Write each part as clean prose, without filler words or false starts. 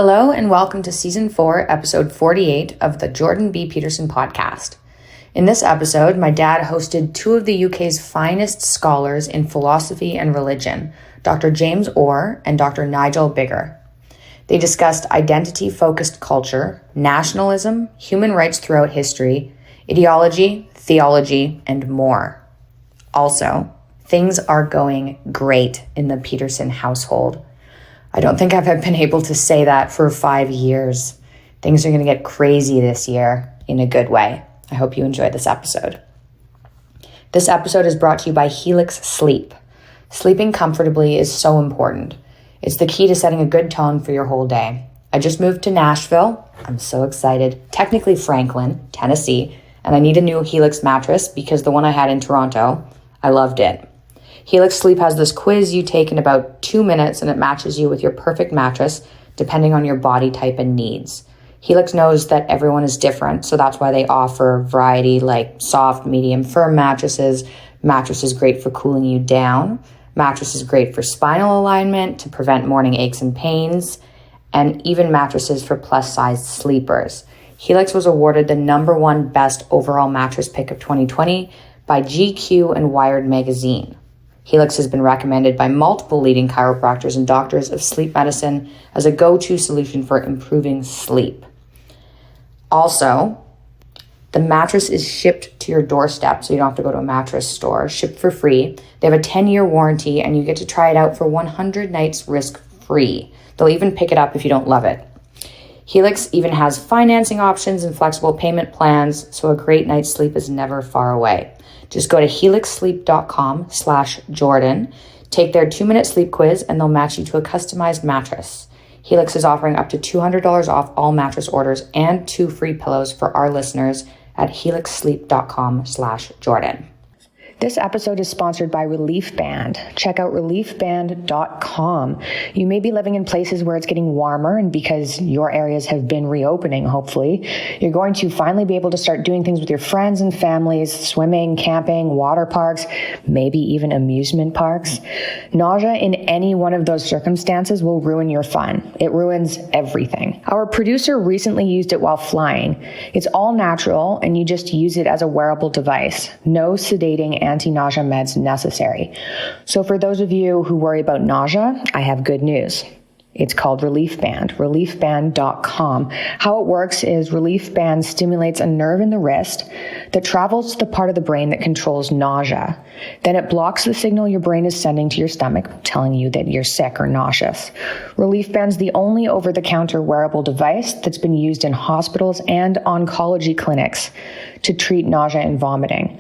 Hello and welcome to Season 4, Episode 48 of the Jordan B. Peterson podcast. In this episode, my dad hosted two of the UK's finest scholars in philosophy and religion, Dr. James Orr and Dr. Nigel Biggar. They discussed identity-focused culture, nationalism, human rights throughout history, ideology, theology, and more. Also, things are going great in the Peterson household. I don't think I've been able to say that for 5 years. Things are going to get crazy this year in a good way. I hope you enjoy this episode. This episode is brought to you by Helix Sleep. Sleeping comfortably is so important. It's the key to setting a good tone for your whole day. I just moved to Nashville. I'm so excited. Technically Franklin, Tennessee, and I need a new Helix mattress because the one I had in Toronto, I loved it. Helix Sleep has this quiz you take in about 2 minutes and it matches you with your perfect mattress depending on your body type and needs. Helix knows that everyone is different, so that's why they offer variety like soft, medium, firm mattresses, mattresses great for cooling you down, mattresses great for spinal alignment to prevent morning aches and pains, and even mattresses for plus-sized sleepers. Helix was awarded the #1 best overall mattress pick of 2020 by GQ and Wired magazine. Helix has been recommended by multiple leading chiropractors and doctors of sleep medicine as a go-to solution for improving sleep. Also, the mattress is shipped to your doorstep, so you don't have to go to a mattress store. Shipped for free. They have a 10-year warranty, and you get to try it out for 100 nights risk-free. They'll even pick it up if you don't love it. Helix even has financing options and flexible payment plans, so a great night's sleep is never far away. Just go to helixsleep.com/Jordan, take their 2-minute sleep quiz, and they'll match you to a customized mattress. Helix is offering up to $200 off all mattress orders and 2 free pillows for our listeners at helixsleep.com/Jordan. This episode is sponsored by Relief Band. Check out reliefband.com. You may be living in places where it's getting warmer, and because your areas have been reopening, hopefully, you're going to finally be able to start doing things with your friends and families, swimming, camping, water parks, maybe even amusement parks. Nausea in any one of those circumstances will ruin your fun. It ruins everything. Our producer recently used it while flying. It's all natural, and you just use it as a wearable device. No sedating anti-nausea meds necessary. So for those of you who worry about nausea, I have good news. It's called Relief Band, reliefband.com. How it works is Relief Band stimulates a nerve in the wrist that travels to the part of the brain that controls nausea. Then it blocks the signal your brain is sending to your stomach, telling you that you're sick or nauseous. Relief Band's the only over-the-counter wearable device that's been used in hospitals and oncology clinics to treat nausea and vomiting.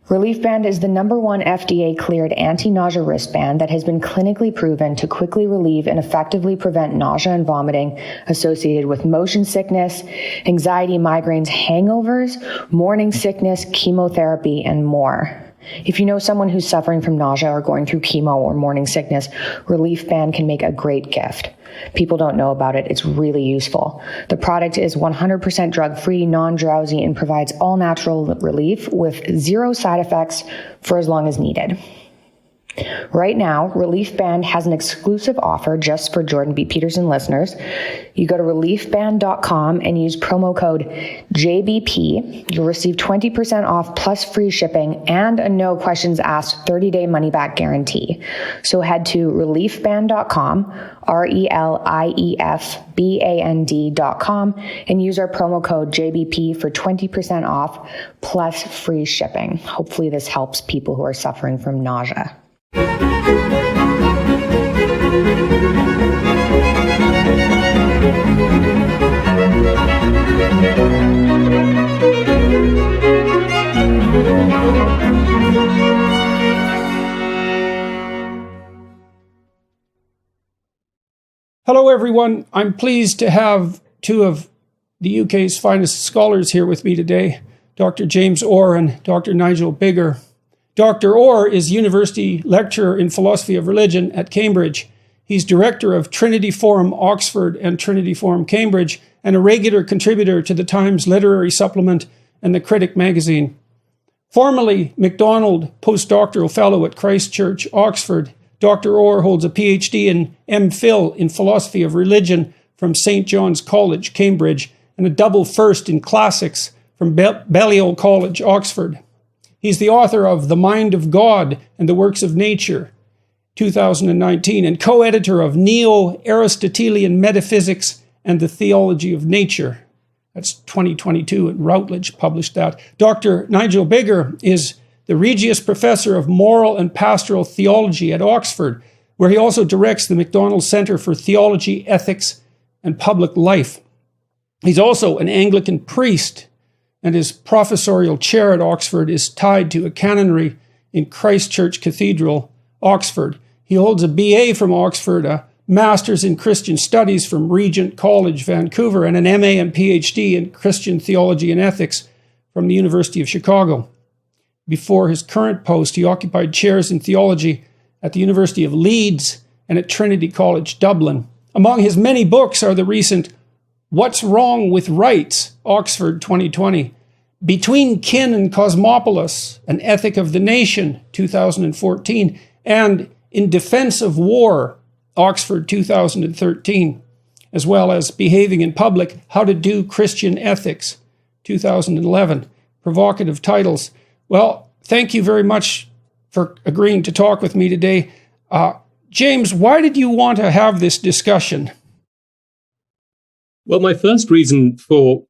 Relief Band is the #1 FDA-cleared anti-nausea wristband that has been clinically proven to quickly relieve and effectively prevent nausea and vomiting associated with motion sickness, anxiety, migraines, hangovers, morning sickness, chemotherapy, and more. If you know someone who's suffering from nausea or going through chemo or morning sickness, Relief Band can make a great gift. People don't know about it. It's really useful. The product is 100% drug-free, non-drowsy, and provides all-natural relief with 0 side effects for as long as needed. Right now, Relief Band has an exclusive offer just for Jordan B. Peterson listeners. You go to reliefband.com and use promo code JBP. You'll receive 20% off plus free shipping and a no questions asked 30-day money-back guarantee. So head to reliefband.com, reliefband.com, and use our promo code JBP for 20% off plus free shipping. Hopefully this helps people who are suffering from nausea. Hello, everyone. I'm pleased to have two of the UK's finest scholars here with me today, Dr. James Orr and Dr. Nigel Biggar. Dr. Orr is University Lecturer in Philosophy of Religion at Cambridge. He's Director of Trinity Forum Oxford and Trinity Forum Cambridge, and a regular contributor to the Times Literary Supplement and the Critic magazine. Formerly MacDonald Postdoctoral Fellow at Christ Church, Oxford, Dr. Orr holds a PhD and MPhil in Philosophy of Religion from St. John's College, Cambridge, and a double first in classics from Balliol College, Oxford. He's the author of The Mind of God and the Works of Nature, 2019, and co-editor of Neo-Aristotelian Metaphysics and the Theology of Nature. That's 2022, and Routledge published that. Dr. Nigel Biggar is the Regius Professor of Moral and Pastoral Theology at Oxford, where he also directs the MacDonald Centre for Theology, Ethics, and Public Life. He's also an Anglican priest, and his professorial chair at Oxford is tied to a canonry in Christ Church Cathedral, Oxford. He holds a BA from Oxford, a Master's in Christian Studies from Regent College, Vancouver, and an MA and PhD in Christian Theology and Ethics from the University of Chicago. Before his current post, he occupied chairs in theology at the University of Leeds and at Trinity College, Dublin. Among his many books are the recent What's Wrong with Rights, Oxford 2020, Between Kin and Cosmopolis, An Ethic of the Nation, 2014, and In Defense of War, Oxford 2013, as well as Behaving in Public, How to Do Christian Ethics, 2011. Provocative titles. Well, thank you very much for agreeing to talk with me today. James, why did you want to have this discussion? Well, my first reason for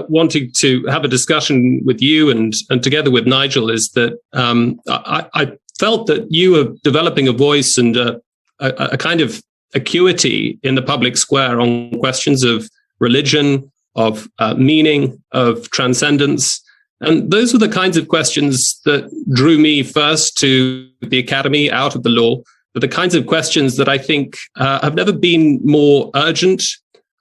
wanting to have a discussion with you and together with Nigel is that I felt that you were developing a voice and a kind of acuity in the public square on questions of religion, of meaning, of transcendence. And those were the kinds of questions that drew me first to the academy out of the law, but the kinds of questions that I think have never been more urgent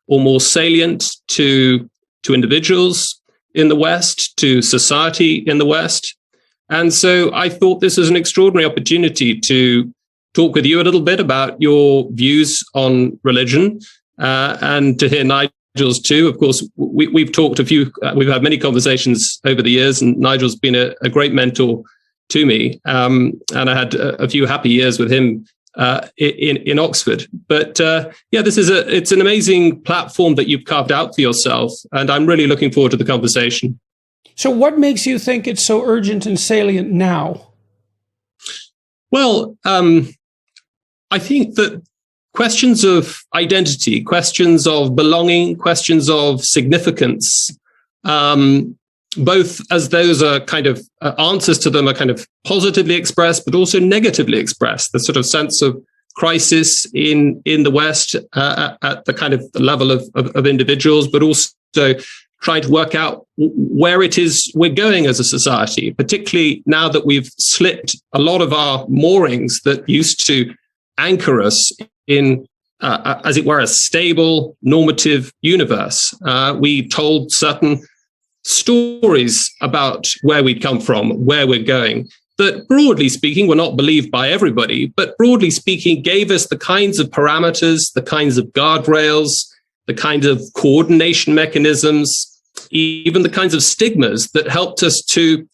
or more salient to individuals in the West, to society in the West. And so I thought this was an extraordinary opportunity to talk with you a little bit about your views on religion and to hear Nigel's too. Of course, we've talked we've had many conversations over the years, and Nigel's been a great mentor to me. And I had a few happy years with him in Oxford. But it's an amazing platform that you've carved out for yourself, and I'm really looking forward to the conversation. So what makes you think it's so urgent and salient now? Well, I think that questions of identity, questions of belonging, questions of significance, both as those are kind of answers to them are kind of positively expressed, but also negatively expressed. The sort of sense of crisis in the West at the kind of level of individuals, but also trying to work out where it is we're going as a society, particularly now that we've slipped a lot of our moorings that used to anchor us in, as it were, a stable, normative universe. We told certain stories about where we'd come from, where we're going, that broadly speaking were not believed by everybody, but broadly speaking gave us the kinds of parameters, the kinds of guardrails, the kinds of coordination mechanisms, even the kinds of stigmas that helped us to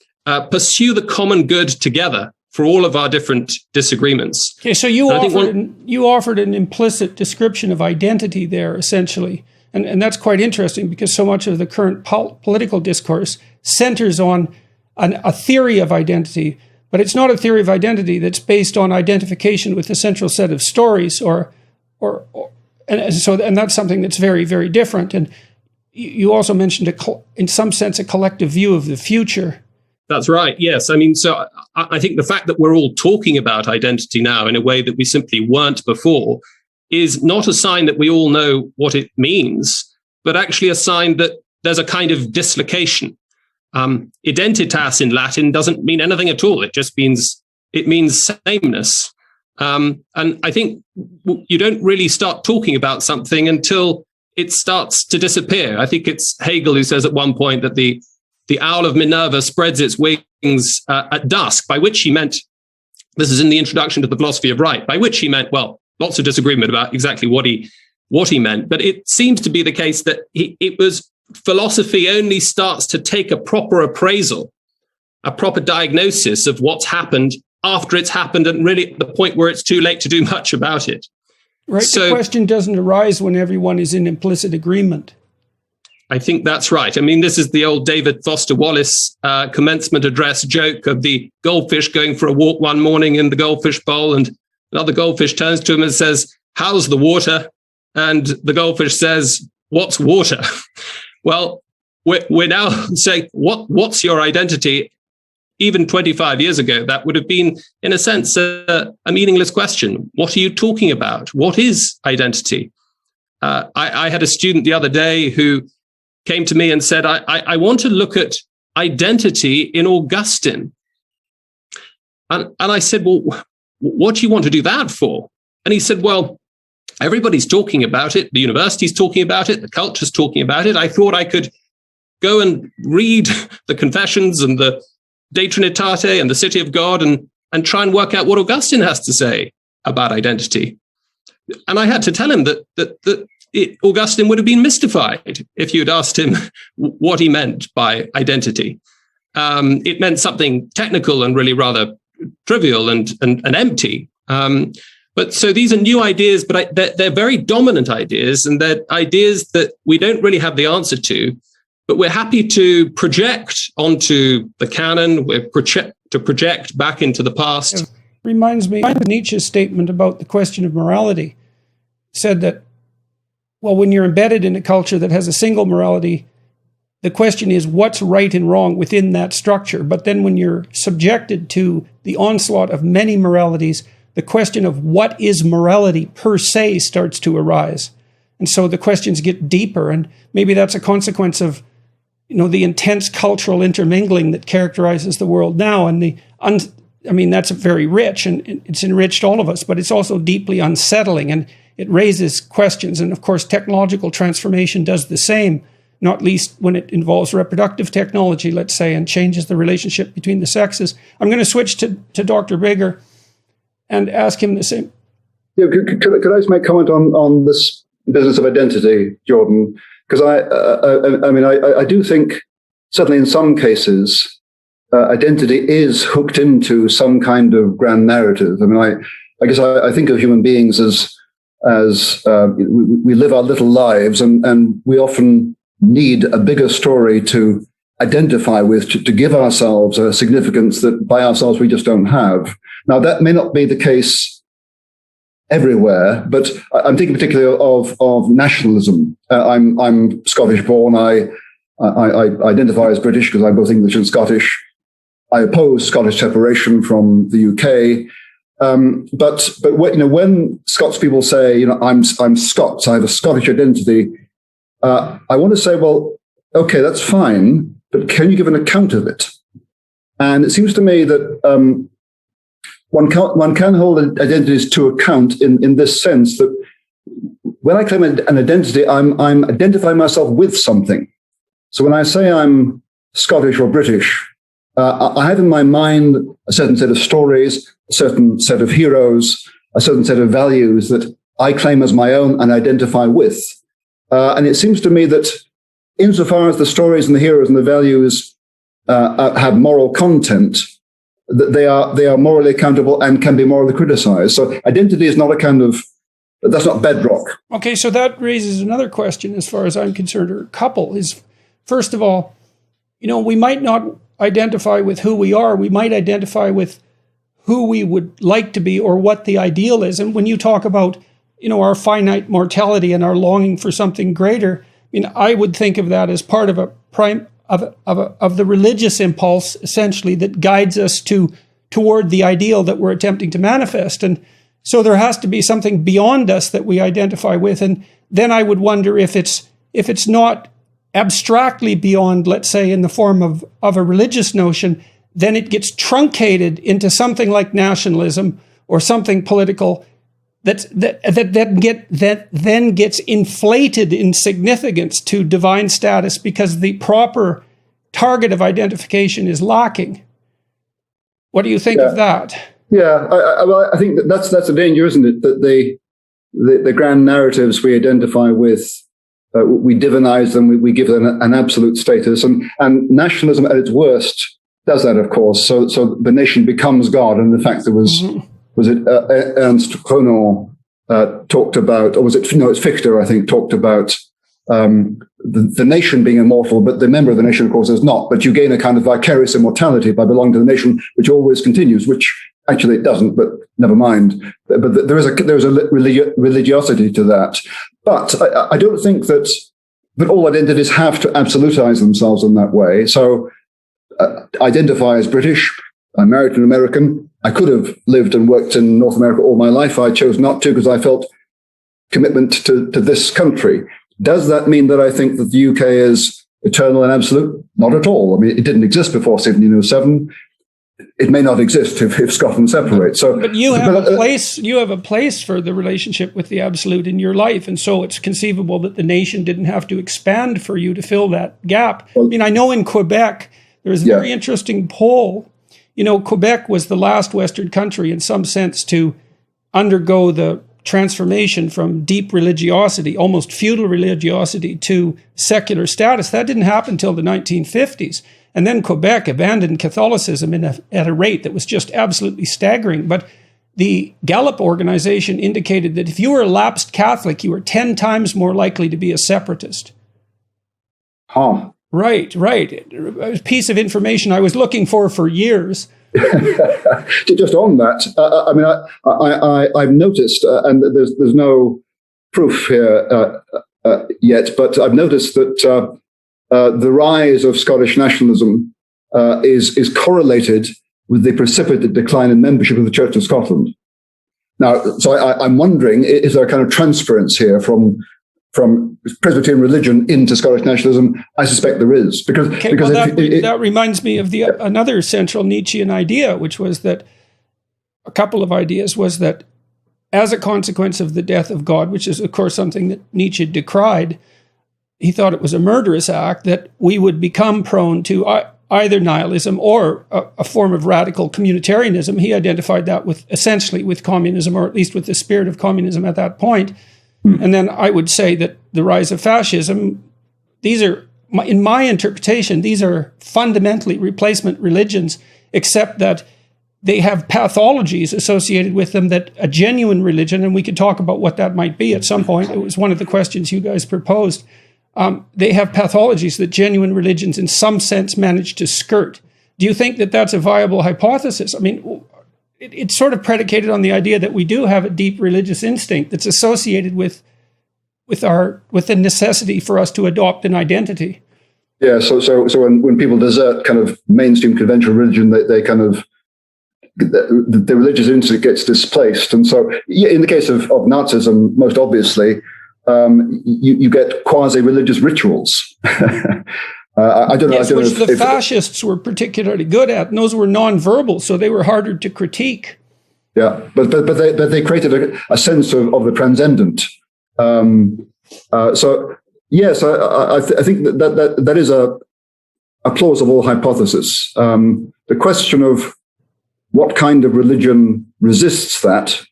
pursue the common good together for all of our different disagreements. Okay, so you offered an implicit description of identity there, essentially. And that's quite interesting because so much of the current political discourse centers on a theory of identity, but it's not a theory of identity that's based on identification with a central set of stories and that's something that's very, very different. And you also mentioned, in some sense, a collective view of the future. That's right. Yes. I mean, so I think the fact that we're all talking about identity now in a way that we simply weren't before is not a sign that we all know what it means, but actually a sign that there's a kind of dislocation. Identitas in Latin doesn't mean anything at all. It just means sameness. And I think you don't really start talking about something until it starts to disappear. I think it's Hegel who says at one point that the owl of Minerva spreads its wings at dusk, by which he meant, this is in the introduction to the philosophy of right, by which he meant, well, lots of disagreement about exactly what he meant. But it seems to be the case that it was philosophy only starts to take a proper appraisal, a proper diagnosis of what's happened after it's happened, and really at the point where it's too late to do much about it. Right. So, the question doesn't arise when everyone is in implicit agreement. I think that's right. I mean, this is the old David Foster Wallace commencement address joke of the goldfish going for a walk one morning in the goldfish bowl, and another goldfish turns to him and says, "How's the water?" And the goldfish says, "What's water?" Well, we're now saying, what's your identity? Even 25 years ago, that would have been, in a sense, a meaningless question. What are you talking about? What is identity? I had a student the other day who came to me and said, I want to look at identity in Augustine. And I said, well, what do you want to do that for? And he said, well, everybody's talking about it. The university's talking about it. The culture's talking about it. I thought I could go and read the Confessions and the De Trinitate and the City of God and try and work out what Augustine has to say about identity. And I had to tell him that Augustine would have been mystified if you had asked him what he meant by identity. It meant something technical and really rather trivial and empty. But so these are new ideas, but they're very dominant ideas, and they're ideas that we don't really have the answer to, but we're happy to project onto the canon, to project back into the past. It reminds me of Nietzsche's statement about the question of morality. He said that, well, when you're embedded in a culture that has a single morality, the question is what's right and wrong within that structure. But then when you're subjected to the onslaught of many moralities, the question of what is morality per se starts to arise. And so the questions get deeper, and maybe that's a consequence of, the intense cultural intermingling that characterizes the world now. And that's very rich, and it's enriched all of us, but it's also deeply unsettling, and it raises questions. And of course, technological transformation does the same, not least when it involves reproductive technology, let's say, and changes the relationship between the sexes. I'm going to switch to Dr. Biggar and ask him the same. Yeah, could I just make a comment on this business of identity, Jordan? Because I do think, certainly in some cases, identity is hooked into some kind of grand narrative. I guess I think of human beings as we live our little lives, and we often need a bigger story to identify with, to give ourselves a significance that by ourselves we just don't have. Now, that may not be the case everywhere, but I'm thinking particularly of nationalism. I'm Scottish born. I identify as British because I'm both English and Scottish. I oppose Scottish separation from the UK. But when Scots people say, I'm Scots, I have a Scottish identity, I want to say, well, okay, that's fine, but can you give an account of it? And it seems to me that one can hold identities to account in this sense that when I claim an identity, I'm identifying myself with something. So when I say I'm Scottish or British, I have in my mind a certain set of stories, a certain set of heroes, a certain set of values that I claim as my own and identify with. And it seems to me that insofar as the stories and the heroes and the values have moral content, that they are morally accountable and can be morally criticized. So identity is not that's not bedrock. Okay, so that raises another question as far as I'm concerned, or a couple, is first of all, we might not identify with who we are. We might identify with who we would like to be or what the ideal is. And when you talk about, our finite mortality and our longing for something greater, I would think of that as part of of the religious impulse, essentially, that guides us toward the ideal that we're attempting to manifest. And so there has to be something beyond us that we identify with. And then I would wonder if it's not abstractly beyond, let's say, in the form of a religious notion, then it gets truncated into something like nationalism or something political that then gets inflated in significance to divine status because the proper target of identification is lacking. What do you think of that? Yeah, I think that's a danger, isn't it? That the grand narratives we identify with, we divinize them, we give them an absolute status, and nationalism at its worst does that, of course. So the nation becomes God, and in fact there was. Was it Ernst Renan talked about, or was it, no, it's Fichte, I think, talked about the nation being immortal, but the member of the nation, of course, is not. But you gain a kind of vicarious immortality by belonging to the nation, which always continues, which actually it doesn't, but never mind. But there is a religiosity to that. But I don't think that all identities have to absolutize themselves in that way. So identify as British, I'm married to an American. I could have lived and worked in North America all my life. I chose not to because I felt commitment to this country. Does that mean that I think that the UK is eternal and absolute? Not at all. I mean, it didn't exist before 1707. It may not exist if Scotland separates. So, but you have a place. You have a place for the relationship with the absolute in your life, and so it's conceivable that the nation didn't have to expand for you to fill that gap. Well, I mean, I know in Quebec there's a very interesting poll. You know, Quebec was the last Western country, in some sense, to undergo the transformation from deep religiosity, almost feudal religiosity, to secular status. That didn't happen until the 1950s. And then Quebec abandoned Catholicism at a rate that was just absolutely staggering. But the Gallup organization indicated that if you were a lapsed Catholic, you were 10 times more likely to be a separatist. Huh. Right. A piece of information I was looking for years. Just on that, I mean, I've noticed, and there's no proof here yet, but I've noticed that the rise of Scottish nationalism is correlated with the precipitate decline in membership of the Church of Scotland. Now, so I'm wondering, is there a kind of transference here from Presbyterian religion into Scottish nationalism? I suspect there is, because that reminds me of another central Nietzschean idea, which was that a couple of ideas was that as a consequence of the death of God, which is of course something that Nietzsche decried, he thought it was a murderous act, that we would become prone to either nihilism or a form of radical communitarianism. He identified that essentially with communism, or at least with the spirit of communism at that point. And then I would say that the rise of fascism, these are, in my interpretation, these are fundamentally replacement religions, except that they have pathologies associated with them that a genuine religion, and we could talk about what that might be at some point. It was one of the questions you guys proposed. They have pathologies that genuine religions in some sense manage to skirt. Do you think that that's a viable hypothesis? I mean, it's sort of predicated on the idea that we do have a deep religious instinct that's associated with the necessity for us to adopt an identity. Yeah. So when people desert kind of mainstream conventional religion, they kind of the religious instinct gets displaced, and so in the case of Nazism, most obviously, you get quasi-religious rituals. I don't know. Yes, which the fascists were particularly good at, and those were non-verbal, so they were harder to critique. Yeah, but they created a sense of the transcendent. So yes, I think that is a plausible hypothesis. The question of what kind of religion resists that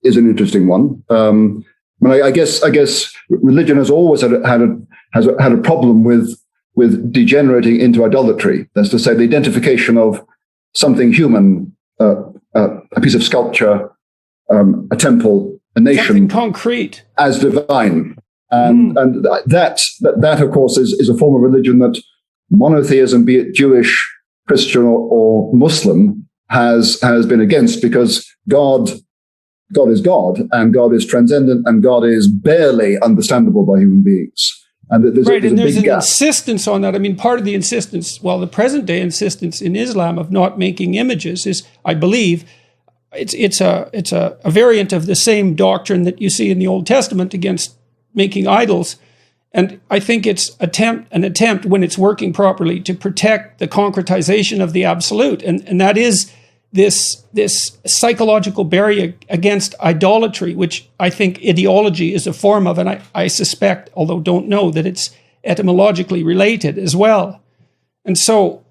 is an interesting one. I guess religion has always had a problem with degenerating into idolatry. That's to say, the identification of something human, a piece of sculpture, a temple, a nation, something concrete, as divine, and that of course is a form of religion that monotheism, be it Jewish, Christian, or Muslim, has been against, because God is God, and God is transcendent, and God is barely understandable by human beings. And there's an insistence on that. I mean, part of the insistence, the present day insistence in Islam of not making images is, I believe, it's a variant of the same doctrine that you see in the Old Testament against making idols. And I think it's an attempt when it's working properly to protect the concretization of the absolute. And that is this psychological barrier against idolatry, which I think ideology is a form of, and I suspect, although don't know, that it's etymologically related as well. And so,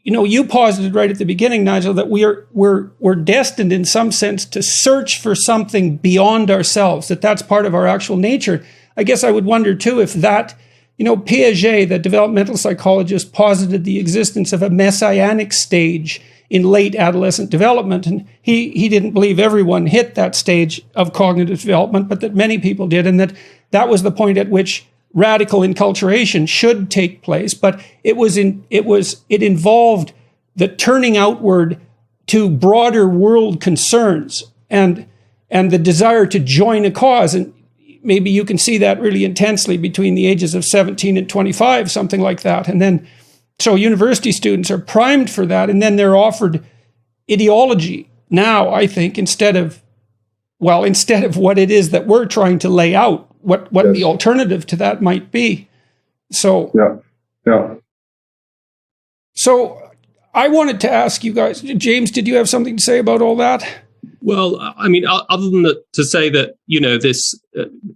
you posited right at the beginning, Nigel, that we're destined in some sense to search for something beyond ourselves, that's part of our actual nature. I guess I would wonder too if that, Piaget, the developmental psychologist, posited the existence of a messianic stage in late adolescent development. And he didn't believe everyone hit that stage of cognitive development, but that many people did, and that was the point at which radical enculturation should take place. But it involved the turning outward to broader world concerns and the desire to join a cause. And maybe you can see that really intensely between the ages of 17 and 25, something like that. And then, so university students are primed for that, and then they're offered ideology now, I think, instead of what it is that we're trying to lay out, what yes. the alternative to that might be. So, yeah. So I wanted to ask you guys, James, did you have something to say about all that? Well, I mean, other than that, to say that,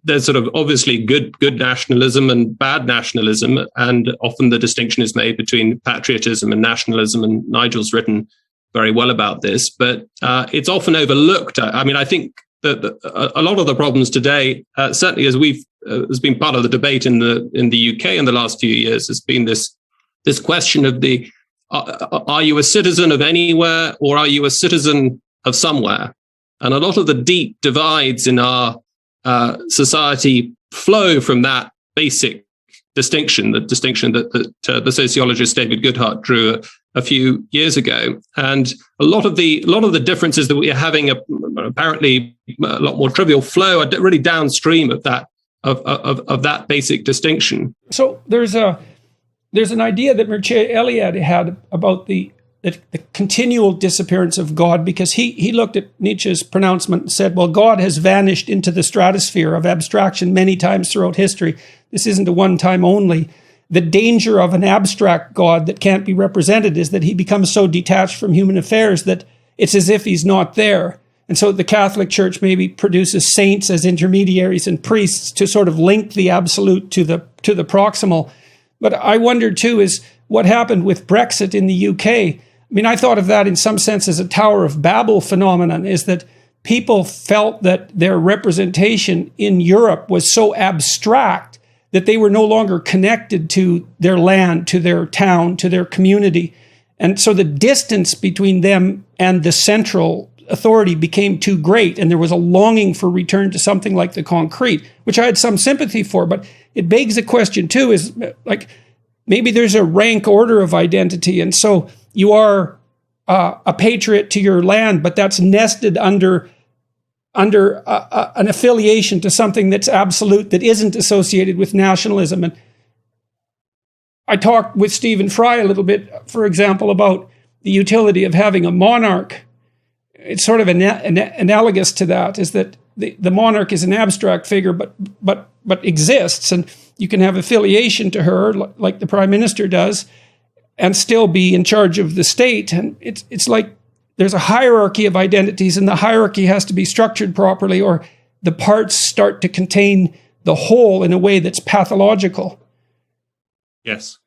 there's sort of obviously good nationalism and bad nationalism, and often the distinction is made between patriotism and nationalism, and Nigel's written very well about this, but it's often overlooked. I mean, I think that a lot of the problems today, certainly as has been part of the debate in the UK in the last few years, has been this question of are you a citizen of anywhere, or are you a citizen of somewhere? And a lot of the deep divides in our society flow from that basic distinction, the distinction that the sociologist David Goodhart drew a few years ago. And a lot of the differences that we are having, apparently a lot more trivial, flow are really downstream of that of that basic distinction. So there's an idea that Mircea Eliade had about the continual disappearance of God, because he looked at Nietzsche's pronouncement and said, well, God has vanished into the stratosphere of abstraction many times throughout history. This isn't a one time only. The danger of an abstract God that can't be represented is that he becomes so detached from human affairs that it's as if he's not there. And so the Catholic Church maybe produces saints as intermediaries and priests to sort of link the absolute to the proximal. But I wonder too is what happened with Brexit in the UK. I mean, I thought of that in some sense as a Tower of Babel phenomenon, is that people felt that their representation in Europe was so abstract that they were no longer connected to their land, to their town, to their community. And so the distance between them and the central authority became too great, and there was a longing for return to something like the concrete, which I had some sympathy for. But it begs a question too, is like, maybe there's a rank order of identity, and so you are a patriot to your land, but that's nested under an affiliation to something that's absolute, that isn't associated with nationalism. And I talked with Stephen Fry a little bit, for example, about the utility of having a monarch. It's sort of analogous to that, is that the monarch is an abstract figure, but exists, and you can have affiliation to her, like the prime minister does, and still be in charge of the state. And it's like there's a hierarchy of identities, and the hierarchy has to be structured properly, or the parts start to contain the whole in a way that's pathological. Yes.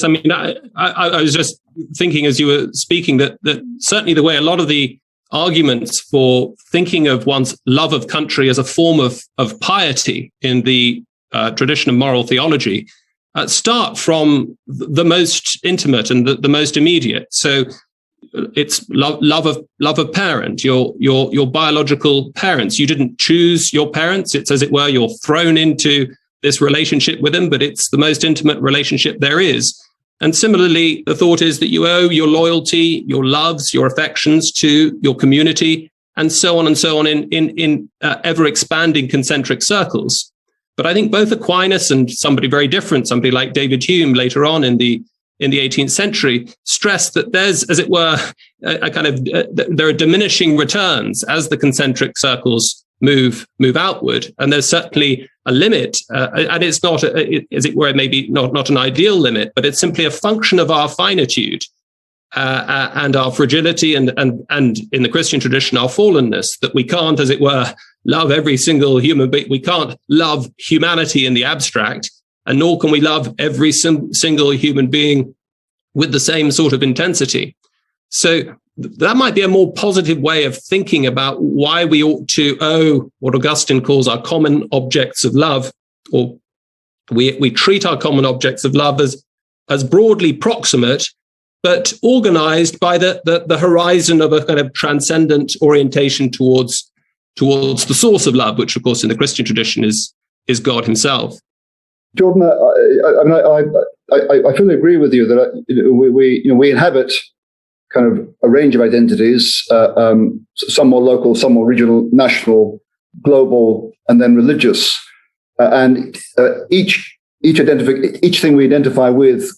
I mean, I was just thinking as you were speaking that certainly the way a lot of the arguments for thinking of one's love of country as a form of piety in the tradition of moral theology start from the most intimate and the most immediate. So it's love of parent, your biological parents. You didn't choose your parents. It's, as it were, you're thrown into this relationship with them, but it's the most intimate relationship there is. And similarly, the thought is that you owe your loyalty, your loves, your affections to your community, and so on in ever expanding concentric circles. But I think both Aquinas and somebody very different, somebody like David Hume later on in the 18th century, stressed that there's, as it were, a kind of there are diminishing returns as the concentric circles move outward, and there's certainly a limit, and it's not, as it were, maybe not an ideal limit, but it's simply a function of our finitude and our fragility, and in the Christian tradition, our fallenness, that we can't, as it were, love every single human being. We can't love humanity in the abstract, and nor can we love every single human being with the same sort of intensity. So that might be a more positive way of thinking about why we ought to owe what Augustine calls our common objects of love, or we treat our common objects of love as broadly proximate, but organized by the horizon of a kind of transcendent orientation towards the source of love, which, of course, in the Christian tradition is God himself. Jordan, I fully agree with you that we inhabit kind of a range of identities, some more local, some more regional, national, global, and then religious. And each thing we identify with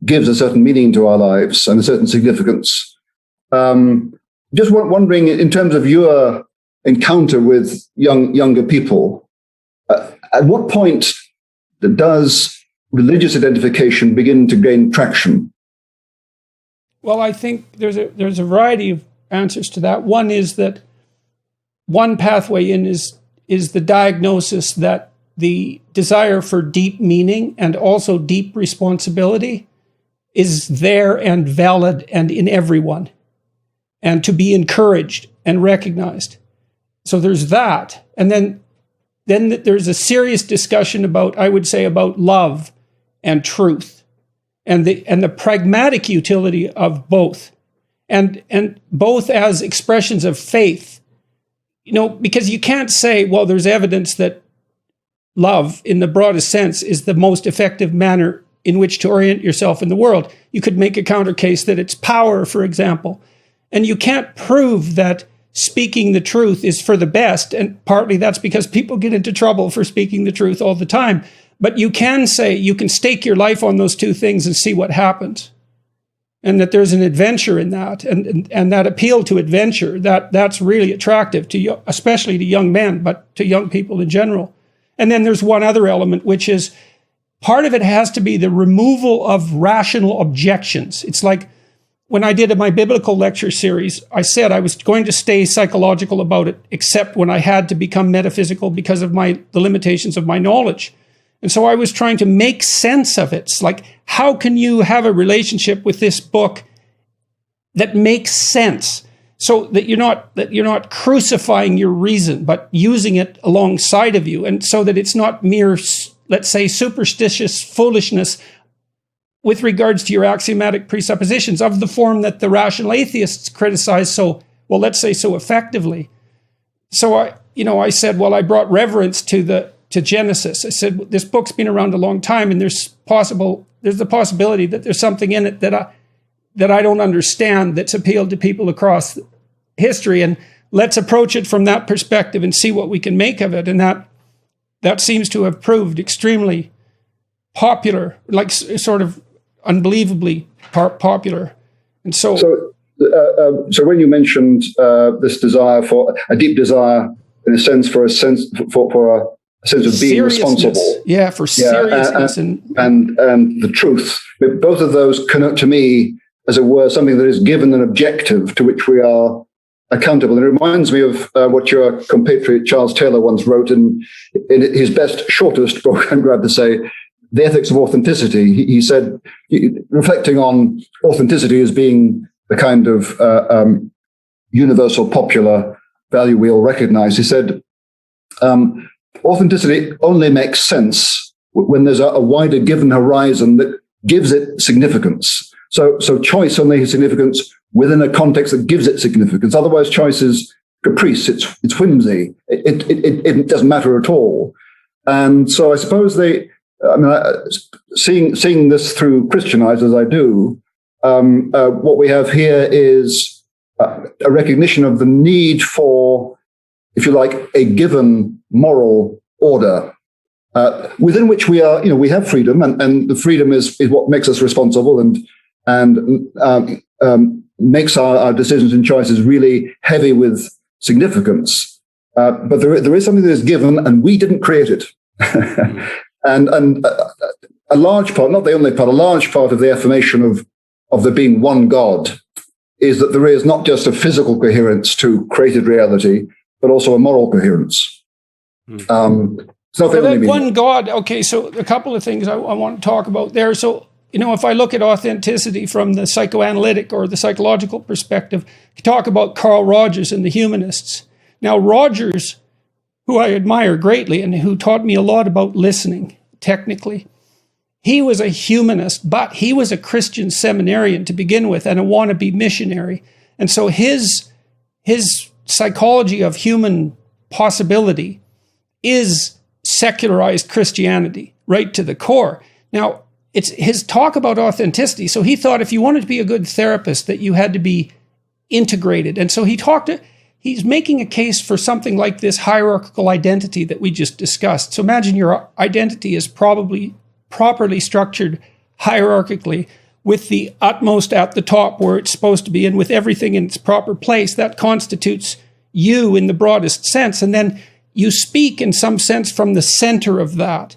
gives a certain meaning to our lives and a certain significance. Just wondering, in terms of your encounter with younger people, at what point does religious identification begin to gain traction? Well, I think there's a variety of answers to that. One is that one pathway in is the diagnosis that the desire for deep meaning and also deep responsibility is there and valid and in everyone, and to be encouraged and recognized. So there's that. And then there's a serious discussion about, I would say, about love and truth and the pragmatic utility of both, and both as expressions of faith. Because you can't say, well, there's evidence that love in the broadest sense is the most effective manner in which to orient yourself in the world. You could make a counter case that it's power, for example. And you can't prove that speaking the truth is for the best. And partly that's because people get into trouble for speaking the truth all the time. But you can say, you can stake your life on those two things and see what happens. And that there's an adventure in that. And that appeal to adventure, that's really attractive to especially to young men, but to young people in general. And then there's one other element, which is part of it has to be the removal of rational objections. It's like when I did my biblical lecture series, I said I was going to stay psychological about it, except when I had to become metaphysical because of the limitations of my knowledge. And so I was trying to make sense of it. It's like, how can you have a relationship with this book that makes sense, so that you're not crucifying your reason, but using it alongside of you, and so that it's not mere, let's say, superstitious foolishness with regards to your axiomatic presuppositions of the form that the rational atheists criticize so effectively. So I said, well, I brought reverence to Genesis. I said, this book's been around a long time, and there's the possibility that there's something in it that I don't understand that's appealed to people across history, and let's approach it from that perspective and see what we can make of it. And that seems to have proved extremely popular, like sort of unbelievably popular. And so when you mentioned this desire for a deep desire, in a sense, for a sense of being responsible, for seriousness and the truth, both of those connote to me, as it were, something that is given an objective to which we are accountable. And it reminds me of what your compatriot Charles Taylor once wrote in his best, shortest book, I'm glad to say, The Ethics of Authenticity. He said, reflecting on authenticity as being the kind of universal popular value we all recognize, he said, authenticity only makes sense when there's a wider given horizon that gives it significance. So choice only has significance within a context that gives it significance. Otherwise, choice is caprice. It's whimsy. It doesn't matter at all. And so I suppose seeing this through Christian eyes as I do, what we have here is a recognition of the need for, if you like, a given moral order within which we are. We have freedom, and the freedom is what makes us responsible and makes our decisions and choices really heavy with significance. But there is something that is given, and we didn't create it. and a large part, not the only part, a large part of the affirmation of there being one God is that there is not just a physical coherence to created reality, but also a moral coherence. It's not the only meaning. One God. Okay, so a couple of things I want to talk about there. So, if I look at authenticity from the psychoanalytic or the psychological perspective, you talk about Carl Rogers and the humanists. Now, Rogers, who I admire greatly and who taught me a lot about listening technically, he was a humanist, but he was a Christian seminarian to begin with and a wannabe missionary. And so his psychology of human possibility is secularized Christianity right to the core. Now, it's his talk about authenticity. So he thought if you wanted to be a good therapist, that you had to be integrated. And so he's making a case for something like this hierarchical identity that we just discussed. So imagine your identity is probably properly structured hierarchically, with the utmost at the top where it's supposed to be, and with everything in its proper place. That constitutes you in the broadest sense. And then you speak in some sense from the center of that.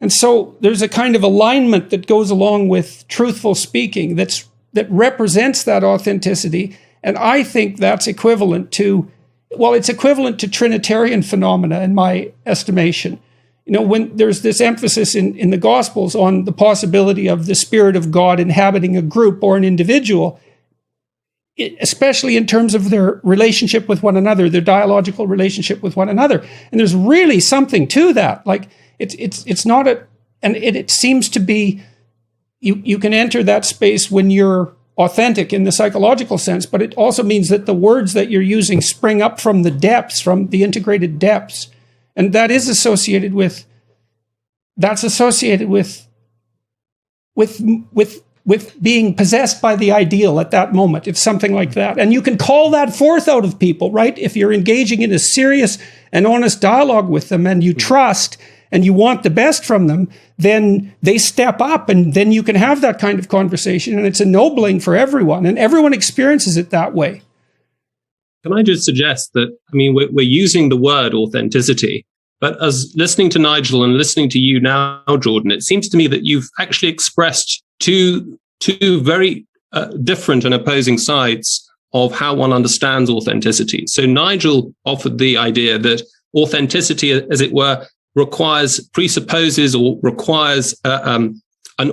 And so there's a kind of alignment that goes along with truthful speaking that represents that authenticity. And I think that's equivalent to, it's equivalent to Trinitarian phenomena in my estimation. When there's this emphasis in the Gospels on the possibility of the Spirit of God inhabiting a group or an individual, especially in terms of their relationship with one another, their dialogical relationship with one another. And there's really something to that. Like it's not it seems to be, you can enter that space when you're authentic in the psychological sense, but it also means that the words that you're using spring up from the depths, from the integrated depths. And that is associated with being possessed by the ideal at that moment. It's something like that. And you can call that forth out of people, right? If you're engaging in a serious and honest dialogue with them and you trust and you want the best from them, then they step up, and then you can have that kind of conversation, and it's ennobling for everyone, and everyone experiences it that way. Can I just suggest that, we're using the word authenticity, but as listening to Nigel and listening to you now, Jordan, it seems to me that you've actually expressed two very different and opposing sides of how one understands authenticity. So Nigel offered the idea that authenticity, as it were, presupposes or requires an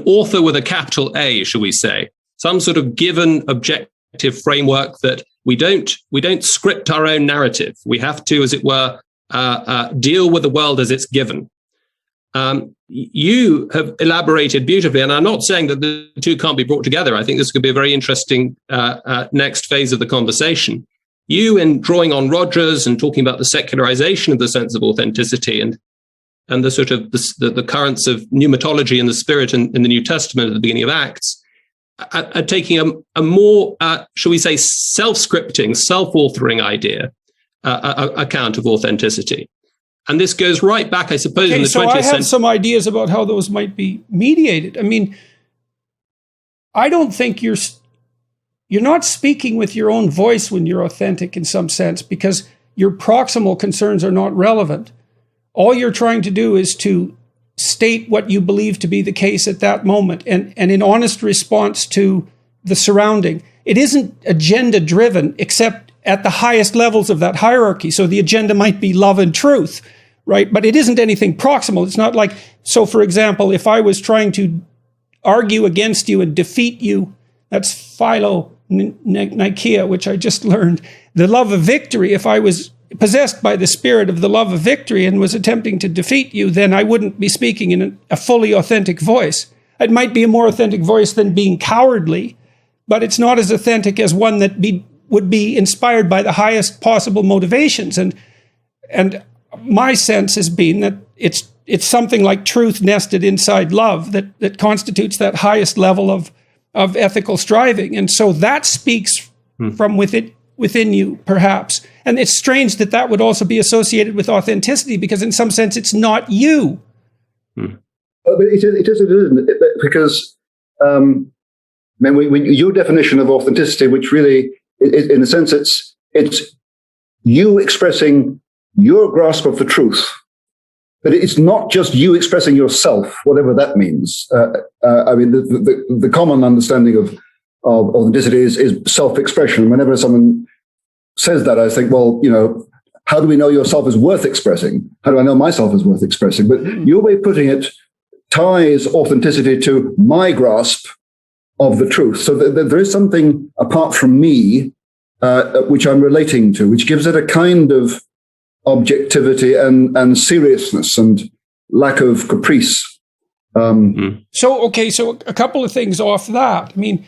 author with a capital A, shall we say, some sort of given objective framework that we don't script our own narrative. We have to, as it were, deal with the world as it's given. You have elaborated beautifully, and I'm not saying that the two can't be brought together. I think this could be a very interesting next phase of the conversation. You, in drawing on Rogers and talking about the secularization of the sense of authenticity and the sort of the currents of pneumatology and the Spirit in the New Testament at the beginning of Acts, are taking a more, shall we say, self-scripting, self-authoring idea, account of authenticity. And this goes right back, I suppose, in the 20th century. So I have some ideas about how those might be mediated. I don't think you're not speaking with your own voice when you're authentic in some sense, because your proximal concerns are not relevant. All you're trying to do is to state what you believe to be the case at that moment, and in honest response to the surrounding. It isn't agenda driven, except at the highest levels of that hierarchy. So the agenda might be love and truth, right? But it isn't anything proximal. It's not like, so for example, if I was trying to argue against you and defeat you, that's philo-Nikeia, which I just learned. The love of victory, if I was possessed by the spirit of the love of victory and was attempting to defeat you, then I wouldn't be speaking in a fully authentic voice. It might be a more authentic voice than being cowardly, but it's not as authentic as one that would be inspired by the highest possible motivations. And my sense has been that it's something like truth nested inside love that constitutes that highest level of ethical striving. And so that speaks from within you, perhaps. And it's strange that would also be associated with authenticity, because in some sense it's not you. It isn't, because your definition of authenticity, which really, in a sense, it's you expressing your grasp of the truth, but it's not just you expressing yourself, whatever that means. The common understanding of authenticity is self-expression. Whenever someone says that, I think, well, how do we know yourself is worth expressing? How do I know myself is worth expressing? But your way of putting it ties authenticity to my grasp of the truth. So there is something apart from me, which I'm relating to, which gives it a kind of objectivity and seriousness and lack of caprice. So a couple of things off that. I mean,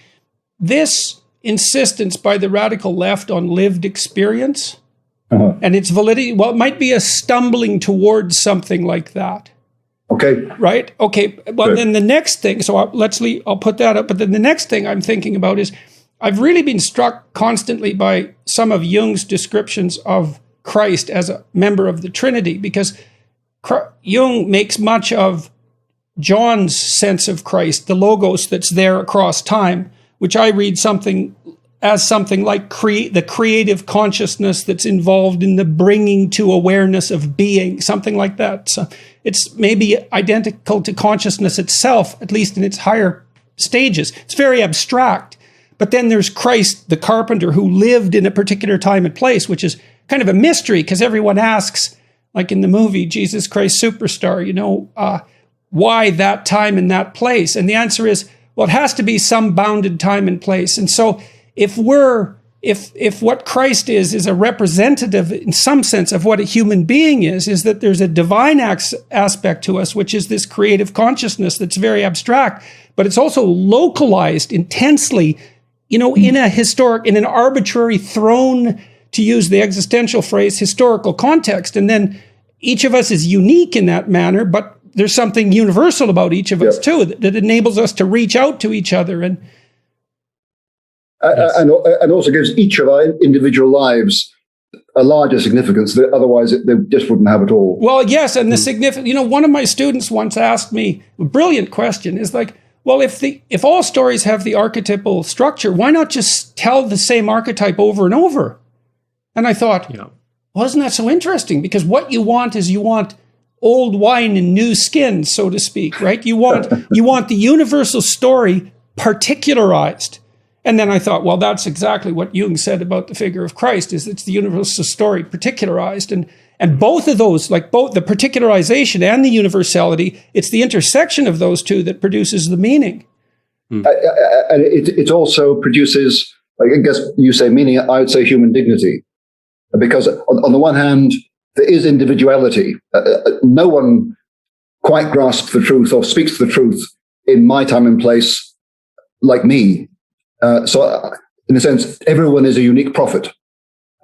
this insistence by the radical left on lived experience and its validity, well, it might be a stumbling towards something like that. Okay. Right? Okay. Well, Good. then the next thing, so I'll put that up. But then the next thing I'm thinking about is I've really been struck constantly by some of Jung's descriptions of Christ as a member of the Trinity, because Jung makes much of John's sense of Christ, the logos that's there across time, which I read something like the creative consciousness that's involved in the bringing to awareness of being, something like that. So it's maybe identical to consciousness itself, at least in its higher stages. It's very abstract. But then there's Christ, the carpenter, who lived in a particular time and place, which is kind of a mystery, because everyone asks, like in the movie Jesus Christ Superstar, why that time and that place? And the answer is, well, it has to be some bounded time and place. And so if what Christ is a representative in some sense of what a human being is that there's a divine aspect to us, which is this creative consciousness that's very abstract, but it's also localized intensely, in an arbitrary thrown, to use the existential phrase, historical context. And then each of us is unique in that manner, but there's something universal about each of us too, that enables us to reach out to each other. And also gives each of our individual lives a larger significance that otherwise they just wouldn't have at all. Well, yes, and the significant, one of my students once asked me, a brilliant question, is like, well, if all stories have the archetypal structure, why not just tell the same archetype over and over? And I thought, well, isn't that so interesting? Because what you want is old wine in new skins, so to speak, right? You want the universal story particularized. And then I thought, well, that's exactly what Jung said about the figure of Christ, is it's the universal story particularized. And both of those, like both the particularization and the universality, it's the intersection of those two that produces the meaning. And it also produces, I guess you say meaning, I would say human dignity. Because on the one hand, there is individuality. No one quite grasps the truth or speaks the truth in my time and place like me. So in a sense, everyone is a unique prophet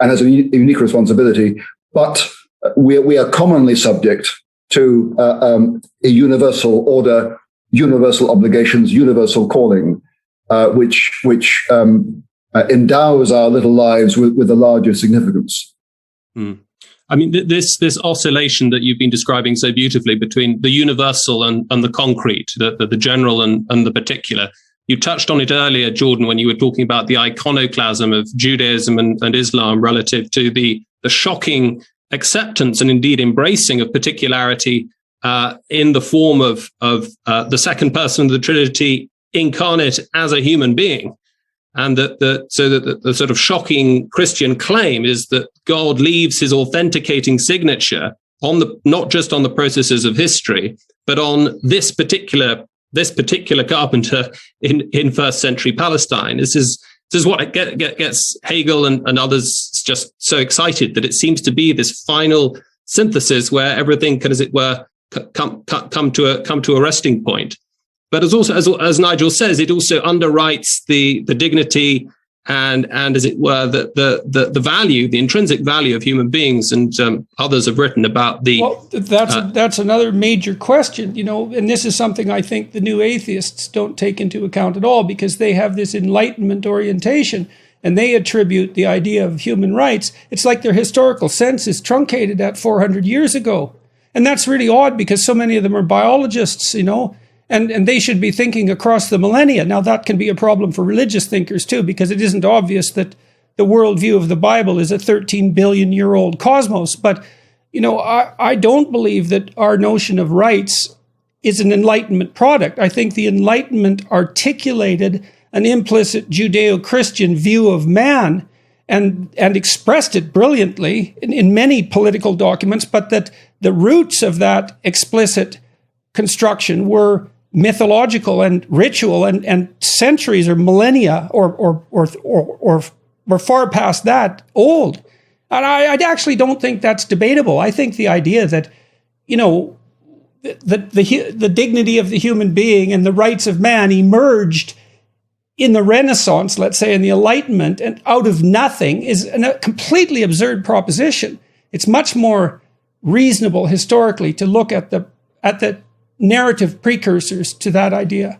and has a unique responsibility, but we are commonly subject to a universal order, universal obligations, universal calling, which endows our little lives with a larger significance. I mean, this oscillation that you've been describing so beautifully between the universal and the concrete, the general and the particular. You touched on it earlier, Jordan, when you were talking about the iconoclasm of Judaism and Islam relative to the shocking acceptance and indeed embracing of particularity in the form of the second person of the Trinity incarnate as a human being. And the sort of shocking Christian claim is that God leaves his authenticating signature on not just on the processes of history, but on this particular carpenter in first century Palestine. This is what gets Hegel and others just so excited, that it seems to be this final synthesis where everything can, as it were, come to a resting point. But as Nigel says, it also underwrites the dignity and as it were the value, the intrinsic value of human beings. And others have written about the. Well, that's another major question, and this is something I think the new atheists don't take into account at all, because they have this Enlightenment orientation and they attribute the idea of human rights. It's like their historical sense is truncated at 400 years ago, and that's really odd because so many of them are biologists, And they should be thinking across the millennia. Now, that can be a problem for religious thinkers, too, because it isn't obvious that the worldview of the Bible is a 13 billion-year-old cosmos. But, I don't believe that our notion of rights is an Enlightenment product. I think the Enlightenment articulated an implicit Judeo-Christian view of man and expressed it brilliantly in many political documents, but that the roots of that explicit construction were mythological and ritual and centuries or millennia or far past that old. And I actually don't think that's debatable. I think the idea that, the dignity of the human being and the rights of man emerged in the Renaissance, let's say in the Enlightenment, and out of nothing is a completely absurd proposition. It's much more reasonable historically to look at the narrative precursors to that idea.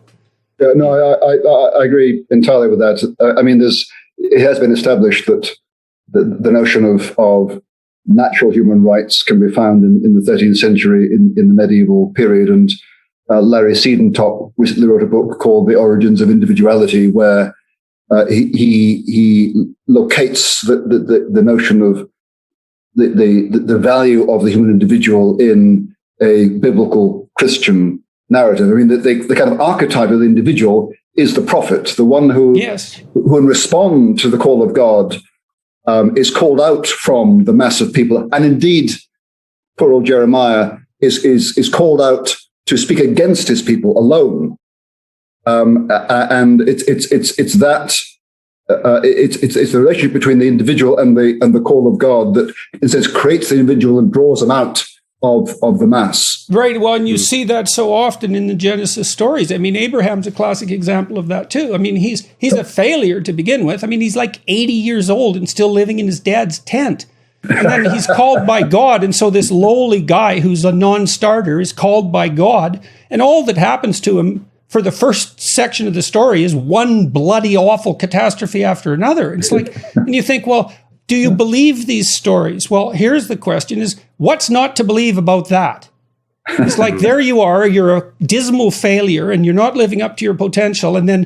Yeah, no, I agree entirely with that. I mean, it has been established that the notion of natural human rights can be found in the 13th century in the medieval period. And Larry Siedentop recently wrote a book called The Origins of Individuality, where he locates the notion of the value of the human individual in a biblical Christian narrative. I mean, the kind of archetype of the individual is the prophet, the one who in response to the call of God, is called out from the mass of people. And indeed, poor old Jeremiah is called out to speak against his people alone. And it's the relationship between the individual and the call of God that, in a sense, creates the individual and draws them out of the mass. Right. Well, and you see that so often in the Genesis stories. I mean, Abraham's a classic example of that too. I mean, he's a failure to begin with. I mean, he's like 80 years old and still living in his dad's tent. And then he's called by God. And so this lowly guy who's a non-starter is called by God. And all that happens to him for the first section of the story is one bloody, awful catastrophe after another. It's like, and you think, well, do you believe these stories? Well, here's the question is, what's not to believe about that? It's like, there you are, you're a dismal failure and you're not living up to your potential. And then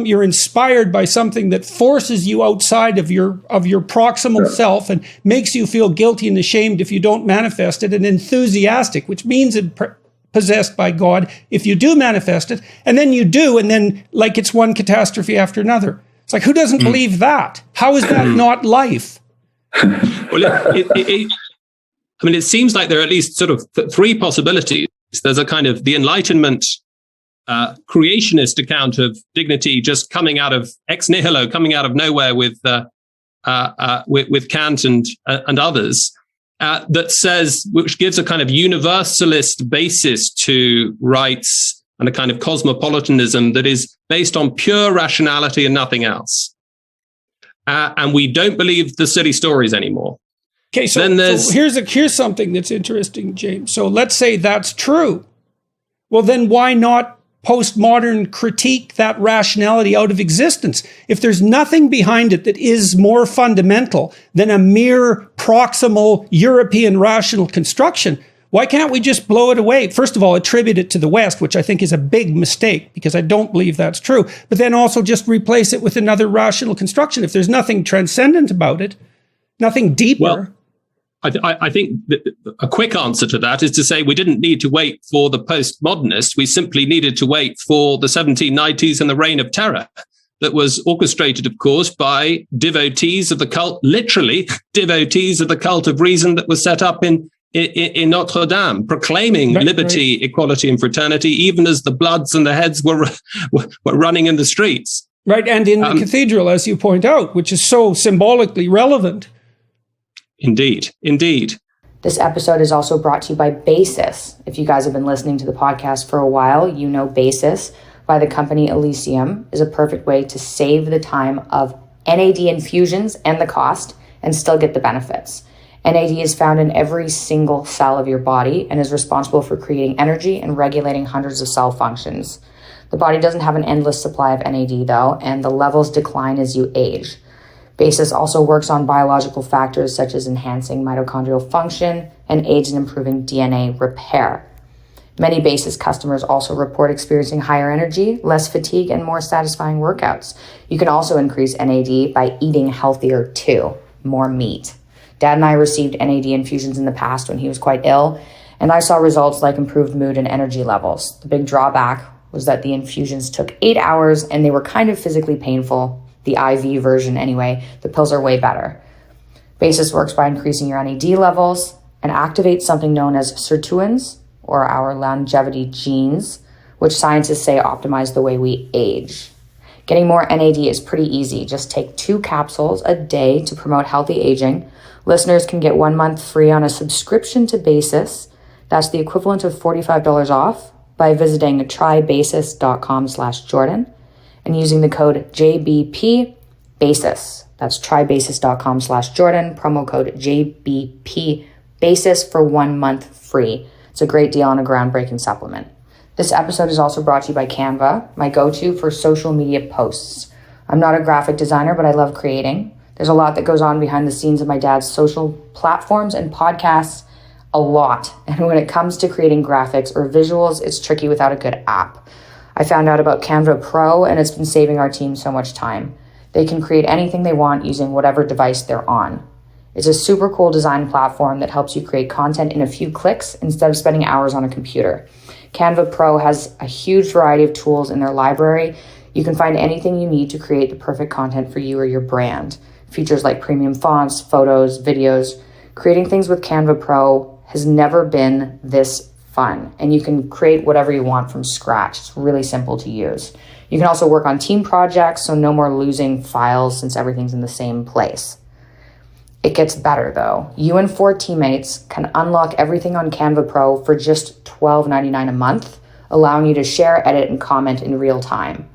you're inspired by something that forces you outside of your proximal self and makes you feel guilty and ashamed if you don't manifest it, and enthusiastic, which means possessed by God if you do manifest it. And then you do, and then like it's one catastrophe after another. It's like, who doesn't believe that? How is that not life? Well, it seems like there are at least sort of three possibilities. There's a kind of the Enlightenment creationist account of dignity just coming out of ex nihilo, coming out of nowhere with Kant and others, that says, which gives a kind of universalist basis to rights and a kind of cosmopolitanism that is based on pure rationality and nothing else. And we don't believe the silly stories anymore. Okay, so here's something that's interesting, James. So let's say that's true. Well, then why not postmodern critique that rationality out of existence? If there's nothing behind it that is more fundamental than a mere proximal European rational construction, why can't we just blow it away? First of all, attribute it to the West, which I think is a big mistake because I don't believe that's true. But then also just replace it with another rational construction. If there's nothing transcendent about it, nothing deeper. Well, I think a quick answer to that is to say we didn't need to wait for the postmodernists. We simply needed to wait for the 1790s and the Reign of Terror that was orchestrated, of course, by devotees of the cult, literally devotees of the cult of reason that was set up in Notre Dame, proclaiming liberty, equality, and fraternity, even as the bloods and the heads were running in the streets. Right, and in the cathedral, as you point out, which is so symbolically relevant. Indeed. This episode is also brought to you by Basis. If you guys have been listening to the podcast for a while, you know Basis by the company Elysium is a perfect way to save the time of NAD infusions and the cost and still get the benefits. NAD is found in every single cell of your body and is responsible for creating energy and regulating hundreds of cell functions. The body doesn't have an endless supply of NAD though, and the levels decline as you age. Basis also works on biological factors such as enhancing mitochondrial function and aids in improving DNA repair. Many Basis customers also report experiencing higher energy, less fatigue, and more satisfying workouts. You can also increase NAD by eating healthier too, more meat. Dad and I received NAD infusions in the past when he was quite ill, and I saw results like improved mood and energy levels. The big drawback was that the infusions took 8 hours and they were kind of physically painful. The IV version anyway, the pills are way better. Basis works by increasing your NAD levels and activates something known as sirtuins, or our longevity genes, which scientists say optimize the way we age. Getting more NAD is pretty easy. Just take 2 capsules a day to promote healthy aging. Listeners can get 1 month free on a subscription to Basis. That's the equivalent of $45 off by visiting trybasis.com/Jordan and using the code JBPBasis. That's trybasis.com/Jordan, promo code JBPBasis for 1 month free. It's a great deal on a groundbreaking supplement. This episode is also brought to you by Canva, my go-to for social media posts. I'm not a graphic designer, but I love creating. There's a lot that goes on behind the scenes of my dad's social platforms and podcasts, a lot. And when it comes to creating graphics or visuals, it's tricky without a good app. I found out about Canva Pro, and it's been saving our team so much time. They can create anything they want using whatever device they're on. It's a super cool design platform that helps you create content in a few clicks instead of spending hours on a computer. Canva Pro has a huge variety of tools in their library. You can find anything you need to create the perfect content for you or your brand. Features like premium fonts, photos, videos. Creating things with Canva Pro has never been this fun, and you can create whatever you want from scratch. It's really simple to use. You can also work on team projects, so no more losing files since everything's in the same place. It gets better though. You and 4 teammates can unlock everything on Canva Pro for just $12.99 a month, allowing you to share, edit, and comment in real time.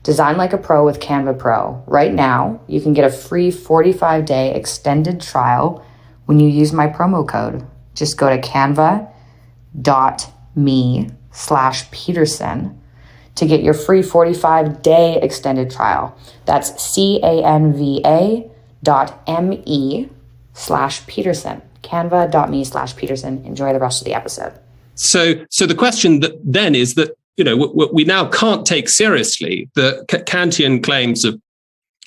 Design like a pro with Canva Pro. Right now, you can get a free 45-day extended trial when you use my promo code. Just go to canva.me/Peterson to get your free 45-day extended trial. That's canva.me/Peterson. Canva.me/Peterson. Enjoy the rest of the episode. So the question that then is that, we now can't take seriously the Kantian claims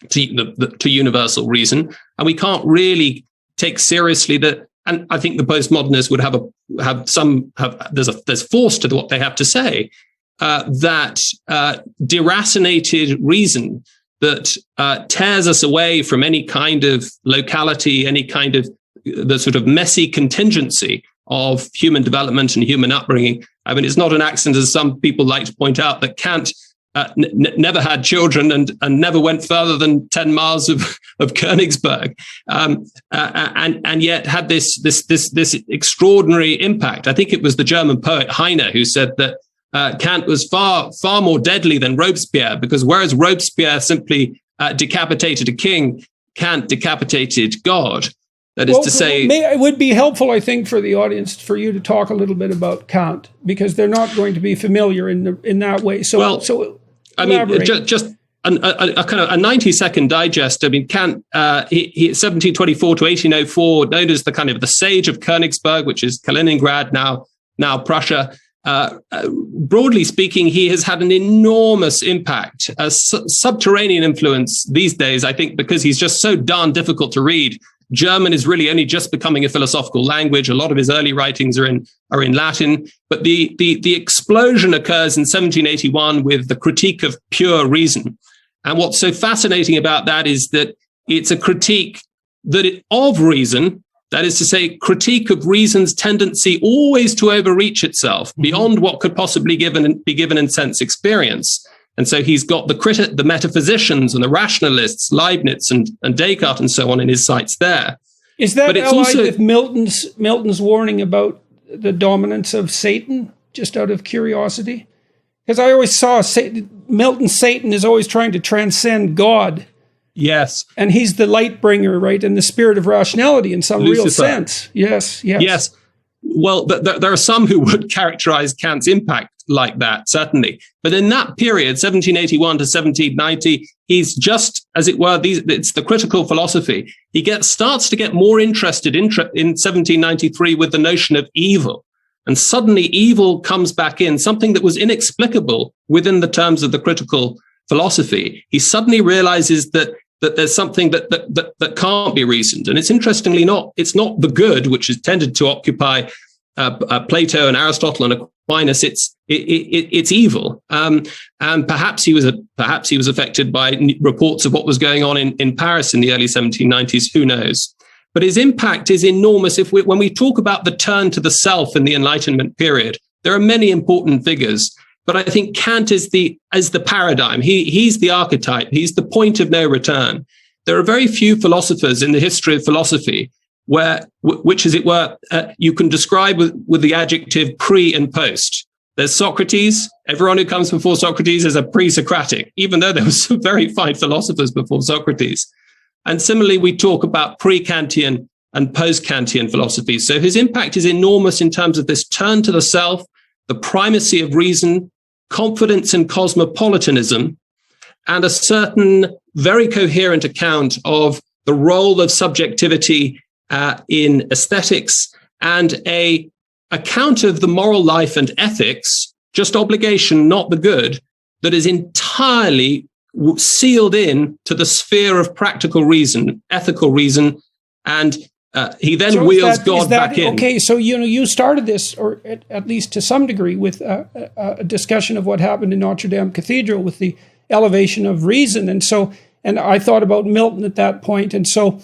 to universal reason, and we can't really take seriously that. And I think the postmodernists would there's force to what they have to say, that deracinated reason that tears us away from any kind of locality, any kind of the sort of messy contingency of human development and human upbringing. I mean, it's not an accident, as some people like to point out, that Kant never had children and never went further than 10 miles of Königsberg, and yet had this extraordinary impact. I think it was the German poet Heine who said that Kant was far more deadly than Robespierre, because whereas Robespierre simply decapitated a king, Kant decapitated God. That is to say, it would be helpful, I think, for the audience for you to talk a little bit about Kant, because they're not going to be familiar in that way. So I mean, just a kind of a 90-second digest. I mean, Kant, he 1724 to 1804, known as the kind of the sage of Königsberg, which is Kaliningrad, now Prussia. Broadly speaking, he has had an enormous impact, a subterranean influence these days, I think, because he's just so darn difficult to read. German is really only just becoming a philosophical language. A lot of his early writings are in Latin, but the explosion occurs in 1781 with the Critique of Pure Reason. And what's so fascinating about that is that it's a critique of reason, that is to say, critique of reason's tendency always to overreach itself beyond what could possibly be given in sense experience. And so he's got the metaphysicians and the rationalists, Leibniz and Descartes and so on, in his sights there. Is that allied with Milton's warning about the dominance of Satan, just out of curiosity? Because I always saw Milton's Satan is always trying to transcend God. Yes. And he's the light bringer, right? And the spirit of rationality in some real sense. Yes. Well, there are some who would characterize Kant's impact like that, certainly. But in that period, 1781 to 1790, he's just, as it were, it's the critical philosophy. He starts to get more interested in 1793 with the notion of evil. And suddenly evil comes back in, something that was inexplicable within the terms of the critical philosophy. He suddenly realizes that there's something that can't be reasoned. And it's interestingly it's not the good, which is tended to occupy Plato and Aristotle and Aquinas. It's evil. And perhaps he was affected by reports of what was going on in Paris in the early 1790s. Who knows? But his impact is enormous. When we talk about the turn to the self in the Enlightenment period, there are many important figures. But I think Kant is the paradigm. He's the archetype. He's the point of no return. There are very few philosophers in the history of philosophy which, as it were, you can describe with the adjective pre and post. There's Socrates. Everyone who comes before Socrates is a pre-Socratic, even though there were some very fine philosophers before Socrates. And similarly, we talk about pre-Kantian and post-Kantian philosophies. So his impact is enormous in terms of this turn to the self, the primacy of reason, confidence in cosmopolitanism, and a certain very coherent account of the role of subjectivity in aesthetics, and a account of the moral life and ethics, just obligation, not the good, that is entirely sealed in to the sphere of practical reason, ethical reason, and he then wheels God back in. Okay, so you started this, or at least to some degree, with a discussion of what happened in Notre Dame Cathedral with the elevation of reason, and I thought about Milton at that point, and so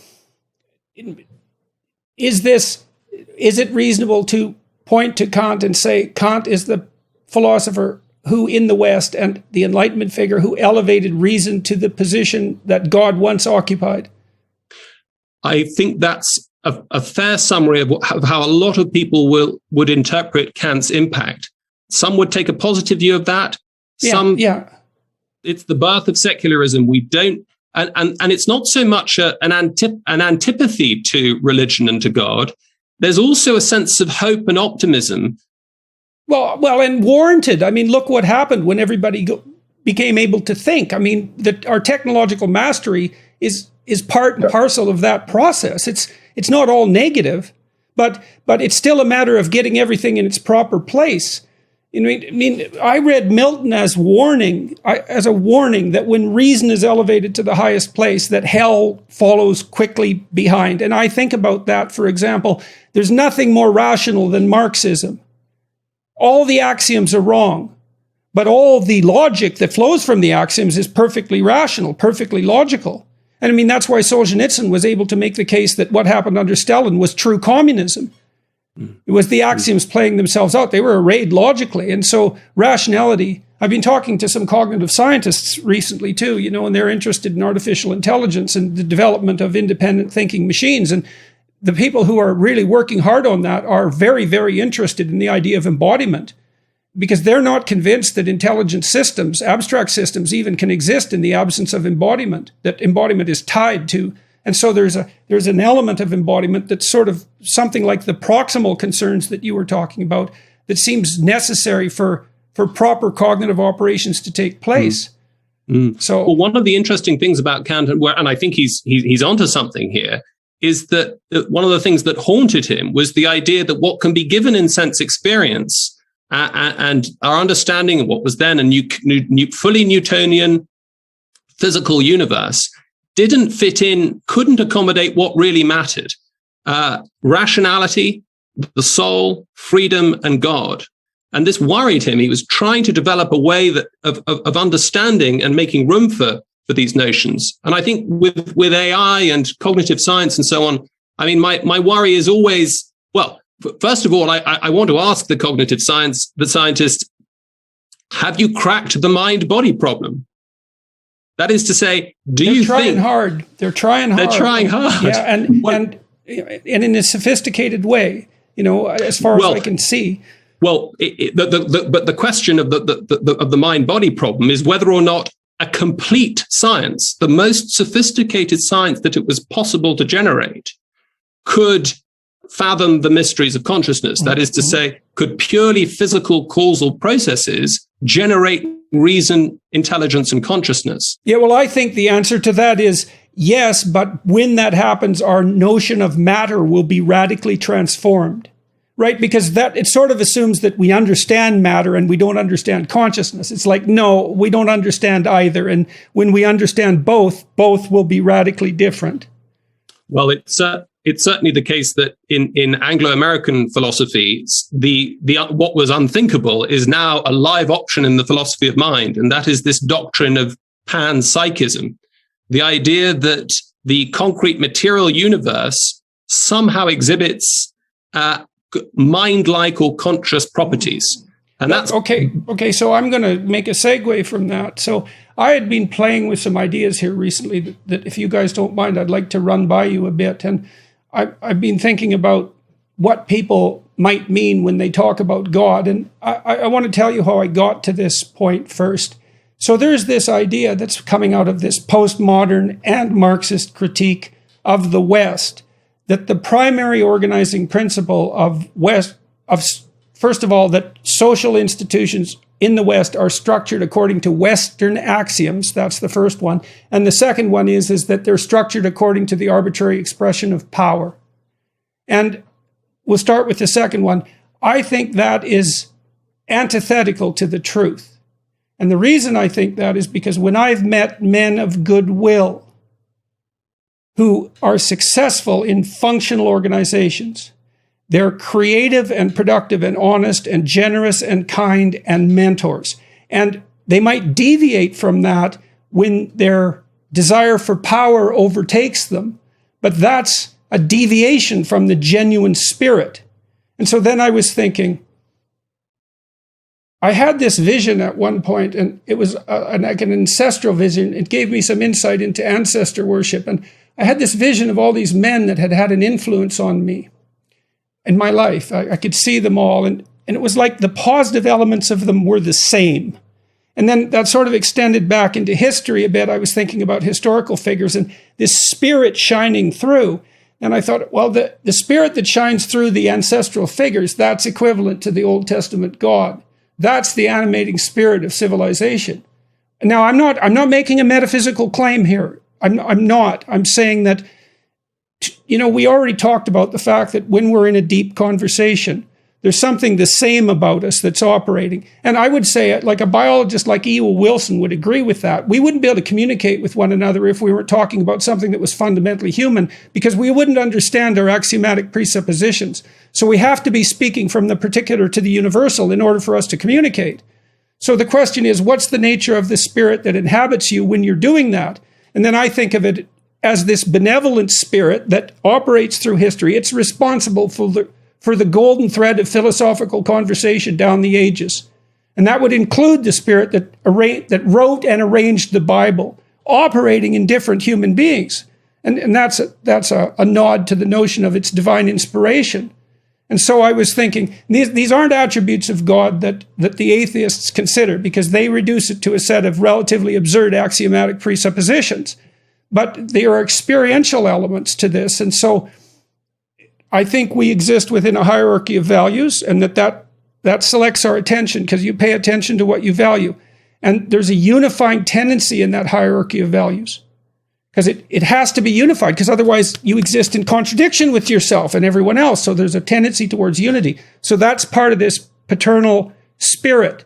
is it reasonable to point to Kant and say Kant is the philosopher who in the West and the Enlightenment figure who elevated reason to the position that God once occupied? I think that's a fair summary of how a lot of people would interpret Kant's impact. Some would take a positive view of that. It's the birth of secularism. We don't, and it's not so much an antipathy to religion and to God. There's also a sense of hope and optimism. Well, and warranted. I mean, look what happened when everybody became able to think. I mean, our technological mastery is part and parcel of that process. It's not all negative, but it's still a matter of getting everything in its proper place. I read Milton as a warning that when reason is elevated to the highest place, that hell follows quickly behind. And I think about that, for example, there's nothing more rational than Marxism. All the axioms are wrong, but all the logic that flows from the axioms is perfectly rational, perfectly logical. And I mean, that's why Solzhenitsyn was able to make the case that what happened under Stalin was true communism. It was the axioms playing themselves out. They were arrayed logically. And so rationality, I've been talking to some cognitive scientists recently too, and they're interested in artificial intelligence and the development of independent thinking machines. And the people who are really working hard on that are very, very interested in the idea of embodiment, because they're not convinced that intelligent systems, abstract systems even, can exist in the absence of embodiment, that embodiment is tied to. And so there's an element of embodiment that's sort of something like the proximal concerns that you were talking about that seems necessary for proper cognitive operations to take place. So, well, one of the interesting things about Kant, and I think he's onto something here, is that one of the things that haunted him was the idea that what can be given in sense experience and our understanding of what was then a fully Newtonian physical universe didn't fit in, couldn't accommodate what really mattered. Rationality, the soul, freedom, and God. And this worried him. He was trying to develop a way of understanding and making room for these notions. And I think with AI and cognitive science and so on, I mean, my worry is always, well, first of all, I want to ask the scientist, have you cracked the mind-body problem? That is to say, They're trying hard. They're trying hard. Yeah, and in a sophisticated way, as far as I can see. Well, but the question of the mind-body problem is whether or not a complete science, the most sophisticated science that it was possible to generate, could fathom the mysteries of consciousness. That is to say, could purely physical causal processes generate reason, intelligence, and consciousness? Yeah, well, I think the answer to that is yes, but when that happens, our notion of matter will be radically transformed, right? Because it sort of assumes that we understand matter and we don't understand consciousness. It's like, no, we don't understand either. And when we understand both will be radically different. Well, it's certainly the case that in Anglo-American philosophy, the what was unthinkable is now a live option in the philosophy of mind, and that is this doctrine of Panpsychism, the idea that the concrete material universe somehow exhibits mind-like or conscious properties. And that's okay. So I'm going to make a segue from that. So I had been playing with some ideas here recently that if you guys don't mind, I'd like to run by you a bit. And I've been thinking about what people might mean when they talk about God. And I want to tell you how I got to this point first. So there's this idea that's coming out of this postmodern and Marxist critique of the West, that the primary organizing principle of first of all, that social institutions in the West are structured according to Western axioms. That's the first one. And the second one is that they're structured according to the arbitrary expression of power. And we'll start with the second one. I think that is antithetical to the truth. And the reason I think that is because when I've met men of goodwill who are successful in functional organizations, they're creative and productive and honest and generous and kind and mentors. And they might deviate from that when their desire for power overtakes them, but that's a deviation from the genuine spirit. And so then I was thinking, I had this vision at one point, and it was like an ancestral vision. It gave me some insight into ancestor worship. And I had this vision of all these men that had had an influence on me in my life. I could see them all, and it was like the positive elements of them were the same. And then that sort of extended back into history a bit. I was thinking about historical figures and this spirit shining through. And I thought, well, the spirit that shines through the ancestral figures, that's equivalent to the Old Testament God. That's the animating spirit of civilization. Now, I'm not making a metaphysical claim here. I'm not. I'm saying that, we already talked about the fact that when we're in a deep conversation, there's something the same about us that's operating. And I would say, like a biologist like E.O. Wilson would agree with that. We wouldn't be able to communicate with one another if we were talking about something that was fundamentally human, because we wouldn't understand our axiomatic presuppositions. So we have to be speaking from the particular to the universal in order for us to communicate. So the question is, what's the nature of the spirit that inhabits you when you're doing that? And then I think of it as this benevolent spirit that operates through history. It's responsible for the golden thread of philosophical conversation down the ages. And that would include the spirit that wrote and arranged the Bible, operating in different human beings. And that's a nod to the notion of its divine inspiration. And so I was thinking, these aren't attributes of God that the atheists consider, because they reduce it to a set of relatively absurd axiomatic presuppositions. But there are experiential elements to this. And so I think we exist within a hierarchy of values, and that selects our attention, because you pay attention to what you value. And there's a unifying tendency in that hierarchy of values, because it has to be unified, because otherwise you exist in contradiction with yourself and everyone else. So there's a tendency towards unity. So that's part of this paternal spirit.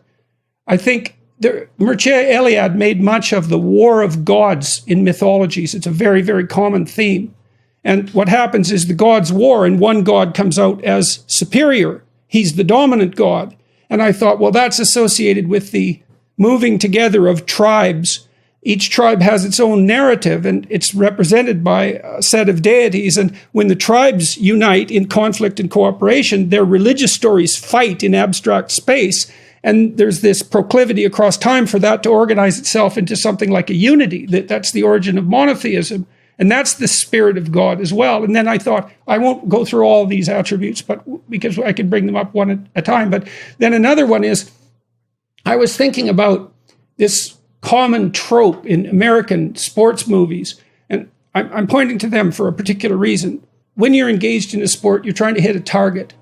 I think Mircea Eliade made much of the war of gods in mythologies. It's a very, very common theme. And what happens is the gods war, and one god comes out as superior. He's the dominant god. And I thought, well, that's associated with the moving together of tribes. Each tribe has its own narrative, and it's represented by a set of deities. And when the tribes unite in conflict and cooperation, their religious stories fight in abstract space. And there's this proclivity across time for that to organize itself into something like a unity. That's the origin of monotheism. And that's the spirit of God as well. And then I thought, I won't go through all of these attributes, but because I can bring them up one at a time. But then another one is, I was thinking about this common trope in American sports movies. And I'm pointing to them for a particular reason. When you're engaged in a sport, you're trying to hit a target.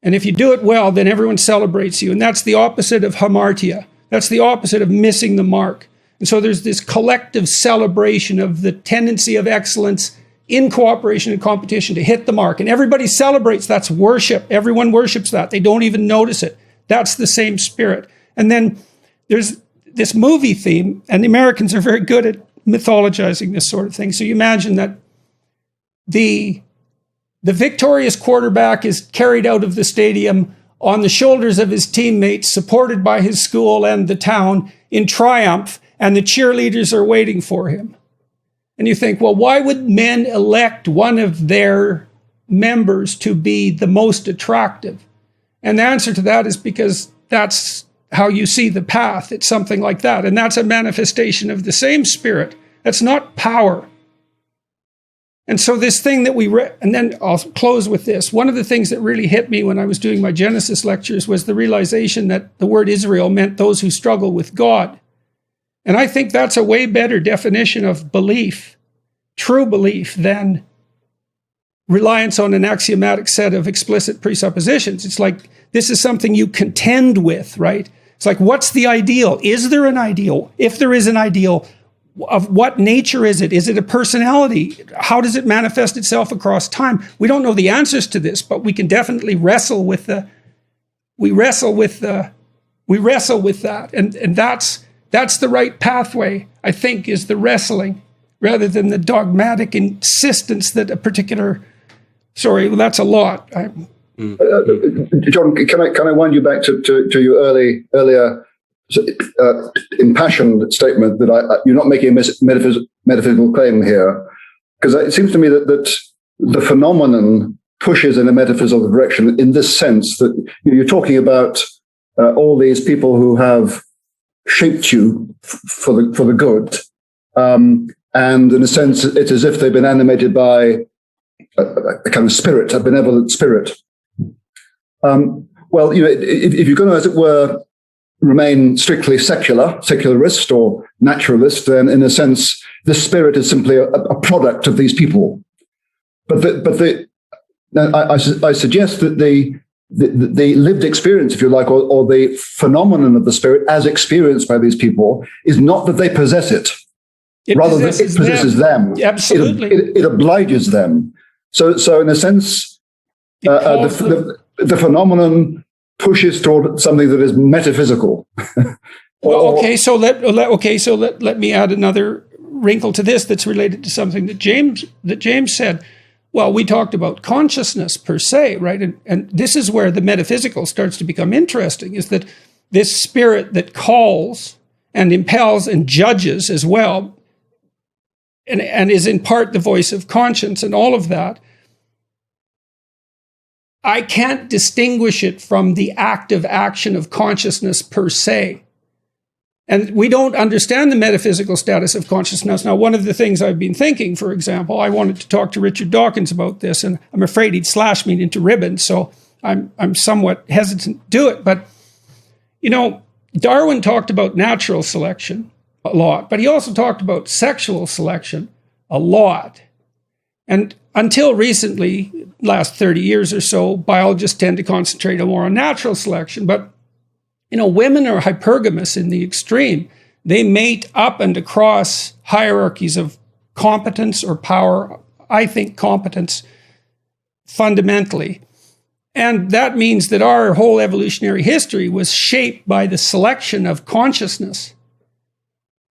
And if you do it well, then everyone celebrates you. And that's the opposite of hamartia. That's the opposite of missing the mark. And so there's this collective celebration of the tendency of excellence in cooperation and competition to hit the mark. And everybody celebrates. That's worship. Everyone worships that. They don't even notice it. That's the same spirit. And then there's this movie theme, and the Americans are very good at mythologizing this sort of thing. So you imagine that the victorious quarterback is carried out of the stadium on the shoulders of his teammates, supported by his school and the town in triumph, and the cheerleaders are waiting for him. And you think, well, why would men elect one of their members to be the most attractive? And the answer to that is because that's how you see the path. It's something like that. And that's a manifestation of the same spirit. That's not power. And so this thing that we read, and then I'll close with this. One of the things that really hit me when I was doing my Genesis lectures was the realization that the word Israel meant those who struggle with God. And I think that's a way better definition of belief, true belief, than reliance on an axiomatic set of explicit presuppositions. It's like, this is something you contend with, right? It's like, what's the ideal? Is there an ideal? If there is an ideal, of what nature is it? Is it a personality? How does it manifest itself across time? We don't know the answers to this, but we can definitely wrestle with that. And that's the right pathway, I think, is the wrestling, rather than the dogmatic insistence that a particular, that's a lot. John, can I wind you back to your earlier impassioned statement that you're not making a metaphysical claim here, because it seems to me that the phenomenon pushes in a metaphysical direction in this sense that you're talking about all these people who have shaped you for the good, and in a sense it's as if they've been animated by a kind of spirit, a benevolent spirit. Well, if you're going to, as it were, remain strictly secularist or naturalist, then in a sense, this spirit is simply a product of these people. I suggest that the lived experience, if you like, or the phenomenon of the spirit as experienced by these people is not that they possess it. Rather than it possesses them. Absolutely. It obliges them. So in a sense, the phenomenon pushes toward something that is metaphysical. So let me add another wrinkle to this that's related to something that James said. Well, we talked about consciousness per se, right? And this is where the metaphysical starts to become interesting, is that this spirit that calls and impels and judges as well, and is in part the voice of conscience and all of that, I can't distinguish it from the active action of consciousness per se. And we don't understand the metaphysical status of consciousness. Now, one of the things I've been thinking, for example, I wanted to talk to Richard Dawkins about this, and I'm afraid he'd slash me into ribbons, so I'm somewhat hesitant to do it. But, Darwin talked about natural selection a lot, but he also talked about sexual selection a lot. And until recently, last 30 years or so, biologists tend to concentrate more on natural selection. But, women are hypergamous in the extreme. They mate up and across hierarchies of competence or power. I think competence fundamentally. And that means that our whole evolutionary history was shaped by the selection of consciousness.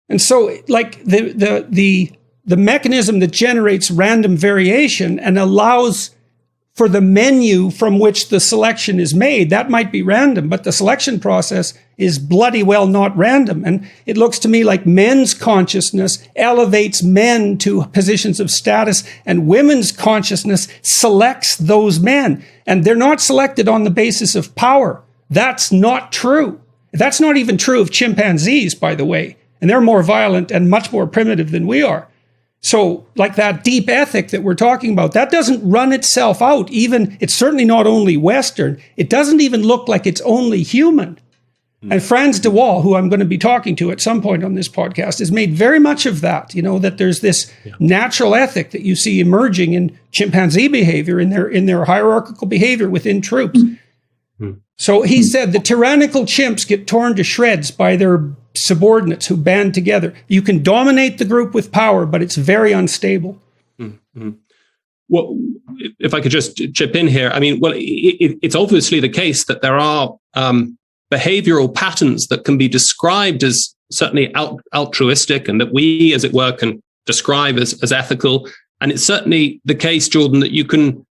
And so, like the mechanism that generates random variation and allows for the menu from which the selection is made, that might be random, but the selection process is bloody well not random. And it looks to me like men's consciousness elevates men to positions of status, and women's consciousness selects those men. And they're not selected on the basis of power. That's not true. That's not even true of chimpanzees, by the way. And they're more violent and much more primitive than we are. So, like that deep ethic that we're talking about, that doesn't run itself out. It's certainly not only Western. It doesn't even look like it's only human. And Frans de Waal, who I'm going to be talking to at some point on this podcast, has made very much of that, that there's this natural ethic that you see emerging in chimpanzee behavior, in their hierarchical behavior within troops. So he said the tyrannical chimps get torn to shreds by their subordinates who band together. You can dominate the group with power, but it's very unstable. Mm-hmm. Well, if I could just chip in here, it's obviously the case that there are behavioral patterns that can be described as certainly altruistic, and that we, as it were, can describe as ethical. And it's certainly the case, Jordan, that you can,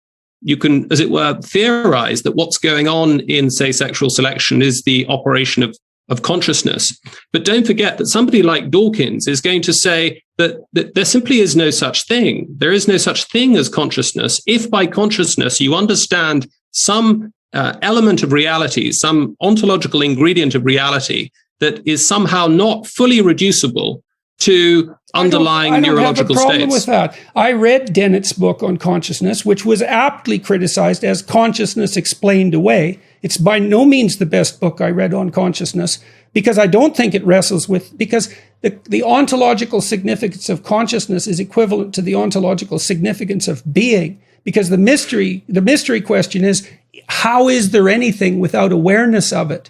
as it were, theorize that what's going on in, say, sexual selection is the operation of consciousness. But don't forget that somebody like Dawkins is going to say that there simply is no such thing. There is no such thing as consciousness. If by consciousness you understand some element of reality, some ontological ingredient of reality that is somehow not fully reducible to underlying neurological states. I don't have a problem with that. I read Dennett's book on consciousness, which was aptly criticized as Consciousness Explained Away. It's by no means the best book I read on consciousness, because I don't think it wrestles with, because the ontological significance of consciousness is equivalent to the ontological significance of being, because the mystery question is, how is there anything without awareness of it?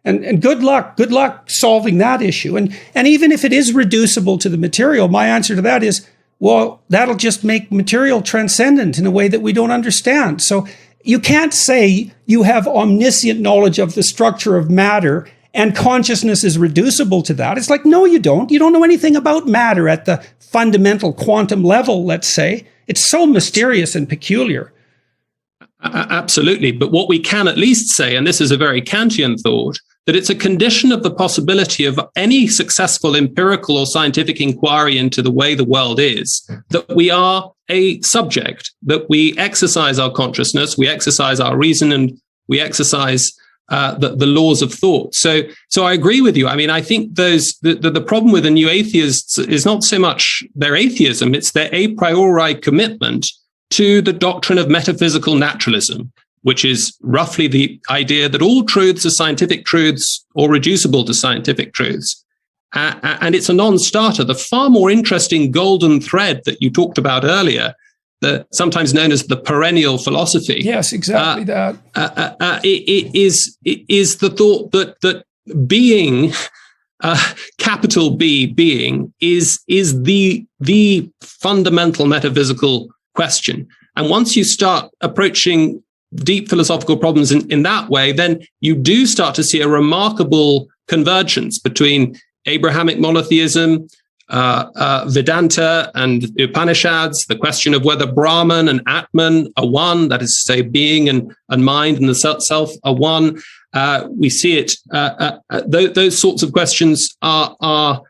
And good luck solving that issue. And even if it is reducible to the material, my answer to that is, well, that'll just make material transcendent in a way that we don't understand. So you can't say you have omniscient knowledge of the structure of matter and consciousness is reducible to that. It's like, no, you don't. You don't know anything about matter at the fundamental quantum level, let's say. It's so mysterious and peculiar. Absolutely. But what we can at least say, and this is a very Kantian thought, that it's a condition of the possibility of any successful empirical or scientific inquiry into the way the world is, that we are a subject, that we exercise our consciousness, we exercise our reason, and we exercise the laws of thought. So I agree with you. I mean, I think the problem with the new atheists is not so much their atheism, it's their a priori commitment to the doctrine of metaphysical naturalism, which is roughly the idea that all truths are scientific truths or reducible to scientific truths. And it's a non-starter. The far more interesting golden thread that you talked about earlier, sometimes known as the perennial philosophy. Yes, exactly that. It is the thought that being, capital B, being, is the fundamental metaphysical question. And once you start approaching deep philosophical problems in that way, then you do start to see a remarkable convergence between Abrahamic monotheism, Vedanta and the Upanishads, the question of whether Brahman and Atman are one, that is to say, being and mind and the self are one. We see it, those sorts of questions are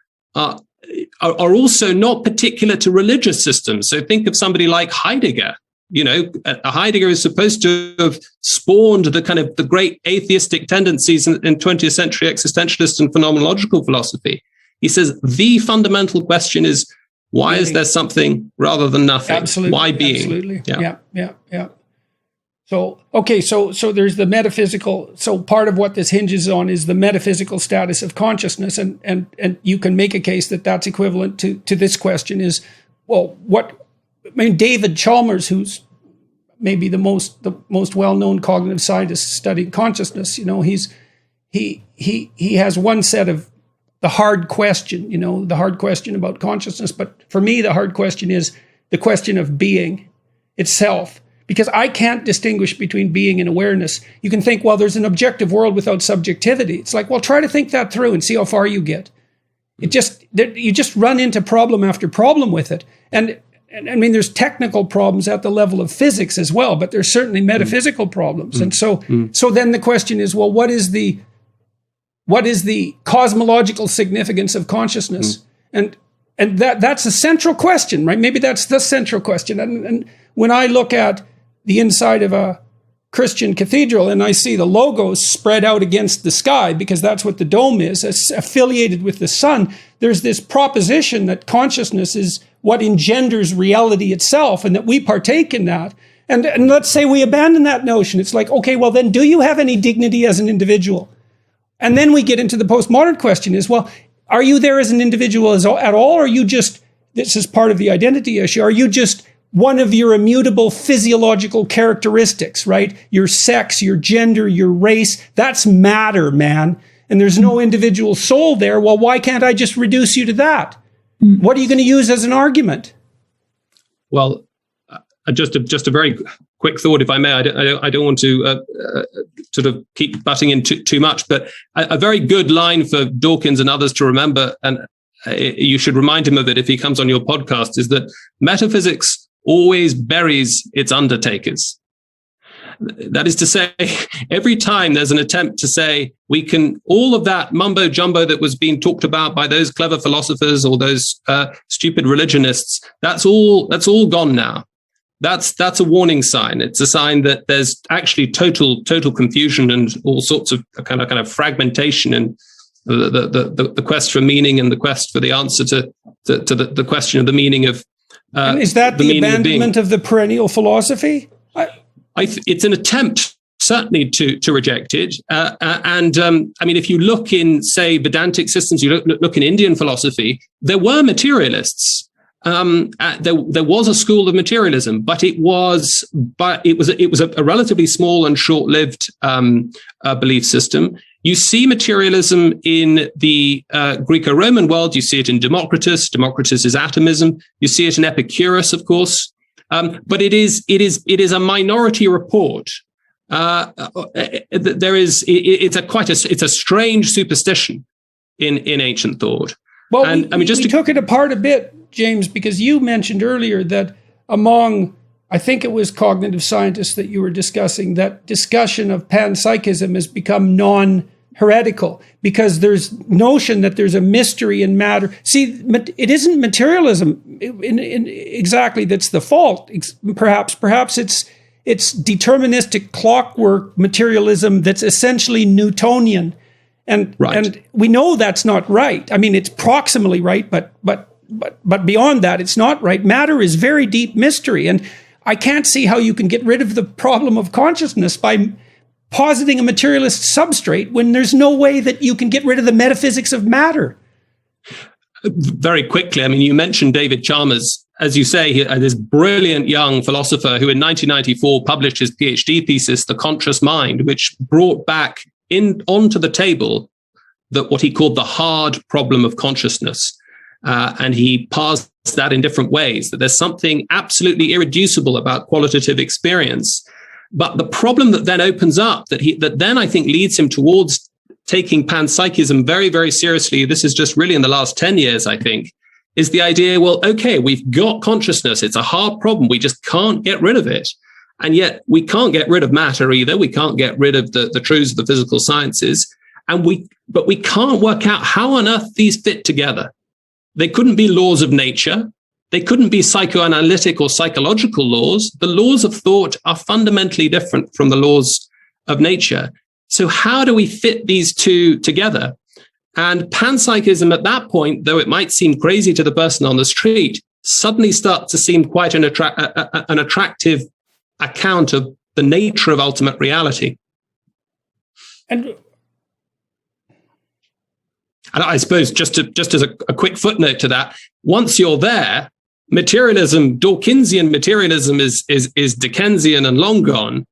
also not particular to religious systems. So think of somebody like Heidegger. You know, Heidegger is supposed to have spawned the great atheistic tendencies in 20th century existentialist and phenomenological philosophy. He says the fundamental question is, why is there something rather than nothing? Absolutely. Why being? Absolutely. Yeah. So, okay, so there's the metaphysical. So part of what this hinges on is the metaphysical status of consciousness. And you can make a case that that's equivalent to this question is, well, David Chalmers, who's maybe the most well-known cognitive scientist studying consciousness, you know, he has one set of the hard question, you know, the hard question about consciousness. But for me, the hard question is the question of being itself, because I can't distinguish between being and awareness. You can think, well, there's an objective world without subjectivity. It's like, well, try to think that through and see how far you get. You just run into problem after problem with it. And I mean, there's technical problems at the level of physics as well, but there's certainly metaphysical problems. And so then the question is, well, what is the cosmological significance of consciousness? And that's a central question, right? Maybe that's the central question. And when I look at the inside of a Christian cathedral and I see the logos spread out against the sky, because that's what the dome is, it's affiliated with the sun, there's this proposition that consciousness is what engenders reality itself and that we partake in that. And let's say we abandon that notion. It's like, okay, well then do you have any dignity as an individual? And then we get into the postmodern question is, well, are you there as an individual at all? Or are you just, this is part of the identity issue, are you just one of your immutable physiological characteristics, right? Your sex, your gender, your race, that's matter, man. And there's no individual soul there. Well, why can't I just reduce you to that? What are you going to use as an argument? Well, just a very quick thought, if I may. I don't want to sort of keep butting in too much, but a very good line for Dawkins and others to remember, and you should remind him of it if he comes on your podcast, is that metaphysics always buries its undertakers. That is to say, every time there's an attempt to say we can, all of that mumbo jumbo that was being talked about by those clever philosophers or those stupid religionists, that's all gone now. That's a warning sign. It's a sign that there's actually total confusion and all sorts of kind of fragmentation and the quest for meaning and the quest for the answer to the question of the meaning of. And is that the abandonment of the perennial philosophy? It's an attempt, certainly, to reject it. I mean, if you look in, say, Vedantic systems, you look in Indian philosophy, there were materialists. There was a school of materialism, but it was a relatively small and short-lived belief system. You see materialism in the Greco-Roman world. You see it in Democritus. Democritus is atomism. You see it in Epicurus, of course. But it is a minority report. It's a strange superstition in ancient thought. Well, we took it apart a bit, James, because you mentioned earlier that among, I think it was cognitive scientists that you were discussing, that discussion of panpsychism has become non-heretical because there's notion that there's a mystery in matter. See, it isn't materialism exactly that's the fault. Perhaps it's deterministic clockwork materialism that's essentially Newtonian. And we know that's not right. I mean, it's proximally right, but beyond that, it's not right. Matter is very deep mystery, and I can't see how you can get rid of the problem of consciousness by positing a materialist substrate when there's no way that you can get rid of the metaphysics of matter. Very quickly, I mean, you mentioned David Chalmers. As you say, this brilliant young philosopher who in 1994 published his PhD thesis, The Conscious Mind, which brought back onto the table what he called the hard problem of consciousness. And he parsed that in different ways, that there's something absolutely irreducible about qualitative experience. But the problem that then opens up, that then I think leads him towards taking panpsychism very, very seriously, this is just really in the last 10 years, I think, is the idea, well, okay, we've got consciousness. It's a hard problem. We just can't get rid of it. And yet we can't get rid of matter either. We can't get rid of the truths of the physical sciences. But we can't work out how on earth these fit together. They couldn't be laws of nature. They couldn't be psychoanalytic or psychological laws. The laws of thought are fundamentally different from the laws of nature. So how do we fit these two together? And panpsychism at that point, though it might seem crazy to the person on the street, suddenly starts to seem quite an attractive account of the nature of ultimate reality. And I suppose just as a quick footnote to that, once you're there, materialism, Dawkinsian materialism is Dickensian and long gone.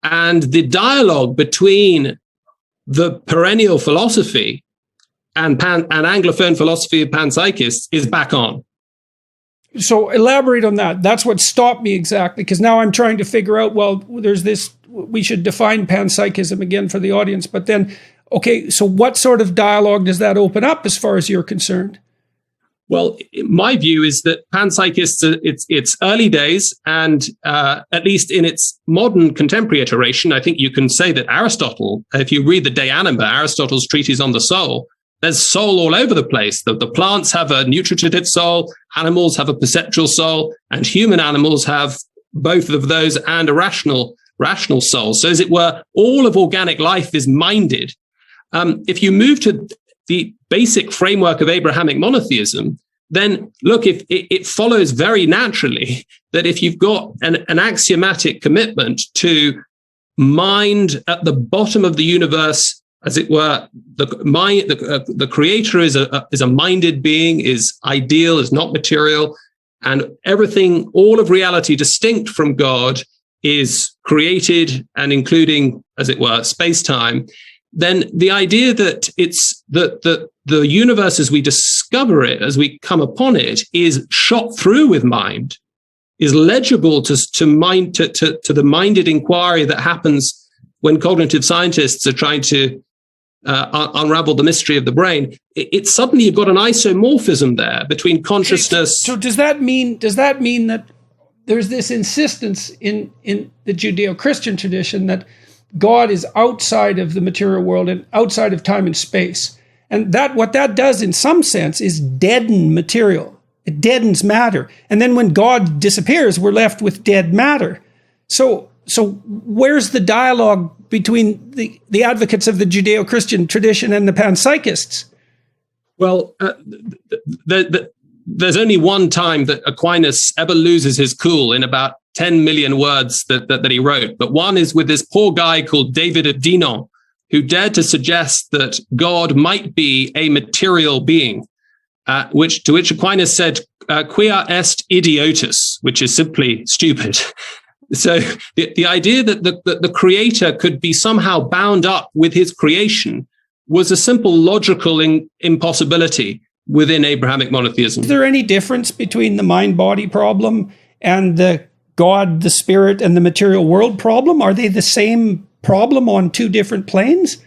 And the dialogue between the perennial philosophy and Anglophone philosophy of panpsychists is back on. So elaborate on that. That's what stopped me exactly, because now I'm trying to figure out, well, there's this, we should define panpsychism again for the audience, but then, okay, so what sort of dialogue does that open up as far as you're concerned? Well, my view is that panpsychists, it's early days, and at least in its modern contemporary iteration, I think you can say that Aristotle, if you read the De Anima, Aristotle's treatise on the soul, there's soul all over the place. The plants have a nutritive soul, animals have a perceptual soul, and human animals have both of those and a rational soul. So as it were, all of organic life is minded. If you move to the basic framework of Abrahamic monotheism, then look, if it follows very naturally that if you've got an axiomatic commitment to mind at the bottom of the universe, as it were, the creator is a minded being, is ideal, is not material, and everything, all of reality distinct from God is created, and including, as it were, space-time, then the idea that it's that the universe as we discover it, as we come upon it, is shot through with mind, is legible to the minded inquiry that happens when cognitive scientists are trying to unravel the mystery of the brain. It's suddenly you've got an isomorphism there between consciousness. So does that mean that there's this insistence in the Judeo-Christian tradition that God is outside of the material world and outside of time and space? And that what that does in some sense is deaden material. It deadens matter. And then when God disappears, we're left with dead matter. So where's the dialogue between the advocates of the Judeo-Christian tradition and the panpsychists? Well, there's only one time that Aquinas ever loses his cool in about 10 million words that he wrote. But one is with this poor guy called David of Dinan, who dared to suggest that God might be a material being, to which Aquinas said, quia est idiotus, which is simply stupid. So the idea that the creator could be somehow bound up with his creation was a simple logical impossibility within Abrahamic monotheism. Is there any difference between the mind-body problem and the God, the spirit, and the material world problem? Are they the same problem on two different planes?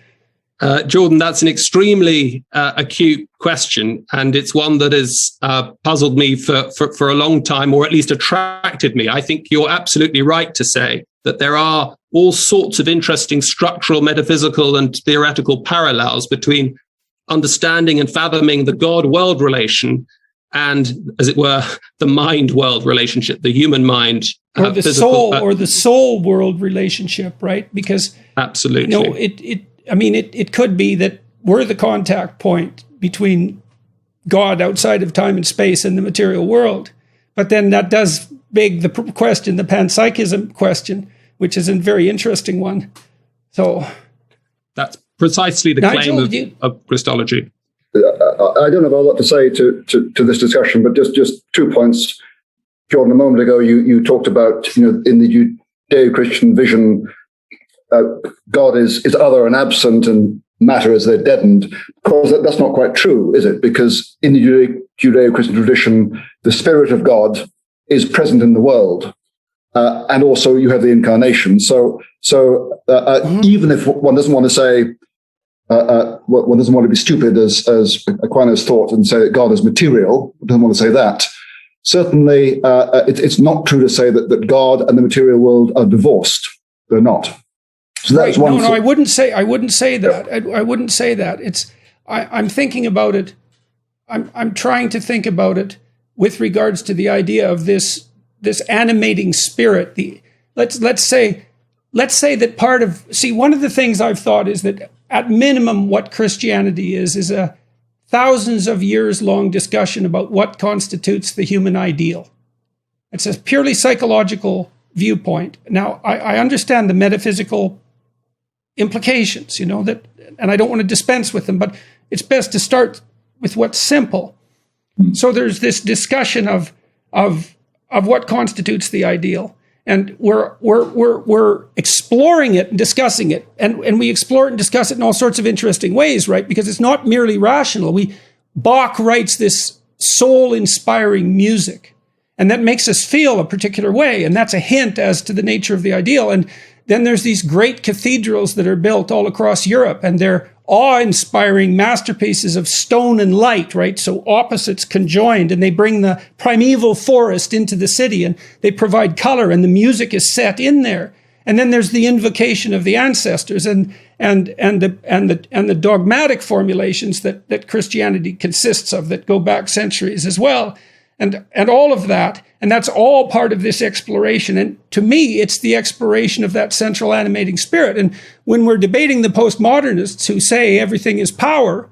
Jordan, that's an extremely acute question, and it's one that has puzzled me for a long time, or at least attracted me. I think you're absolutely right to say that there are all sorts of interesting structural, metaphysical, and theoretical parallels between understanding and fathoming the God-world relation and, as it were, the mind-world relationship, the human mind, or the soul-world relationship, right? Because absolutely, it could be that we're the contact point between God outside of time and space and the material world. But then that does beg the question, the panpsychism question, which is a very interesting one. So that's precisely the Nigel, claim of Christology. I don't have a lot to say to this discussion, but just 2 points. Jordan, a moment ago, you talked about, in the Judeo-Christian vision, God is other and absent, and matter is they're deadened. Of course, that's not quite true, is it? Because in the Judeo-Christian tradition, the Spirit of God is present in the world, and also you have the incarnation. So even if one doesn't want to say, one doesn't want to be stupid, as Aquinas thought, and say that God is material, one doesn't want to say that. Certainly, it's not true to say that God and the material world are divorced. They're not. So that's right. one. No, I wouldn't say that. I wouldn't say that. I'm thinking about it. I'm trying to think about it with regards to the idea of this animating spirit. Let's say that one of the things I've thought is that at minimum what Christianity is a thousands of years long discussion about what constitutes the human ideal. It's a purely psychological viewpoint. Now, I understand the metaphysical implications, that, and I don't want to dispense with them, but it's best to start with what's simple. So there's this discussion of what constitutes the ideal, and we're exploring it and discussing it, and we explore it and discuss it in all sorts of interesting ways, right? Because it's not merely rational. Bach writes this soul-inspiring music, and that makes us feel a particular way, and that's a hint as to the nature of the ideal. And then there's these great cathedrals that are built all across Europe, and they're awe-inspiring masterpieces of stone and light, right? So opposites conjoined, and they bring the primeval forest into the city, and they provide color, and the music is set in there. And then there's the invocation of the ancestors and the dogmatic formulations that Christianity consists of that go back centuries as well. And all of that, and that's all part of this exploration. And to me, it's the exploration of that central animating spirit. And when we're debating the postmodernists who say everything is power,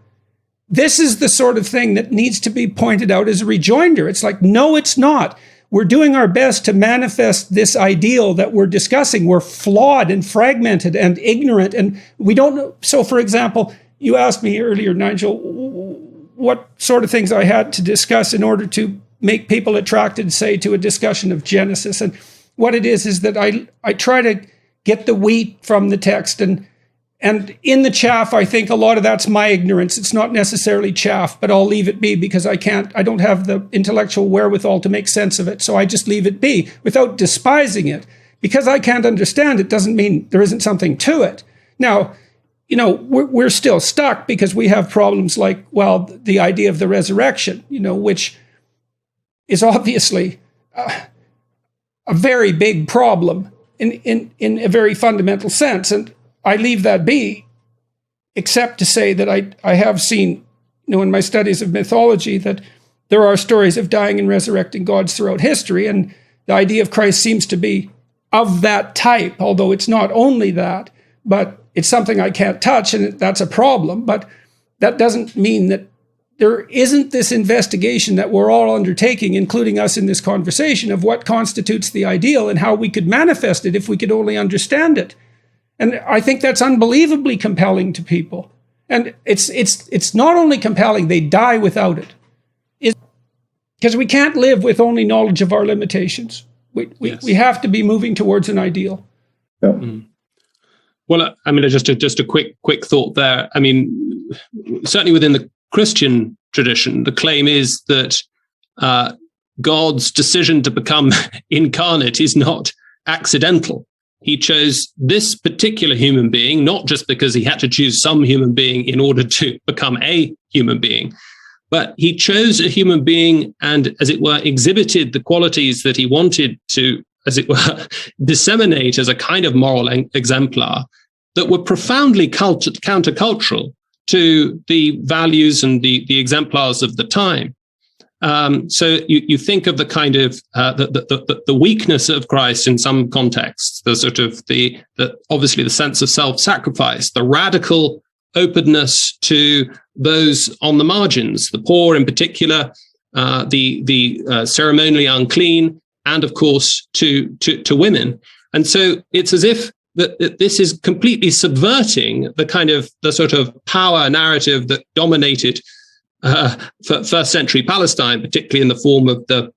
this is the sort of thing that needs to be pointed out as a rejoinder. It's like, no, it's not. We're doing our best to manifest this ideal that we're discussing. We're flawed and fragmented and ignorant, and we don't know. So, for example, you asked me earlier, Nigel, what sort of things I had to discuss in order to make people attracted, say, to a discussion of Genesis. And what it is that I try to get the wheat from the text, and in the chaff, I think a lot of that's my ignorance. It's not necessarily chaff, but I'll leave it be because I don't have the intellectual wherewithal to make sense of it. So I just leave it be without despising it. Because I can't understand it doesn't mean there isn't something to it. Now, we're still stuck because we have problems like, well, the idea of the resurrection, which is obviously a very big problem in a very fundamental sense. And I leave that be, except to say that I have seen, in my studies of mythology, that there are stories of dying and resurrecting gods throughout history. And the idea of Christ seems to be of that type, although it's not only that, but it's something I can't touch, and that's a problem. But that doesn't mean that there isn't this investigation that we're all undertaking, including us in this conversation, of what constitutes the ideal and how we could manifest it if we could only understand it. And I think that's unbelievably compelling to people. And it's not only compelling, they die without it. Because we can't live with only knowledge of our limitations. We have to be moving towards an ideal. Yeah. Mm. Well, I mean, just a quick thought there. I mean, certainly within the Christian tradition, the claim is that God's decision to become incarnate is not accidental. He chose this particular human being, not just because he had to choose some human being in order to become a human being, but he chose a human being and, as it were, exhibited the qualities that he wanted to, as it were, disseminate as a kind of moral exemplar that were profoundly countercultural to the values and the exemplars of the time. So you think of the kind of the weakness of Christ in some contexts, the sort of the obviously the sense of self-sacrifice, the radical openness to those on the margins, the poor in particular, the ceremonially unclean, and of course to women. And so it's as if that this is completely subverting the sort of power narrative that dominated for first century Palestine, particularly in the form of the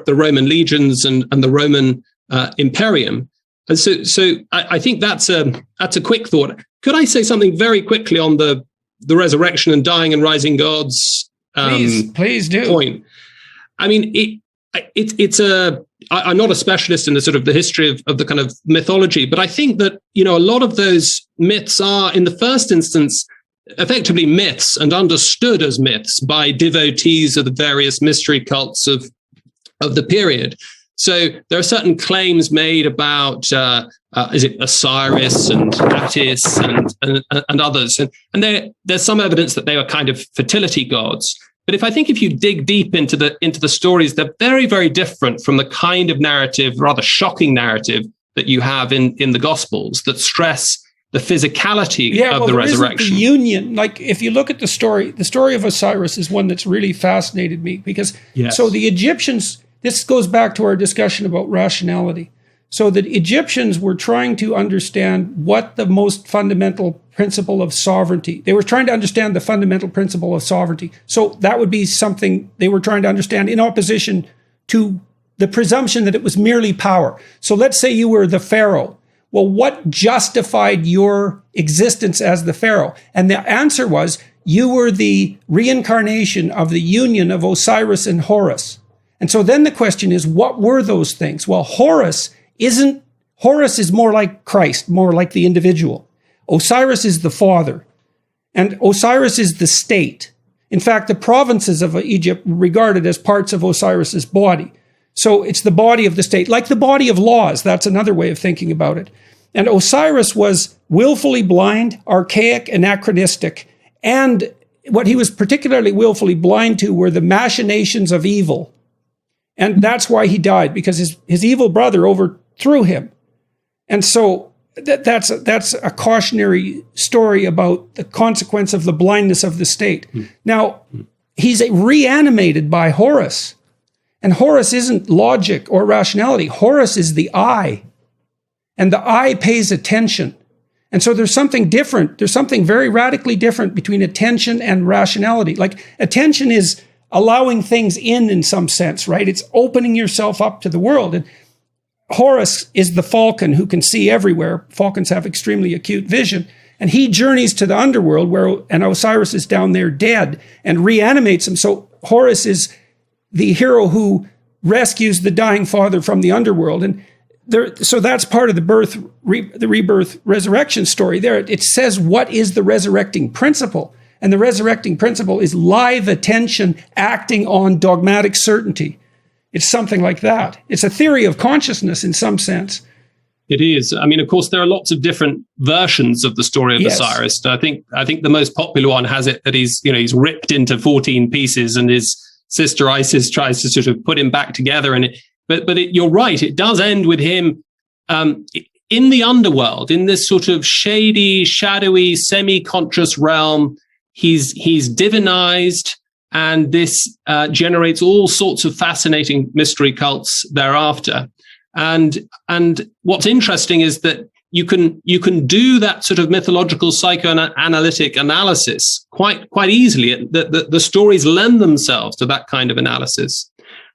Roman legions and the Roman imperium. And so I think that's a quick thought. Could I say something very quickly on the resurrection and dying and rising gods? Please do. Point. I mean, I'm not a specialist in the history of the kind of mythology, but I think that, a lot of those myths are, in the first instance, effectively myths and understood as myths by devotees of the various mystery cults of the period. So there are certain claims made about, is it Osiris and Attis and others, and there's some evidence that they were kind of fertility gods. But if you dig deep into the stories, they're very, very different from the kind of narrative, rather shocking narrative, that you have in the Gospels that stress the physicality of the resurrection. The union, like if you look at the story of Osiris is one that's really fascinated me because so the Egyptians, this goes back to our discussion about rationality. So the Egyptians were trying to understand what the most fundamental principle of sovereignty. They were trying to understand the fundamental principle of sovereignty. So that would be something they were trying to understand in opposition to the presumption that it was merely power. So let's say you were the pharaoh. Well, what justified your existence as the pharaoh? And the answer was you were the reincarnation of the union of Osiris and Horus. And so then the question is, what were those things? Well, Horus is more like Christ, more like the individual. Osiris is the father, and Osiris is the state. In fact, the provinces of Egypt were regarded as parts of Osiris's body. So it's the body of the state, like the body of laws. That's another way of thinking about it. And Osiris was willfully blind, archaic, anachronistic. And what he was particularly willfully blind to were the machinations of evil. And that's why he died, because his evil brother overthrew him. And so that's a cautionary story about the consequence of the blindness of the state. Now, he's reanimated by Horus. And Horus isn't logic or rationality. Horus is the eye. And the eye pays attention. And so there's something different. There's something very radically different between attention and rationality. Like attention is allowing things in some sense, right? It's opening yourself up to the world. And Horus is the falcon who can see everywhere. Falcons have extremely acute vision. And he journeys to the underworld and Osiris is down there dead and reanimates him. So Horus is the hero who rescues the dying father from the underworld. And so that's part of the rebirth, resurrection story there. It says what is the resurrecting principle. And the resurrecting principle is live attention acting on dogmatic certainty. It's something like that. It's a theory of consciousness in some sense. It is. I mean, of course, there are lots of different versions of the story of Osiris. I think the most popular one has it that he's ripped into 14 pieces and his sister Isis tries to sort of put him back together. But you're right. It does end with him in the underworld, in this sort of shady, shadowy, semi-conscious realm. he's divinized, and this generates all sorts of fascinating mystery cults thereafter. And what's interesting is that you can do that sort of mythological psychoanalytic analysis quite easily. The stories lend themselves to that kind of analysis.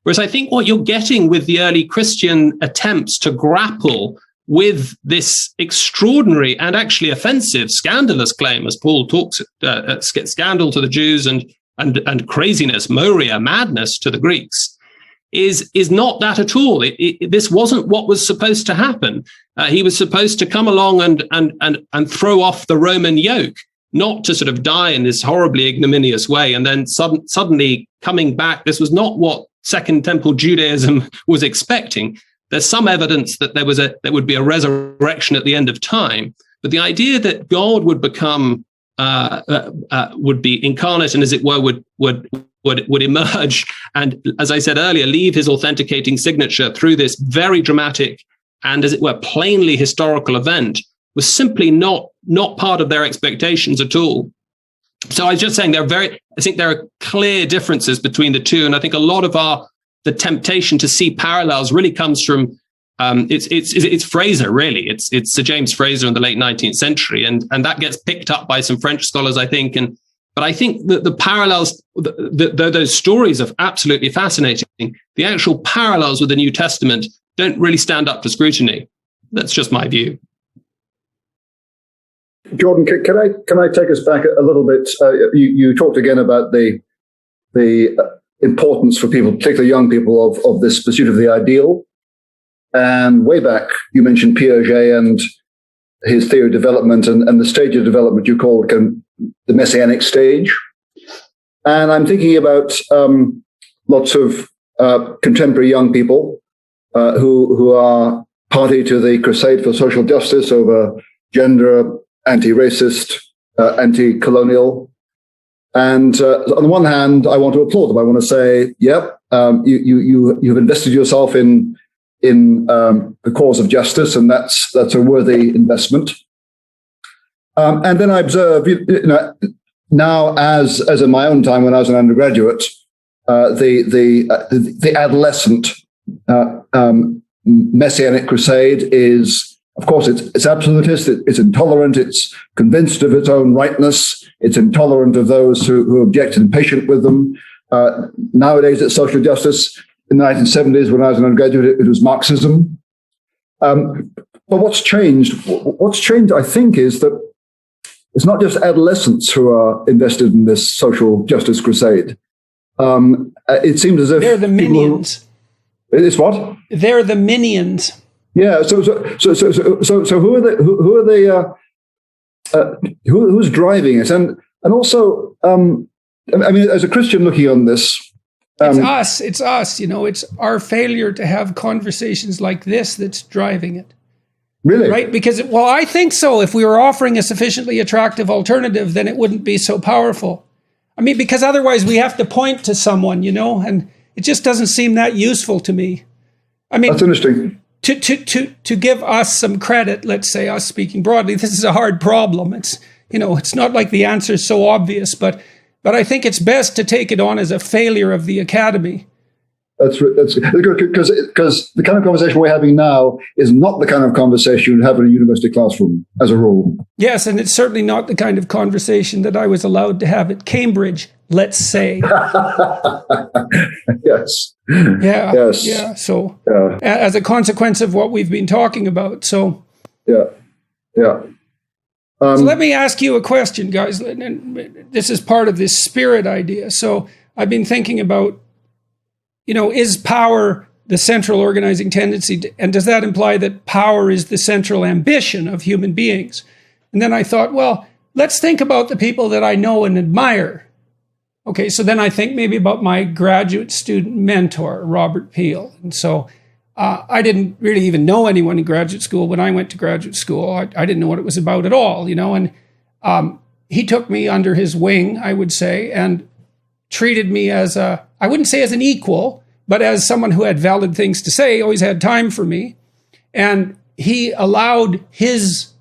Whereas I think what you're getting with the early Christian attempts to grapple with this extraordinary and actually offensive, scandalous claim, as Paul talks, scandal to the Jews and craziness, moria, madness to the Greeks, is not that at all. This wasn't what was supposed to happen. He was supposed to come along and throw off the Roman yoke, not to sort of die in this horribly ignominious way, and then suddenly coming back. This was not what Second Temple Judaism was expecting. There's some evidence that there would be a resurrection at the end of time, but the idea that God would become would be incarnate and, as it were, would emerge and, as I said earlier, leave his authenticating signature through this very dramatic and, as it were, plainly historical event was simply not part of their expectations at all. So I was just saying I think there are clear differences between the two, and I think a lot of the temptation to see parallels really comes from it's Fraser, really. It's Sir James Fraser in the late 19th century, and that gets picked up by some French scholars, I think. But I think that the parallels, those stories are absolutely fascinating. The actual parallels with the New Testament don't really stand up to scrutiny. That's just my view. Jordan, can I take us back a little bit? You talked again about the importance for people, particularly young people, of this pursuit of the ideal. And way back, you mentioned Piaget and his theory of development and the stage of development you call the messianic stage. And I'm thinking about lots of contemporary young people who are party to the crusade for social justice over gender, anti-racist, anti-colonial. And on the one hand, I want to applaud them. I want to say, yep, you've invested yourself in the cause of justice, and that's a worthy investment. And then I observe, now as in my own time when I was an undergraduate, the adolescent messianic crusade is, of course, it's absolutist, it's intolerant, it's convinced of its own rightness, it's intolerant of those who object and impatient with them. Nowadays, it's social justice. In the 1970s, when I was an undergraduate, it was Marxism. But what's changed, I think, is that it's not just adolescents who are invested in this social justice crusade. It seems as if they're the minions. It's what? They're the minions. Yeah. So who's driving it? And also, I mean, as a Christian looking on this, it's us. It's our failure to have conversations like this that's driving it. Really? Right? Because, I think so. If we were offering a sufficiently attractive alternative, then it wouldn't be so powerful. I mean, because otherwise we have to point to someone, and it just doesn't seem that useful to me. I mean, that's interesting. To give us some credit, let's say, us speaking broadly, this is a hard problem. It's, it's not like the answer is so obvious, but I think it's best to take it on as a failure of the academy. That's because the kind of conversation we're having now is not the kind of conversation you'd have in a university classroom, as a rule. Yes, and it's certainly not the kind of conversation that I was allowed to have at Cambridge, let's say. Yes. Yeah. Yes. Yeah. So, as a consequence of what we've been talking about, so. Yeah. Yeah. So let me ask you a question, guys. This is part of this spirit idea. So I've been thinking about, is power the central organizing tendency? And does that imply that power is the central ambition of human beings? And then I thought, well, let's think about the people that I know and admire. Okay, so then I think maybe about my graduate student mentor, Robert Peel. And so I didn't really even know anyone in graduate school when I went to graduate school. I didn't know what it was about at all, and he took me under his wing, I would say, and treated me as I wouldn't say as an equal, but as someone who had valid things to say, always had time for me. And he allowed his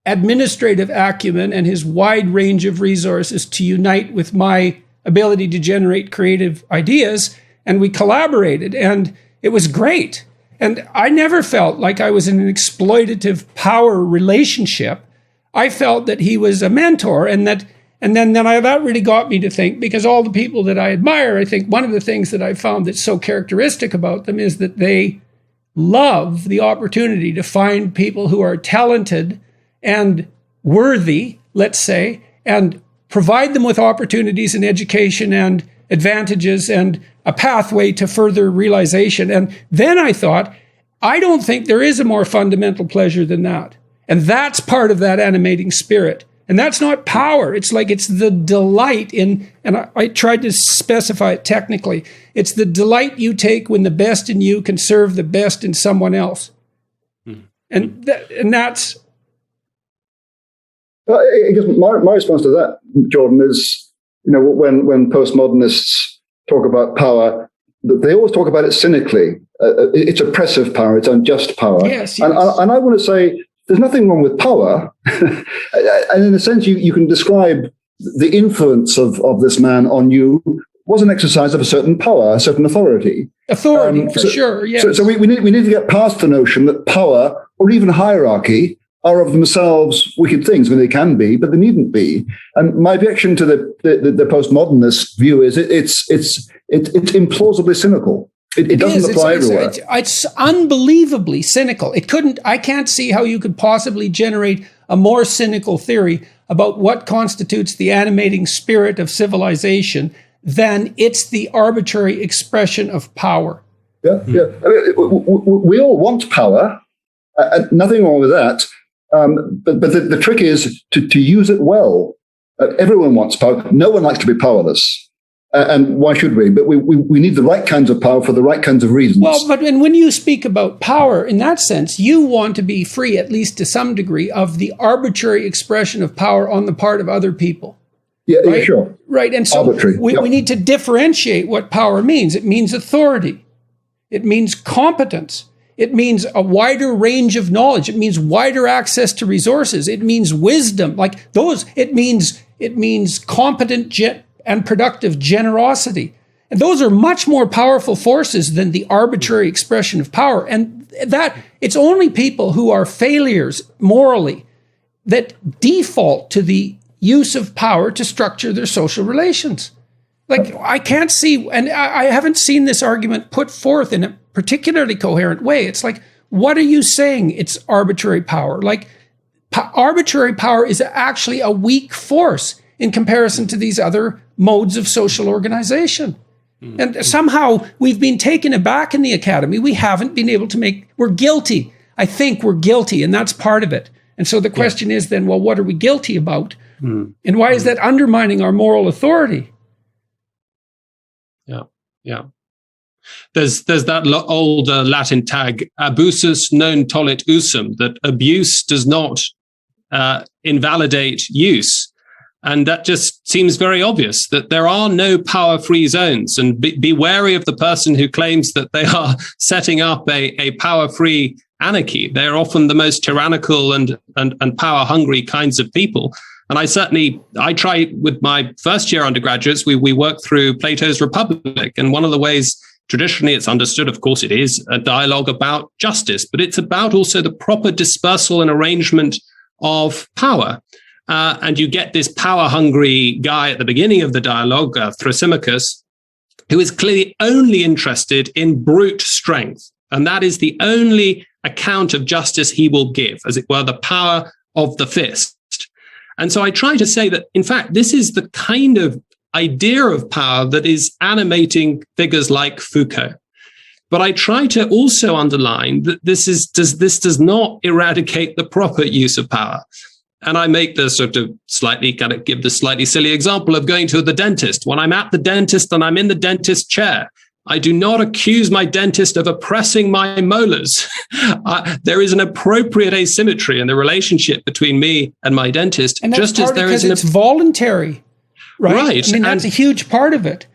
administrative acumen and his wide range of resources to unite with my ability to generate creative ideas. And we collaborated, and it was great. And I never felt like I was in an exploitative power relationship. I felt that he was a mentor, and that really got me to think, because all the people that I admire, I think one of the things that I found that's so characteristic about them is that they love the opportunity to find people who are talented and worthy, let's say, and provide them with opportunities and education and advantages and a pathway to further realization. And then I thought, I don't think there is a more fundamental pleasure than that. And that's part of that animating spirit. And that's not power. It's like, it's the delight in, and I tried to specify it technically, it's the delight you take when the best in you can serve the best in someone else. And that's... I guess my response to that, Jordan, is, when postmodernists talk about power, they always talk about it cynically. It's oppressive power, it's unjust power. Yes. And I want to say, there's nothing wrong with power. And in a sense, you can describe the influence of this man on you was an exercise of a certain power, a certain authority. Sure, yes. So we need to get past the notion that power, or even hierarchy, are of themselves wicked things. I mean, they can be, but they needn't be. And my objection to the postmodernist view is it's implausibly cynical. It doesn't apply everywhere. It's unbelievably cynical. I can't see how you could possibly generate a more cynical theory about what constitutes the animating spirit of civilization than it's the arbitrary expression of power. Yeah. I mean, we all want power. Nothing wrong with that. But the trick is to use it well. Everyone wants power. No one likes to be powerless. And why should we? But we need the right kinds of power for the right kinds of reasons. Well, and when you speak about power in that sense, you want to be free, at least to some degree, of the arbitrary expression of power on the part of other people. Yeah, right? Yeah, sure. Right, and so we need to differentiate what power means. It means authority. It means competence. It means a wider range of knowledge. It means wider access to resources. It means wisdom. Like those, it means competent and productive generosity. And those are much more powerful forces than the arbitrary expression of power. And that it's only people who are failures morally that default to the use of power to structure their social relations. Like, I can't see, and I haven't seen this argument put forth in a particularly coherent way. It's like, what are you saying? It's arbitrary power. Like, arbitrary power is actually a weak force in comparison to these other modes of social organization. And somehow we've been taken aback in the academy. We haven't been able to we're guilty. I think we're guilty, and that's part of it. And so the question is then, well, what are we guilty about? And why is that undermining our moral authority? Yeah. There's that old Latin tag, abusus non tollit usum, that abuse does not invalidate use. And that just seems very obvious, that there are no power-free zones. And be wary of the person who claims that they are setting up a power-free anarchy. They're often the most tyrannical and power-hungry kinds of people. And I try with my first-year undergraduates, we work through Plato's Republic. And one of the ways traditionally it's understood, of course, it is a dialogue about justice, but it's about also the proper dispersal and arrangement of power. And you get this power-hungry guy at the beginning of the dialogue, Thrasymachus, who is clearly only interested in brute strength. And that is the only account of justice he will give, as it were, the power of the fist. And so I try to say that, in fact, this is the kind of idea of power that is animating figures like Foucault. But I try to also underline that this does not eradicate the proper use of power. And I make the give the slightly silly example of going to the dentist. When I'm at the dentist and I'm in the dentist chair, I do not accuse my dentist of oppressing my molars. There is an appropriate asymmetry in the relationship between me and my dentist. And that's it's voluntary, right? Right. I mean, that's a huge part of it.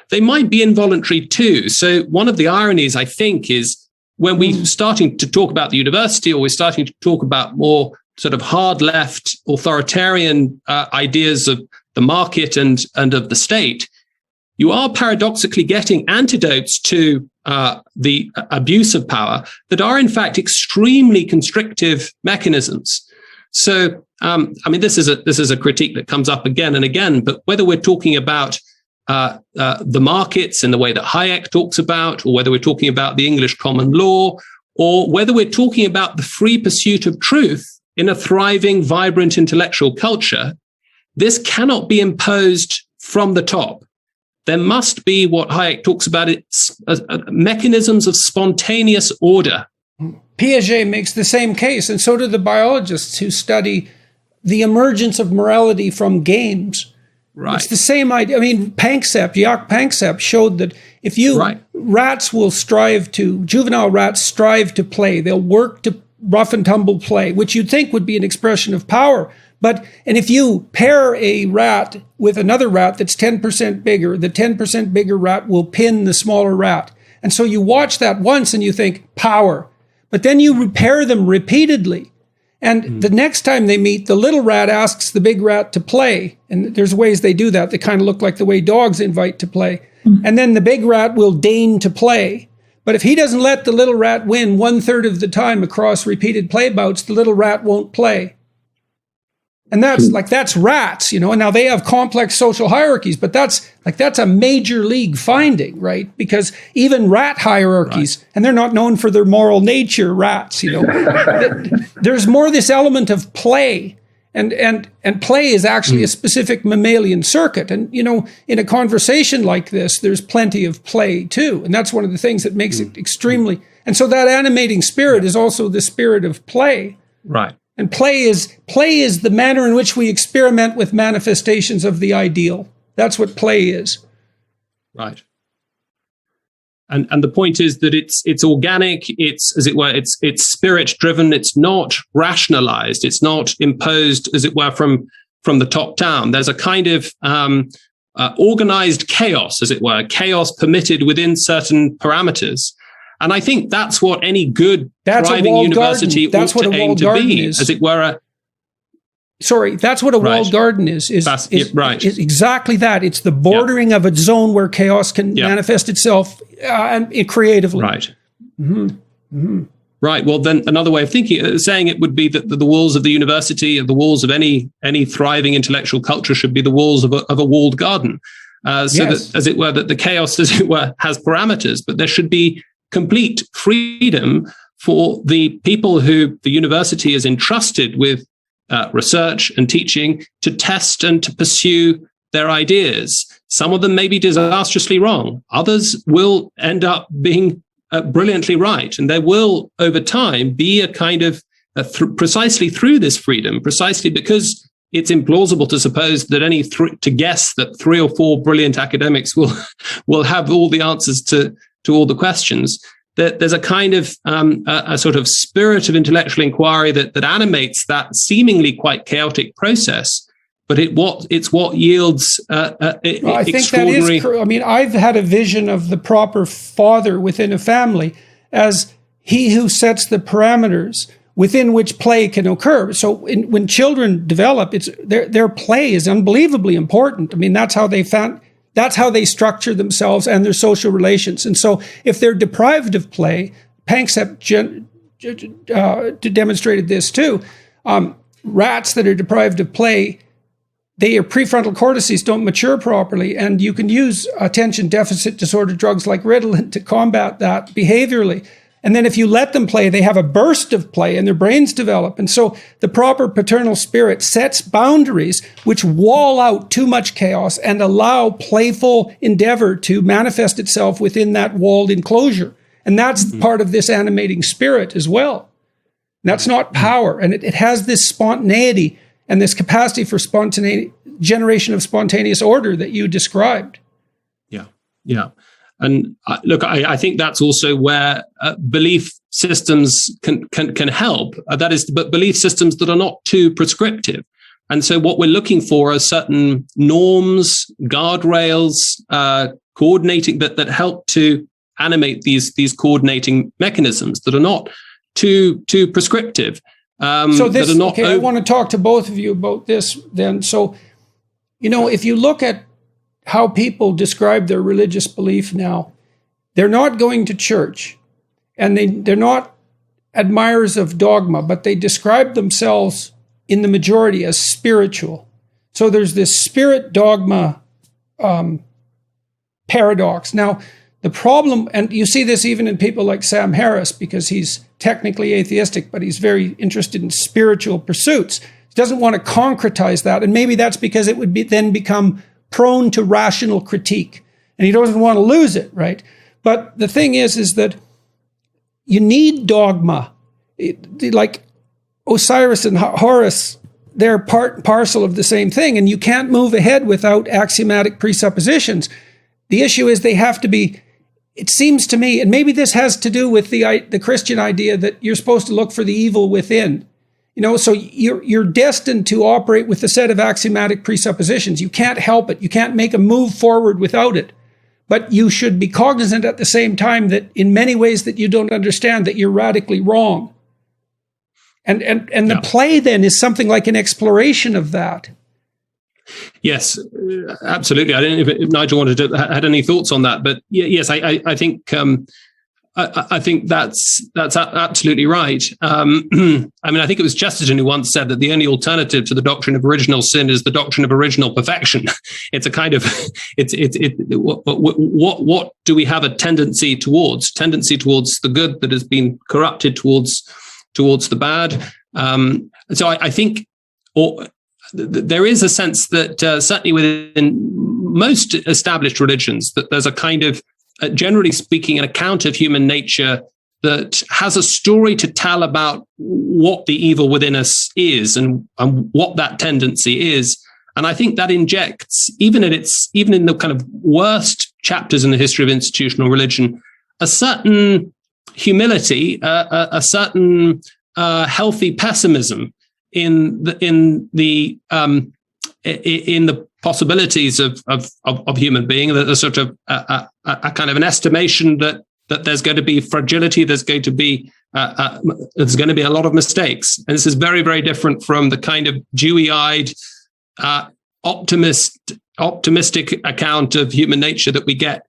They might be involuntary too. So one of the ironies, I think, is when we're starting to talk about the university, or we're starting to talk about more sort of hard left authoritarian ideas of the market and of the state, you are paradoxically getting antidotes to the abuse of power that are in fact extremely constrictive mechanisms. So, this is a critique that comes up again and again. But whether we're talking about the markets in the way that Hayek talks about, or whether we're talking about the English common law, or whether we're talking about the free pursuit of truth in a thriving, vibrant intellectual culture, this cannot be imposed from the top. There must be what Hayek talks about, it's mechanisms of spontaneous order. Piaget makes the same case, and so do the biologists who study the emergence of morality from games. Right. It's the same idea. I mean, Jacques Panksepp showed that if rats will juvenile rats strive to play. They'll work to rough and tumble play, which you'd think would be an expression of power. And if you pair a rat with another rat that's 10% bigger, the 10% bigger rat will pin the smaller rat. And so you watch that once and you think, power. But then you repair them repeatedly. And the next time they meet, the little rat asks the big rat to play. And there's ways they do that. They kind of look like the way dogs invite to play. And then the big rat will deign to play. But if he doesn't let the little rat win 1/3 of the time across repeated play bouts, the little rat won't play. And that's rats, and now they have complex social hierarchies, but that's a major league finding, right? Because even rat hierarchies, and they're not known for their moral nature, rats, there's more this element of play, and play is actually a specific mammalian circuit. And, in a conversation like this, there's plenty of play too. And that's one of the things that makes it extremely, and so that animating spirit is also the spirit of play. Right. And play is the manner in which we experiment with manifestations of the ideal. That's what play is. Right. And the point is that it's organic, it's, as it were, it's spirit driven, it's not rationalized, it's not imposed, as it were, from the top down. There's a kind of organized chaos, as it were, chaos permitted within certain parameters. And I think that's what any good, thriving university ought to aim to be, as it were. That's what a walled garden is exactly that. It's the bordering of a zone where chaos can manifest itself creatively. Right. Mm-hmm. Mm-hmm. Right. Well, then another way of saying it would be that the walls of the university, or the walls of any thriving intellectual culture, should be the walls of a walled garden. That, as it were, that the chaos, as it were, has parameters, but there should be complete freedom for the people who the university is entrusted with research and teaching to test and to pursue their ideas. Some of them may be disastrously wrong. Others will end up being brilliantly right. And there will, over time, be a kind of, precisely through this freedom, precisely because it's implausible to suppose that to guess that 3 or 4 brilliant academics will have all the answers to all the questions, that there's a kind of a sort of spirit of intellectual inquiry that animates that seemingly quite chaotic process, but it's what yields I think that is. I've had a vision of the proper father within a family as he who sets the parameters within which play can occur. So when children develop, their play is unbelievably important. That's how they structure themselves and their social relations. And so if they're deprived of play, Panksepp demonstrated this too. Rats that are deprived of play, their prefrontal cortices don't mature properly, and you can use attention deficit disorder drugs like Ritalin to combat that behaviorally. And then if you let them play, they have a burst of play and their brains develop. And so the proper paternal spirit sets boundaries which wall out too much chaos and allow playful endeavor to manifest itself within that walled enclosure. And that's part of this animating spirit as well. And that's not power. And it has this spontaneity and this capacity for generation of spontaneous order that you described. Yeah, yeah. And look, I think that's also where belief systems can help. That is, but belief systems that are not too prescriptive. And so what we're looking for are certain norms, guardrails, coordinating that help to animate these coordinating mechanisms that are not too prescriptive. that are not. Okay, I want to talk to both of you about this then. So, if you look at how people describe their religious belief now, they're not going to church, and they're not admirers of dogma, but they describe themselves in the majority as spiritual. So there's this spirit dogma paradox. Now, the problem, and you see this even in people like Sam Harris, because he's technically atheistic, but he's very interested in spiritual pursuits. He doesn't want to concretize that, and maybe that's because it would then become prone to rational critique, and he doesn't want to lose it, right? But the thing is that you need dogma. Like Osiris and Horus, they're part and parcel of the same thing, and you can't move ahead without axiomatic presuppositions. The issue is they have to be, it seems to me, and maybe this has to do with the Christian idea that you're supposed to look for the evil within. So you're destined to operate with a set of axiomatic presuppositions. You can't help it. You can't make a move forward without it. But you should be cognizant at the same time that in many ways that you don't understand that you're radically wrong. And the play then is something like an exploration of that. Yes, absolutely. I don't know if Nigel had any thoughts on that, but yes, I think I think that's absolutely right. I think it was Chesterton who once said that the only alternative to the doctrine of original sin is the doctrine of original perfection. It's a kind of what do we have a tendency towards? Tendency towards the good that has been corrupted towards the bad. So I think, there is a sense that certainly within most established religions, that there's a kind of, generally speaking, an account of human nature that has a story to tell about what the evil within us is and what that tendency is. And I think that injects, even in the kind of worst chapters in the history of institutional religion, a certain humility, a certain healthy pessimism in the possibilities of human being. That there's sort of a kind of an estimation that there's going to be fragility, there's going to be a lot of mistakes, and this is very, very different from the kind of dewy-eyed, optimistic account of human nature that we get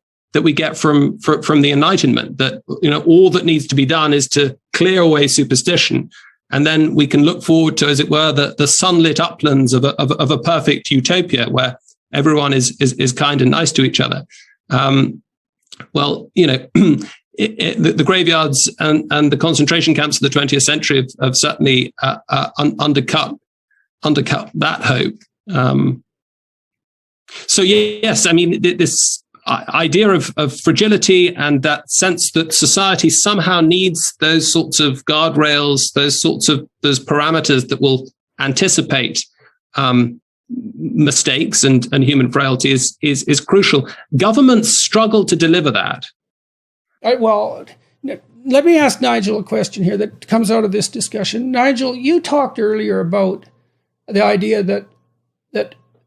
from the Enlightenment. That all that needs to be done is to clear away superstition. And then we can look forward to, as it were, the sunlit uplands of a perfect utopia where everyone is kind and nice to each other. The graveyards and the concentration camps of the 20th century have certainly undercut that hope. So yes, this idea of fragility and that sense that society somehow needs those sorts of guardrails, those parameters that will anticipate mistakes and human frailty is crucial. Governments struggle to deliver that. Well, let me ask Nigel a question here that comes out of this discussion. Nigel, you talked earlier about the idea that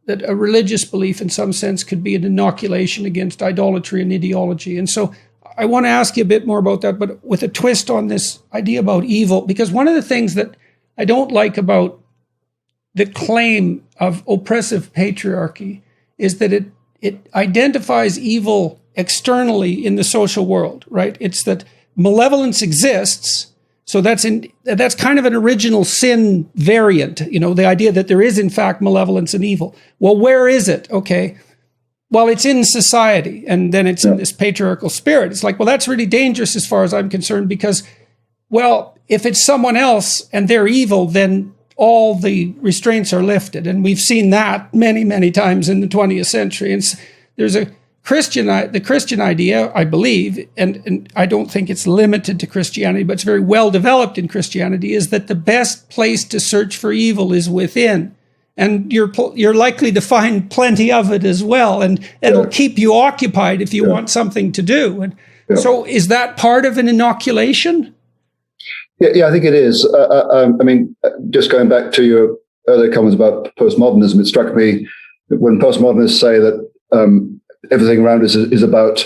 a religious belief in some sense could be an inoculation against idolatry and ideology. And so I want to ask you a bit more about that, but with a twist on this idea about evil, because one of the things that I don't like about the claim of oppressive patriarchy is that it identifies evil externally in the social world, right? It's that malevolence exists. So that's kind of an original sin variant, the idea that there is in fact malevolence and evil. Well, where is it? Okay. Well, it's in society, and then it's in this patriarchal spirit. It's like, well, that's really dangerous as far as I'm concerned, because, well, if it's someone else and they're evil, then all the restraints are lifted. And we've seen that many, many times in the 20th century. And there's the Christian idea, I believe, and I don't think it's limited to Christianity, but it's very well developed in Christianity, is that the best place to search for evil is within. And you're likely to find plenty of it as well. And it'll keep you occupied if you want something to do. And so is that part of an inoculation? Yeah, I think it is. Just going back to your earlier comments about postmodernism, it struck me that when postmodernists say that everything around us is about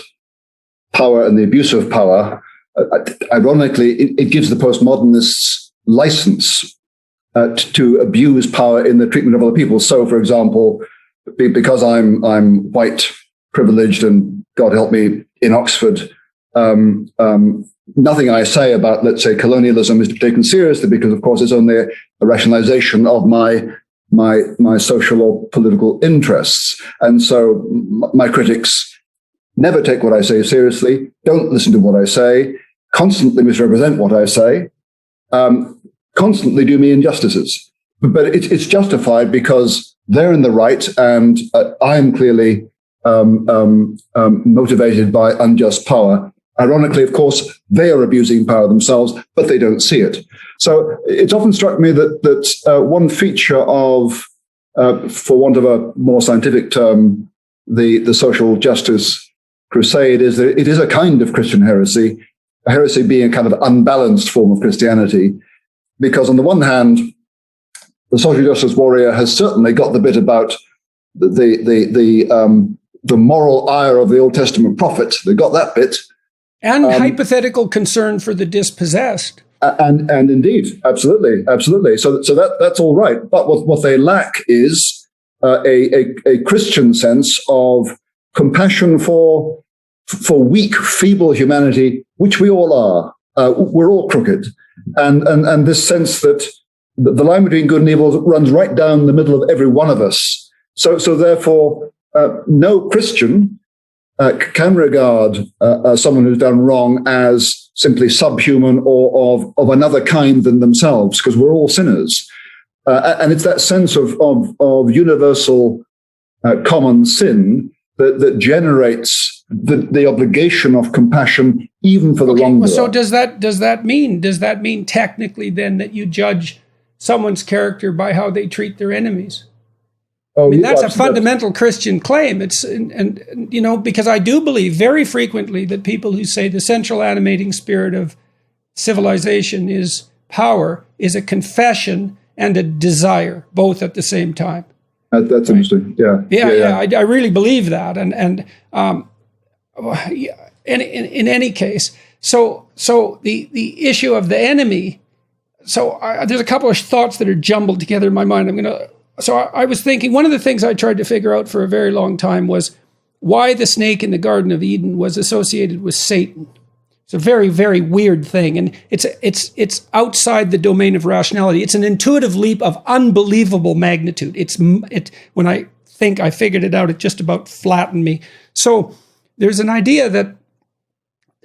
power and the abuse of power, ironically, it gives the postmodernists license to abuse power in the treatment of other people. So, for example, because I'm white, privileged, and God help me, in Oxford, nothing I say about, let's say, colonialism is to be taken seriously, because, of course, it's only a rationalization of my social or political interests. And so my critics never take what I say seriously, don't listen to what I say, constantly misrepresent what I say, constantly do me injustices. But it's justified because they're in the right, and I'm clearly motivated by unjust power. Ironically, of course, they are abusing power themselves, but they don't see it. So it's often struck me that one feature of, for want of a more scientific term, the social justice crusade is that it is a kind of Christian heresy, a heresy being a kind of unbalanced form of Christianity, because on the one hand, the social justice warrior has certainly got the bit about the moral ire of the Old Testament prophet. They got that bit. And hypothetical concern for the dispossessed. And indeed, absolutely. So that's all right. But what they lack is a Christian sense of compassion for weak, feeble humanity, which we all are. We're all crooked, and this sense that the line between good and evil runs right down the middle of every one of us. So therefore, no Christian can regard someone who's done wrong as simply subhuman or of another kind than themselves, because we're all sinners. And it's that sense of universal common sin that generates the obligation of compassion, even for the wrongdoer. So does that mean technically then that you judge someone's character by how they treat their enemies? I mean, that's a fundamental Christian claim. It's and because I do believe very frequently that people who say the central animating spirit of civilization is power is a confession and a desire, both at the same time. That's right? Interesting. Yeah. I really believe that, and in any case, so the issue of the enemy. So there's a couple of thoughts that are jumbled together in my mind. So I was thinking, one of the things I tried to figure out for a very long time was why the snake in the Garden of Eden was associated with Satan. It's a very, very weird thing, and it's outside the domain of rationality. It's an intuitive leap of unbelievable magnitude. When I think I figured it out, it just about flattened me. So there's an idea that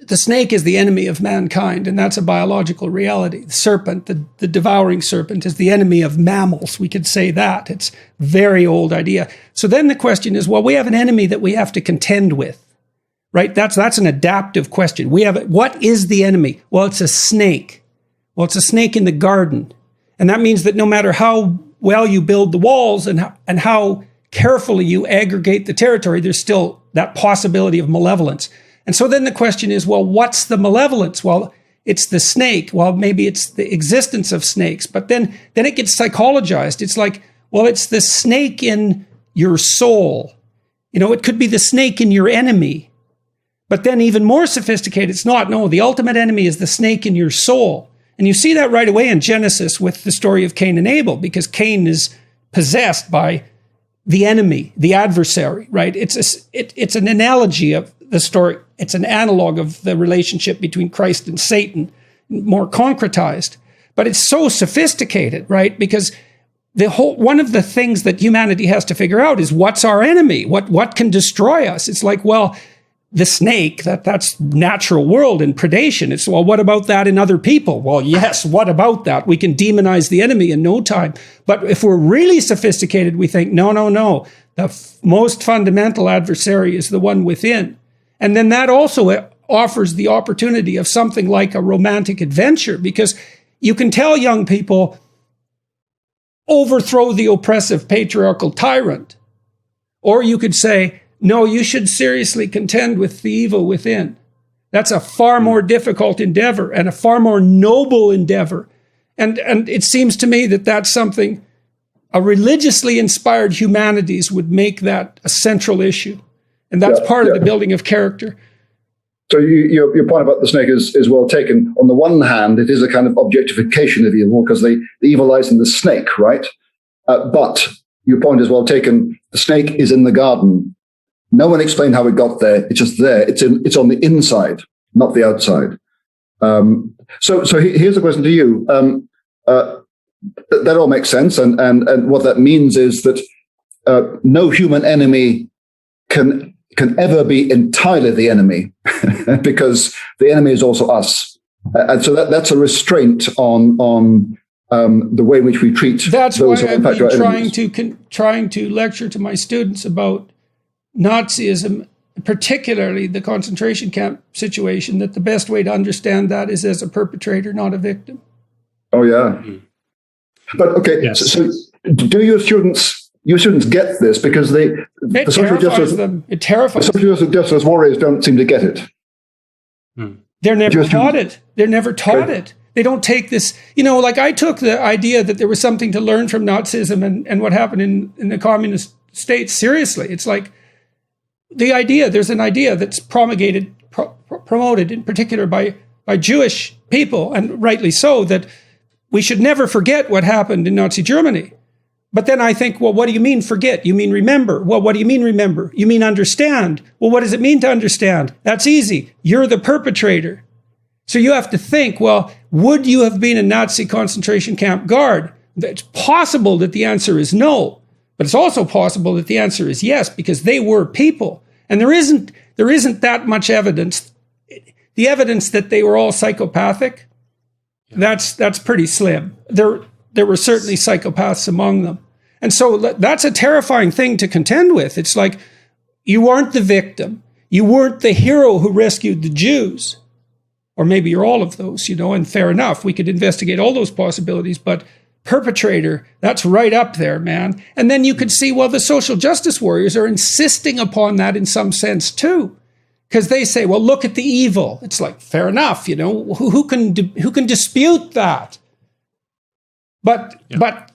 the snake is the enemy of mankind, and that's a biological reality. The serpent, the devouring serpent, is the enemy of mammals. We could say that. It's a very old idea. So then the question is, well, we have an enemy that we have to contend with, right? That's an adaptive question. What is the enemy? Well, it's a snake. Well, it's a snake in the garden. And that means that no matter how well you build the walls and how carefully you aggregate the territory, there's still that possibility of malevolence. And so then the question is, well, what's the malevolence? Well, it's the snake. Well, maybe it's the existence of snakes. But then it gets psychologized. It's like, well, it's the snake in your soul. It could be the snake in your enemy. But then even more sophisticated, it's not. No, the ultimate enemy is the snake in your soul. And you see that right away in Genesis with the story of Cain and Abel, because Cain is possessed by the enemy, the adversary, right? It's an analogy of the story. It's an analog of the relationship between Christ and Satan, more concretized. But it's so sophisticated, right? Because one of the things that humanity has to figure out is what's our enemy? What can destroy us? It's like, well, the snake, that's natural world and predation. It's, well, what about that in other people? Well, yes, what about that? We can demonize the enemy in no time. But if we're really sophisticated, we think, no. The most fundamental adversary is the one within. And then that also offers the opportunity of something like a romantic adventure, because you can tell young people, overthrow the oppressive patriarchal tyrant. Or you could say, no, you should seriously contend with the evil within. That's a far more difficult endeavor and a far more noble endeavor. And it seems to me that that's something a religiously inspired humanities would make that a central issue. And that's part of the building of character. So your point about the snake is well taken. On the one hand, it is a kind of objectification of evil because the evil lies in the snake, right? But your point is well taken. The snake is in the garden. No one explained how it got there. It's just there. It's on the inside, not the outside. So here's a question to you. That all makes sense, and what that means is that no human enemy can ever be entirely the enemy, because the enemy is also us, and so that's a restraint on the way in which we treat. That's those why who are I've been trying to lecture to my students about Nazism, particularly the concentration camp situation. That the best way to understand that is as a perpetrator, not a victim. Oh yeah, but okay. Yes. So do your students get this, because the social justice them. It terrifies them. social justice warriors don't seem to get it. They're never taught it. They're never taught it. They don't take this, like I took the idea that there was something to learn from Nazism and what happened in the communist states seriously. It's like there's an idea that's promoted in particular by Jewish people, and rightly so, that we should never forget what happened in Nazi Germany. But then I think, well, what do you mean forget? You mean remember? Well, what do you mean remember? You mean understand? Well, what does it mean to understand? That's easy. You're the perpetrator. So you have to think, well, would you have been a Nazi concentration camp guard? It's possible that the answer is no, but it's also possible that the answer is yes, because they were people. And there isn't that much evidence. The evidence that they were all psychopathic, that's pretty slim. There were certainly psychopaths among them. And so that's a terrifying thing to contend with. It's like, you aren't the victim. You weren't the hero who rescued the Jews. Or maybe you're all of those, and fair enough. We could investigate all those possibilities, but perpetrator, that's right up there, man. And then you could see, well, the social justice warriors are insisting upon that in some sense too. Because they say, well, look at the evil. It's like, fair enough, who can dispute that? But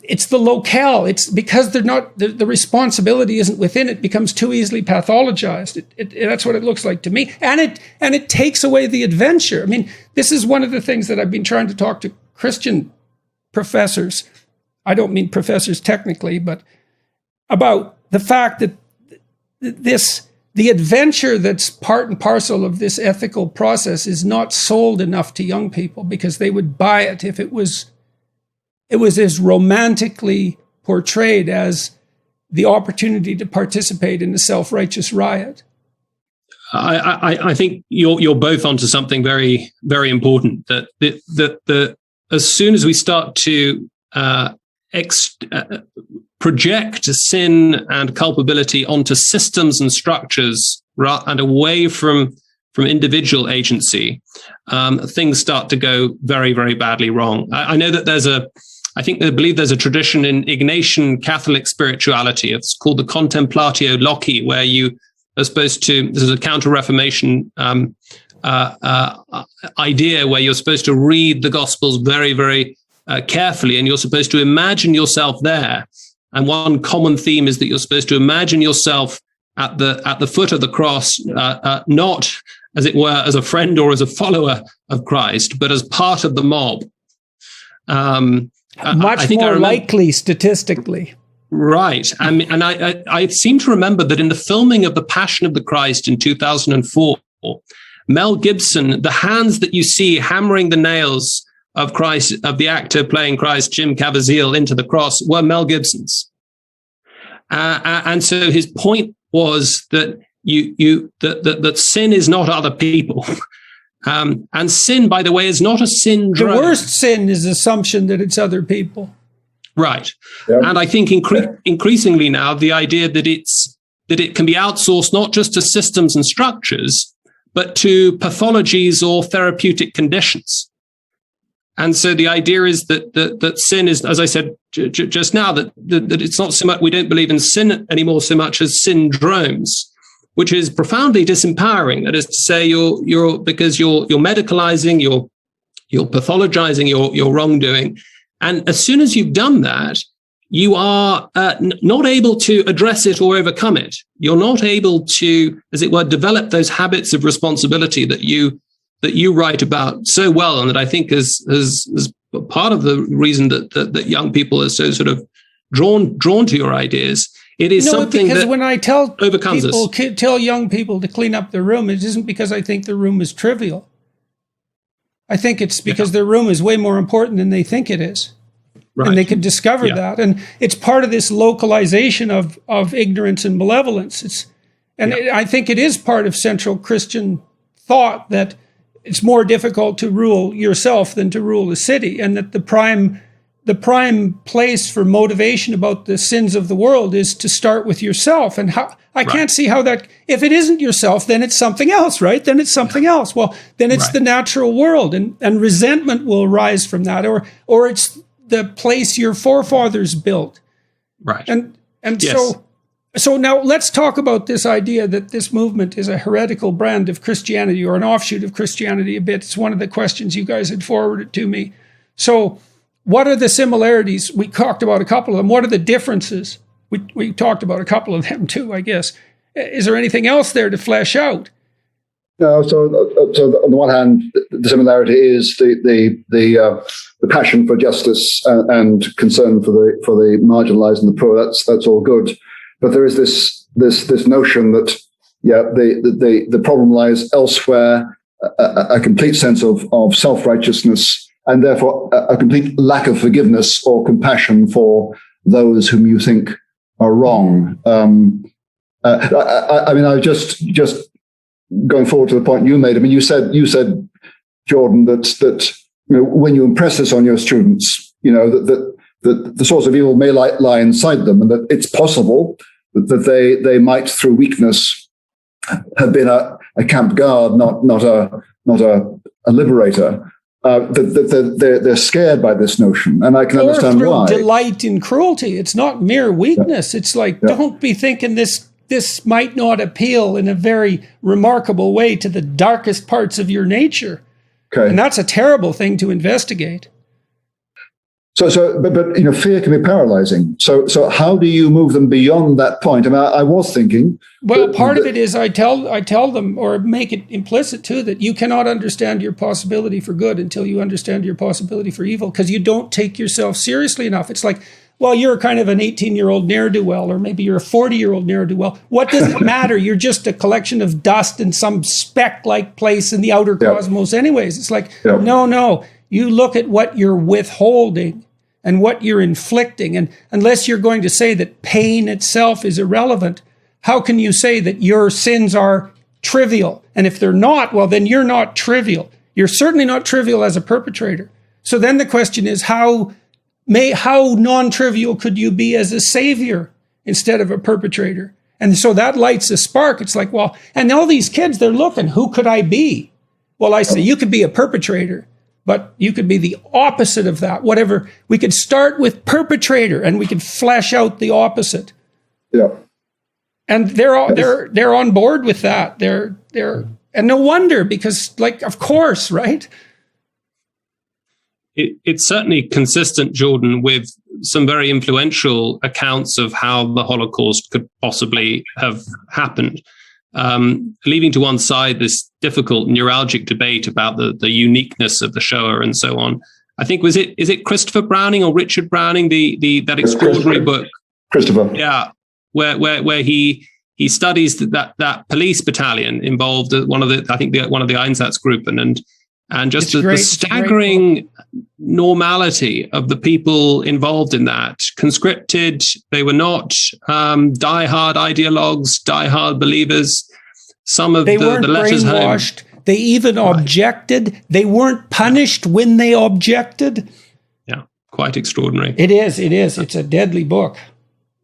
it's the locale. It's because they're not, the responsibility isn't within it, becomes too easily pathologized. That's what it looks like to me. And it takes away the adventure. I mean, this is one of the things that I've been trying to talk to Christian professors. I don't mean professors technically, but about the fact that the adventure that's part and parcel of this ethical process is not sold enough to young people, because they would buy it if it was as romantically portrayed as the opportunity to participate in a self-righteous riot. I think you're both onto something very, very important. That as soon as we start to project sin and culpability onto systems and structures and away from individual agency, things start to go very, very badly wrong. I know that I believe there's a tradition in Ignatian Catholic spirituality. It's called the Contemplatio Loci, where you are supposed to, this is a counter-Reformation idea, where you're supposed to read the Gospels very, very carefully, and you're supposed to imagine yourself there. And one common theme is that you're supposed to imagine yourself at the foot of the cross, not, as it were, as a friend or as a follower of Christ, but as part of the mob. Much more likely statistically. Right. And I seem to remember that in the filming of The Passion of the Christ in 2004, Mel Gibson, the hands that you see hammering the nails of Christ, of the actor playing Christ, Jim Caviezel, into the cross, were Mel Gibson's. And so his point was that that sin is not other people. And sin, by the way, is not a syndrome. The worst sin is assumption that it's other people. Right. Yeah. And I think increasingly now, the idea that it can be outsourced not just to systems and structures, but to pathologies or therapeutic conditions. And so the idea is that sin is, as I said just now, that it's not so much, we don't believe in sin anymore so much as syndromes, which is profoundly disempowering. That is to say, because you're medicalizing, you're pathologizing your wrongdoing, and as soon as you've done that, you are not able to address it or overcome it. You're not able to, as it were, develop those habits of responsibility that you write about so well, and that I think is part of the reason that young people are so sort of drawn to your ideas. It is something because that when I tell overcomes people, us. Tell young people to clean up their room, it isn't because I think the room is trivial. I think it's because their room is way more important than they think it is. Right. And they can discover that. And it's part of this localization of ignorance and malevolence. I think it is part of central Christian thought that it's more difficult to rule yourself than to rule a city, and that the prime place for motivation about the sins of the world is to start with yourself. And I can't see how that, if it isn't yourself, then it's something else, right? Then it's something else. Well, then it's the natural world, and resentment will rise from that, or it's the place your forefathers built. Right. And so now let's talk about this idea that this movement is a heretical brand of Christianity, or an offshoot of Christianity a bit. It's one of the questions you guys had forwarded to me. So what are the similarities? We talked about a couple of them. What are the differences? We talked about a couple of them too, I guess. Is there anything else there to flesh out? No. So on the one hand, the similarity is the passion for justice and concern for the marginalized and the poor. That's all good. But there is this notion that the problem lies elsewhere, a complete sense of self-righteousness, and therefore a complete lack of forgiveness or compassion for those whom you think are wrong. I mean, I just going forward to the point you made. I mean, you said, Jordan, that when you impress this on your students, that the source of evil may lie inside them, and that it's possible that they might, through weakness, have been a camp guard, not a liberator. That they're scared by this notion, and I can understand why. Delight in cruelty. It's not mere weakness. It's like, don't be thinking this might not appeal in a very remarkable way to the darkest parts of your nature. Okay. And that's a terrible thing to investigate. But fear can be paralyzing. So how do you move them beyond that point? I mean, I was thinking. Well, part of it is I tell them, or make it implicit too, that you cannot understand your possibility for good until you understand your possibility for evil, because you don't take yourself seriously enough. It's like, well, you're kind of an 18-year-old ne'er-do-well, or maybe you're a 40-year-old ne'er-do-well. What does it matter? You're just a collection of dust in some speck-like place in the outer cosmos anyways. It's like, no. You look at what you're withholding and what you're inflicting. And unless you're going to say that pain itself is irrelevant, how can you say that your sins are trivial? And if they're not, well, then you're not trivial. You're certainly not trivial as a perpetrator. So then the question is, how non-trivial could you be as a savior instead of a perpetrator? And so that lights a spark. It's like, well, and all these kids, they're looking, who could I be? Well, I say, you could be a perpetrator, but you could be the opposite of that. Whatever. We could start with perpetrator, and we could flesh out the opposite. Yeah. And they're on board with that. They're and no wonder, because, like, of course, right? It's certainly consistent, Jordan, with some very influential accounts of how the Holocaust could possibly have happened. Leaving to one side this difficult neuralgic debate about the uniqueness of the Shoah and so on. I think is it Christopher Browning or Richard Browning, that extraordinary book? Christopher. Yeah, where he studies that police battalion involved one of the Einsatzgruppen and just the staggering normality of the people involved in that. Conscripted, they were not diehard ideologues, diehard believers. Some of the letters brainwashed. They even objected. They weren't punished when they objected. Yeah, quite extraordinary. It is. It's a deadly book.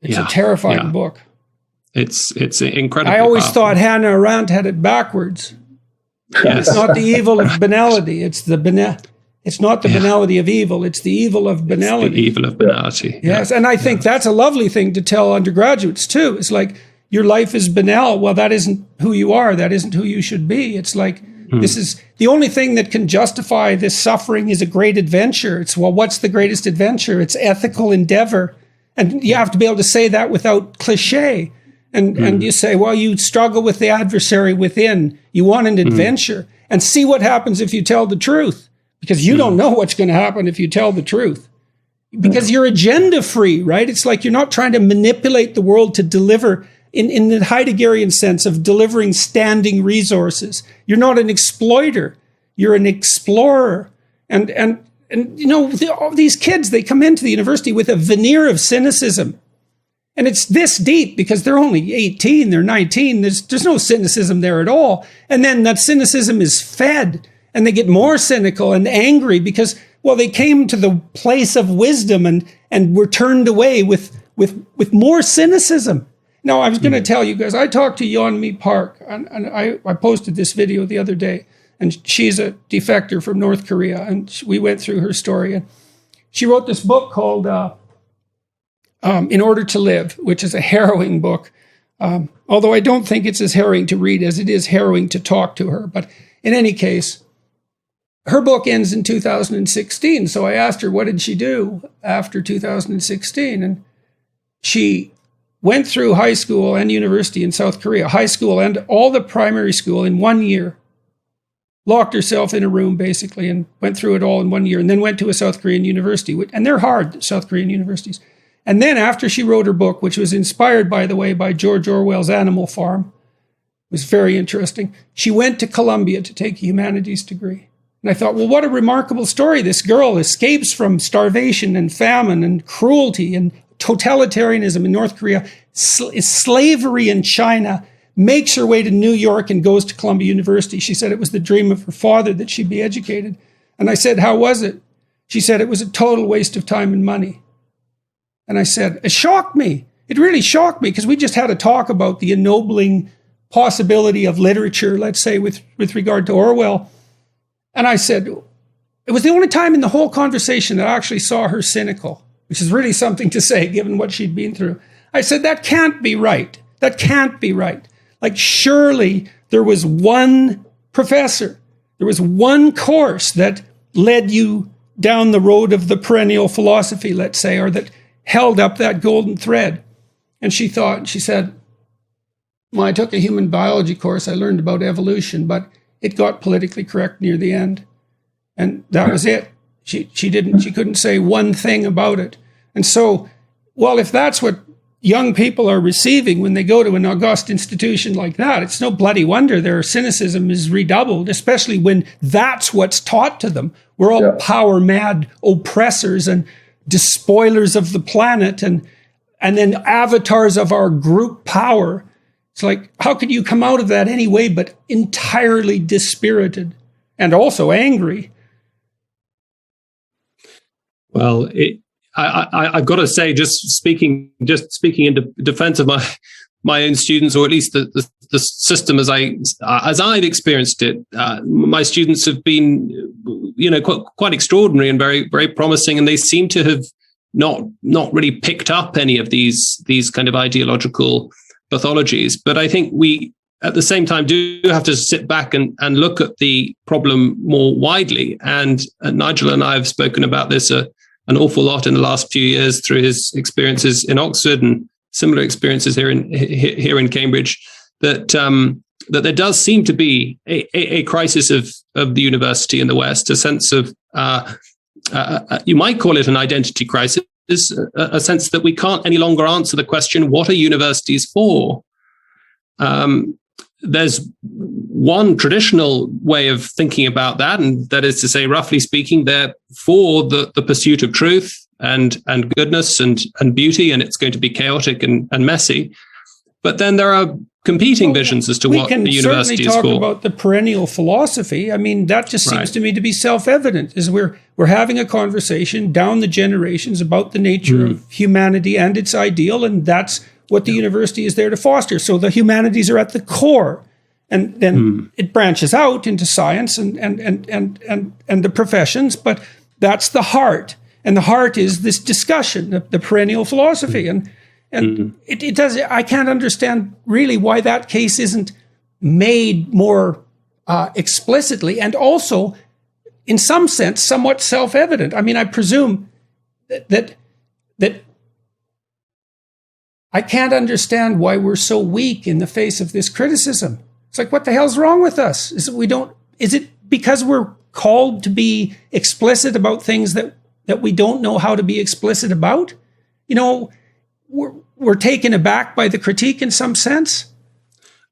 It's a terrifying book. It's incredible. I always thought Hannah Arendt had it backwards. Yes. It's not the evil of banality. It's not the banality of evil. It's the evil of banality. It's the evil of banality. Yes, and I think that's a lovely thing to tell undergraduates too. It's like, your life is banal. Well, that isn't who you are. That isn't who you should be. It's like, this is the only thing that can justify this suffering is a great adventure. It's, well, what's the greatest adventure? It's ethical endeavor. And you have to be able to say that without cliche. And you say, well, you struggle with the adversary within. You want an adventure. And see what happens if you tell the truth. Because you don't know what's going to happen if you tell the truth. Because you're agenda free, right? It's like you're not trying to manipulate the world to deliver in the Heideggerian sense of delivering standing resources. You're not an exploiter. You're an explorer. And you know, all these kids, they come into the university with a veneer of cynicism. And it's this deep because they're only 18, they're 19. There's no cynicism there at all. And then that cynicism is fed and they get more cynical and angry because, well, they came to the place of wisdom and were turned away with more cynicism. Now, I was going to tell you guys, I talked to Yeonmi Park, and I posted this video the other day, and she's a defector from North Korea, and we went through her story. And she wrote this book called In Order to Live, which is a harrowing book, although I don't think it's as harrowing to read as it is harrowing to talk to her. But in any case, her book ends in 2016. So I asked her, what did she do after 2016? And she went through high school and university in South Korea, high school and all the primary school in 1 year, locked herself in a room basically and went through it all in 1 year, and then went to a South Korean university. And they're hard, South Korean universities. And then after she wrote her book, which was inspired, by the way, by George Orwell's Animal Farm, it was very interesting, she went to Columbia to take a humanities degree. And I thought, well, what a remarkable story. This girl escapes from starvation and famine and cruelty and totalitarianism in North Korea, slavery in China, makes her way to New York and goes to Columbia University. She said it was the dream of her father that she be educated. And I said, how was it? She said it was a total waste of time and money. And I said, it shocked me. It really shocked me because we just had a talk about the ennobling possibility of literature, let's say, with regard to Orwell. And I said, it was the only time in the whole conversation that I actually saw her cynical, which is really something to say given what she'd been through. I said, that can't be right. That can't be right. Like, surely there was one professor, there was one course that led you down the road of the perennial philosophy, let's say, or that held up that golden thread. And she said, well, I took a human biology course. I learned about evolution, but it got politically correct near the end. And that was it. She couldn't say one thing about it. And so, well, if that's what young people are receiving when they go to an august institution like that, it's no bloody wonder their cynicism is redoubled, especially when that's what's taught to them. We're all power-mad oppressors and despoilers of the planet and then avatars of our group power. It's like, how could you come out of that anyway but entirely dispirited and also angry? Well, I've got to say, just speaking in defense of my own students, or at least the system as I've experienced it, my students have been, quite extraordinary and very, very promising, and they seem to have not really picked up any of these kind of ideological pathologies. But I think we, at the same time, do have to sit back and look at the problem more widely. And Nigel and I have spoken about this an awful lot in the last few years through his experiences in Oxford and similar experiences here in Cambridge, that there does seem to be a crisis of the university in the West, a sense of, you might call it an identity crisis, a sense that we can't any longer answer the question, what are universities for? There's one traditional way of thinking about that, and that is to say, roughly speaking, they're for the pursuit of truth and goodness and beauty, and it's going to be chaotic and messy. But then there are competing visions as to what the university is for. We can certainly talk about the perennial philosophy. I mean, that just seems to me to be self-evident, is we're having a conversation down the generations about the nature of humanity and its ideal, and that's what the university is there to foster. So the humanities are at the core, and then it branches out into science and the professions, but that's the heart. And the heart is this discussion, the perennial philosophy. And it does. I can't understand really why that case isn't made more explicitly, and also, in some sense, somewhat self-evident. I mean, I presume that I can't understand why we're so weak in the face of this criticism. It's like, what the hell's wrong with us? Is it because we're called to be explicit about things that we don't know how to be explicit about? We're taken aback by the critique in some sense.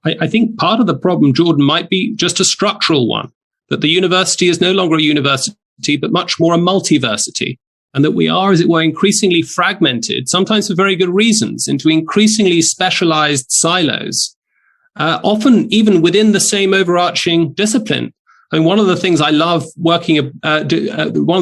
I think part of the problem, Jordan, might be just a structural one, that the university is no longer a university, but much more a multiversity, and that we are, as it were, increasingly fragmented, sometimes for very good reasons, into increasingly specialized silos, often even within the same overarching discipline. I mean, one of the things I love one of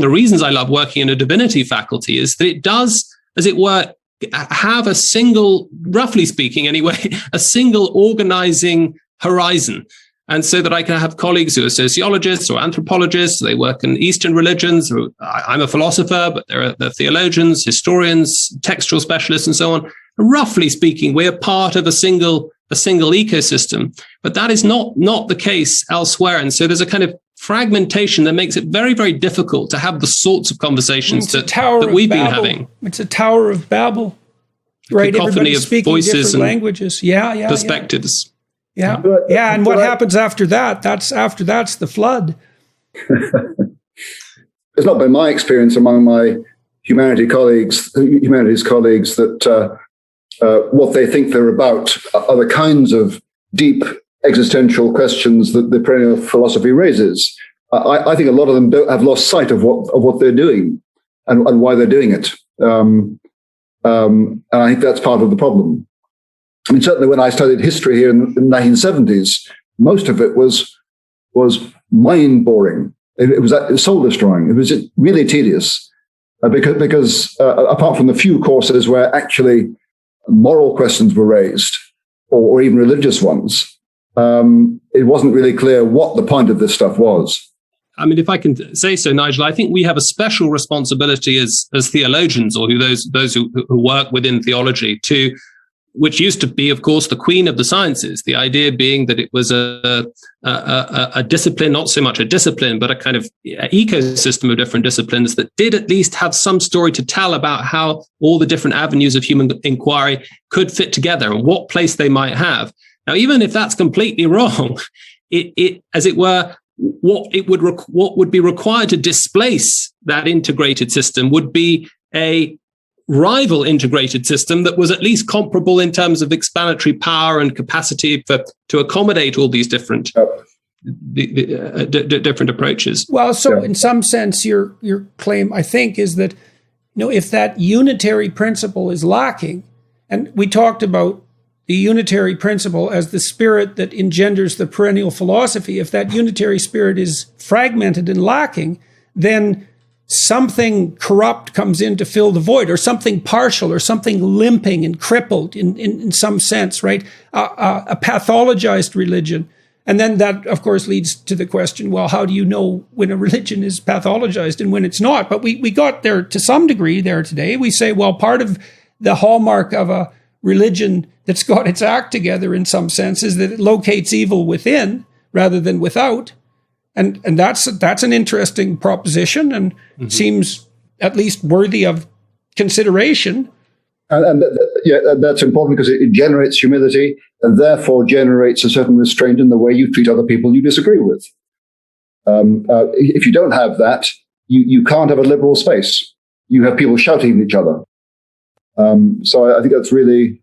the reasons I love working in a divinity faculty is that it does, as it were, have a single, roughly speaking anyway, a single organizing horizon. And so that I can have colleagues who are sociologists or anthropologists, they work in Eastern religions. I'm a philosopher, but there are theologians, historians, textual specialists, and so on. Roughly speaking, we're part of a single ecosystem, but that is not the case elsewhere. And so there's a kind of fragmentation that makes it very, very difficult to have the sorts of conversations that we've been having. It's a Tower of Babel, right? Everybody's speaking voices different languages. Yeah. Perspectives. Yeah. And what happens after that? That's the flood. It's not been my experience among my humanities colleagues that what they think they're about are the kinds of deep existential questions that the perennial philosophy raises. I think a lot of them have lost sight of what they're doing and why they're doing it. And I think that's part of the problem. I mean, certainly when I studied history here in the 1970s, most of it was mind-boring. It was soul-destroying. It was really tedious because apart from the few courses where actually moral questions were raised, or even religious ones, it wasn't really clear what the point of this stuff was. I mean, if I can say so, Nigel, I think we have a special responsibility as theologians, or those who work within theology, which used to be, of course, the queen of the sciences. The idea being that it was a discipline, not so much a discipline, but a kind of ecosystem of different disciplines that did at least have some story to tell about how all the different avenues of human inquiry could fit together and what place they might have. Now, even if that's completely wrong, it as it were, what would be required to displace that integrated system would be a rival integrated system that was at least comparable in terms of explanatory power and capacity to accommodate all these different different approaches. Well, so in some sense, your claim, I think, is that if that unitary principle is lacking, and we talked about the unitary principle as the spirit that engenders the perennial philosophy, if that unitary spirit is fragmented and lacking, then something corrupt comes in to fill the void, or something partial, or something limping and crippled in some sense, right? A pathologized religion. And then that, of course, leads to the question, well, how do you know when a religion is pathologized and when it's not? But we got there to some degree there today. We say, well, part of the hallmark of a religion that's got its act together in some sense is that it locates evil within rather than without. And that's an interesting proposition, and seems at least worthy of consideration. And that's important because it generates humility and therefore generates a certain restraint in the way you treat other people you disagree with. If you don't have that, you can't have a liberal space. You have people shouting at each other. So I think that's really,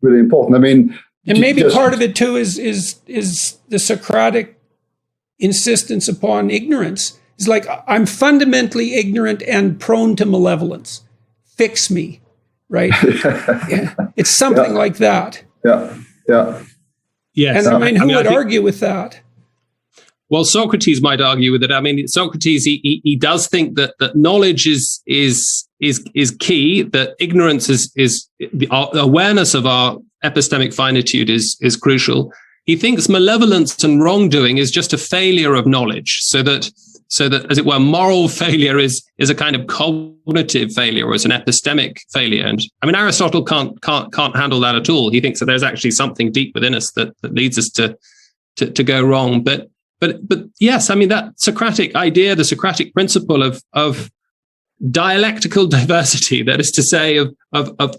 really important. I mean, and maybe part of it too is the Socratic insistence upon ignorance. It's like, I'm fundamentally ignorant and prone to malevolence. Fix me, right? Yeah. It's something like that. Yeah. Yes. And I mean, who would argue with that? Well, Socrates might argue with it. I mean, Socrates, he does think that knowledge is key, that ignorance is the awareness of our epistemic finitude is crucial. He thinks malevolence and wrongdoing is just a failure of knowledge, so that, as it were, moral failure is a kind of cognitive failure, or is an epistemic failure. And I mean, Aristotle can't handle that at all. He thinks that there's actually something deep within us that leads us to go wrong. But yes, I mean, that Socratic idea, the Socratic principle of dialectical diversity, that is to say, of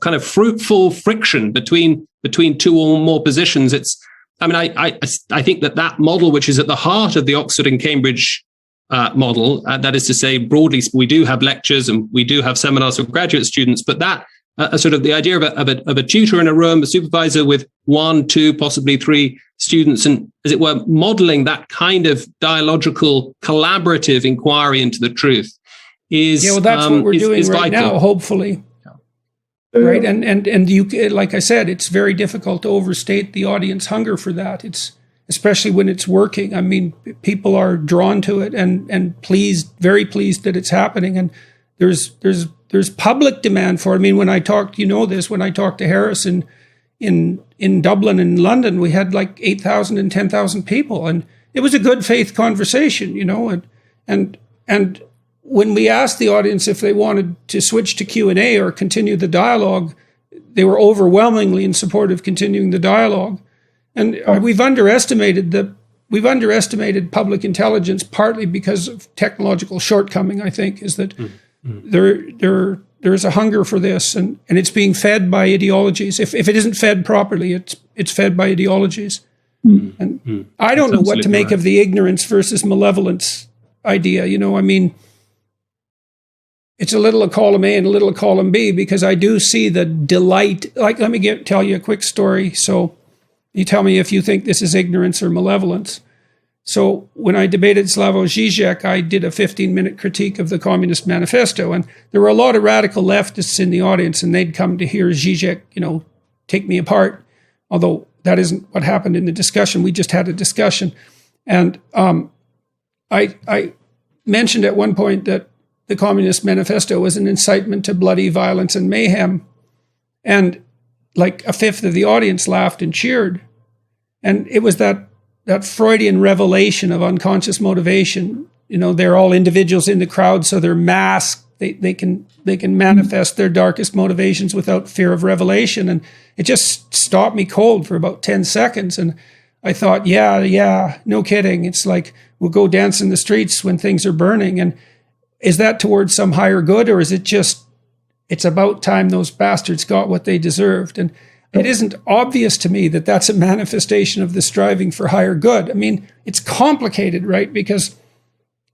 kind of fruitful friction between two or more positions. I think that model, which is at the heart of the Oxford and Cambridge model, that is to say, broadly, we do have lectures and we do have seminars for graduate students, but that sort of the idea of a tutor in a room, a supervisor with 1, 2, possibly 3 students, and as it were, modeling that kind of dialogical, collaborative inquiry into the truth is that's what we're doing right now, hopefully. Right, and you, like I said, it's very difficult to overstate the audience hunger for that. It's especially when it's working. I mean, people are drawn to it and very pleased that it's happening. And there's public demand for it. I mean, when I talked, when I talked to Harris in Dublin and London, we had like 8,000 and 10,000 people, and it was a good faith conversation, and when we asked the audience if they wanted to switch to Q&A or continue the dialogue, they were overwhelmingly in support of continuing the dialogue. And we've underestimated public intelligence, partly because of technological shortcoming, I think, is that there's a hunger for this, and it's being fed by ideologies. If it isn't fed properly, it's fed by ideologies. And I don't know what to make of the ignorance versus malevolence idea. I mean, it's a little of column A and a little of column B, because I do see the delight. Like, let me tell you a quick story. So you tell me if you think this is ignorance or malevolence. So when I debated Slavoj Žižek, I did a 15-minute critique of the Communist Manifesto, and there were a lot of radical leftists in the audience, and they'd come to hear Žižek, take me apart, although that isn't what happened in the discussion. We just had a discussion. And I mentioned at one point that the Communist Manifesto was an incitement to bloody violence and mayhem. And like a fifth of the audience laughed and cheered. And it was that Freudian revelation of unconscious motivation. They're all individuals in the crowd, so they're masked. They can manifest their darkest motivations without fear of revelation. And it just stopped me cold for about 10 seconds. And I thought, yeah, no kidding. It's like, we'll go dance in the streets when things are burning. And is that towards some higher good, or is it just, it's about time those bastards got what they deserved? And it isn't obvious to me that that's a manifestation of the striving for higher good. I mean, it's complicated, right? Because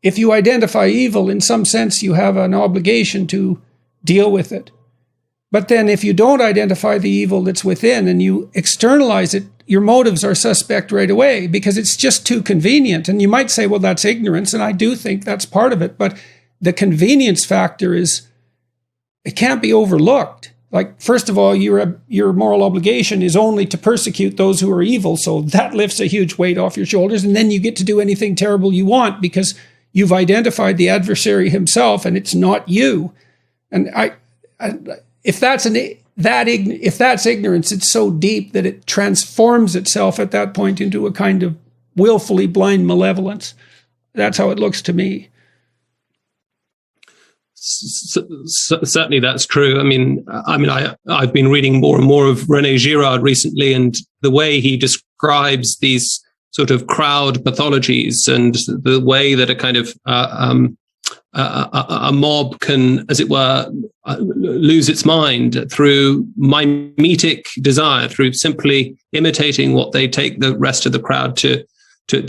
if you identify evil, in some sense, you have an obligation to deal with it. But then if you don't identify the evil that's within and you externalize it, your motives are suspect right away, because it's just too convenient. And you might say, well, that's ignorance. And I do think that's part of it. But the convenience factor it can't be overlooked. Like, first of all, your moral obligation is only to persecute those who are evil. So that lifts a huge weight off your shoulders. And then you get to do anything terrible you want because you've identified the adversary himself and it's not you. And if that's ignorance, it's so deep that it transforms itself at that point into a kind of willfully blind malevolence. That's how it looks to me. Certainly, that's true. I've been reading more and more of René Girard recently, and the way he describes these sort of crowd pathologies and the way that a kind of a mob can, as it were, lose its mind through mimetic desire, through simply imitating what they take the rest of the crowd to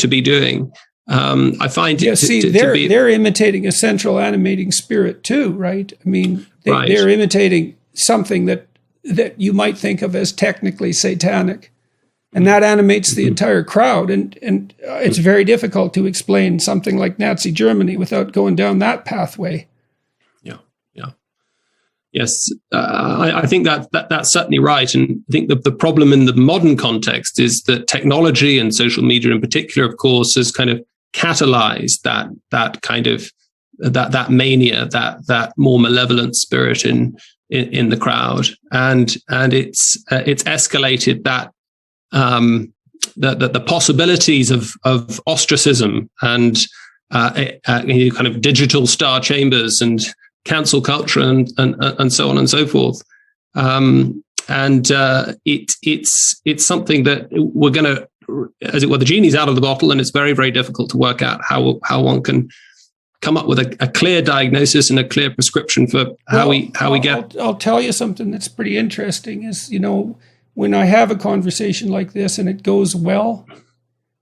be doing. I find they're imitating a central animating spirit too, right? I mean, they're imitating something that you might think of as technically satanic, and that animates the entire crowd. And it's very difficult to explain something like Nazi Germany without going down that pathway. Yes, I think that's certainly right. And I think the problem in the modern context is that technology and social media in particular, of course, has kind of catalyzed that kind of that mania, that more malevolent spirit in the crowd, and it's escalated that the possibilities of ostracism and kind of digital star chambers and cancel culture and so on and so forth. It's something that we're going to, as it were, the genie's out of the bottle, and it's very, very difficult to work out how one can come up with a clear diagnosis and a clear prescription for how we get. I'll tell you something that's pretty interesting is, when I have a conversation like this and it goes well,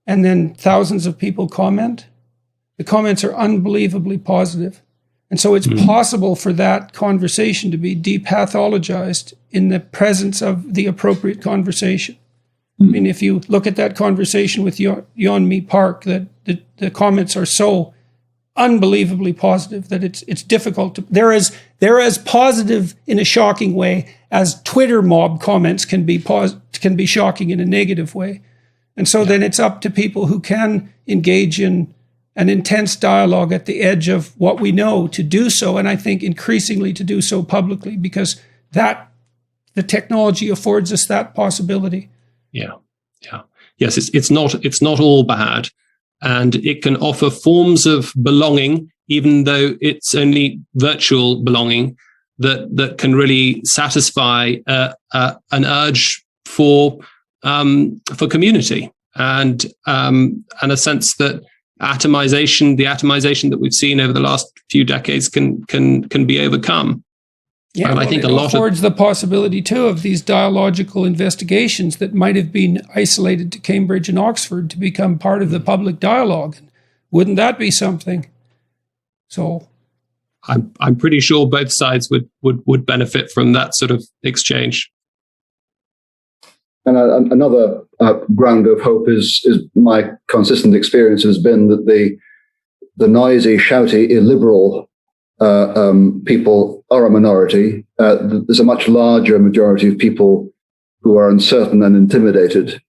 and then thousands of people comment, the comments are unbelievably positive. And so it's possible for that conversation to be depathologized in the presence of the appropriate conversation. I mean, if you look at that conversation with Yeonmi Park, that the comments are so unbelievably positive that it's difficult to. They're as positive in a shocking way as Twitter mob comments can be shocking in a negative way. And so then it's up to people who can engage in an intense dialogue at the edge of what we know to do so, and I think increasingly to do so publicly, because the technology affords us that possibility. Yeah. Yes, it's not all bad, and it can offer forms of belonging, even though it's only virtual belonging, that can really satisfy an urge for community and a sense that the atomization that we've seen over the last few decades can be overcome. Yeah, and I think it affords the possibility too of these dialogical investigations that might have been isolated to Cambridge and Oxford to become part of the public dialogue. Wouldn't that be something? So, I'm pretty sure both sides would benefit from that sort of exchange. And another ground of hope is my consistent experience has been that the noisy, shouty, illiberal people are a minority. There's a much larger majority of people who are uncertain and intimidated,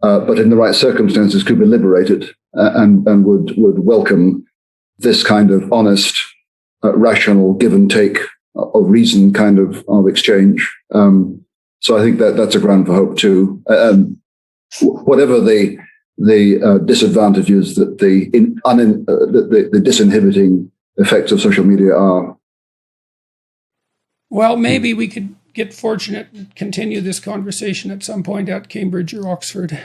but in the right circumstances could be liberated and would welcome this kind of honest, rational give and take of reason kind of exchange. So I think that's a ground for hope too. Whatever the disadvantages that the disinhibiting effects of social media are. Well, maybe we could get fortunate and continue this conversation at some point at Cambridge or Oxford.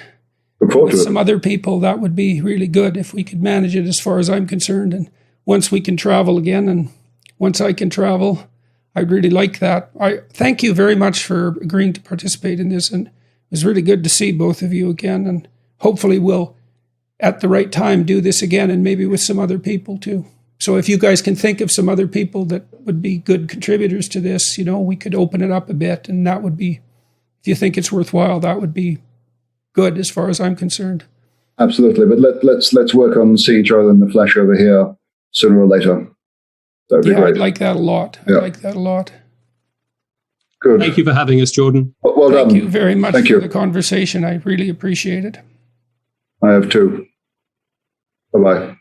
With some other people, that would be really good if we could manage it, as far as I'm concerned. And once we can travel again, and once I can travel, I'd really like that. I thank you very much for agreeing to participate in this, and it was really good to see both of you again. And hopefully we'll, at the right time, do this again, and maybe with some other people too. So if you guys can think of some other people that would be good contributors to this, we could open it up a bit, and that would be, if you think it's worthwhile, that would be good as far as I'm concerned. Absolutely, but let's work on seeing each other in the flesh over here sooner or later. That'd be great. I'd like that a lot. Yeah. I'd like that a lot. Good. Thank you for having us, Jordan. Well done. Thank you very much for the conversation. I really appreciate it. I have too. Bye-bye.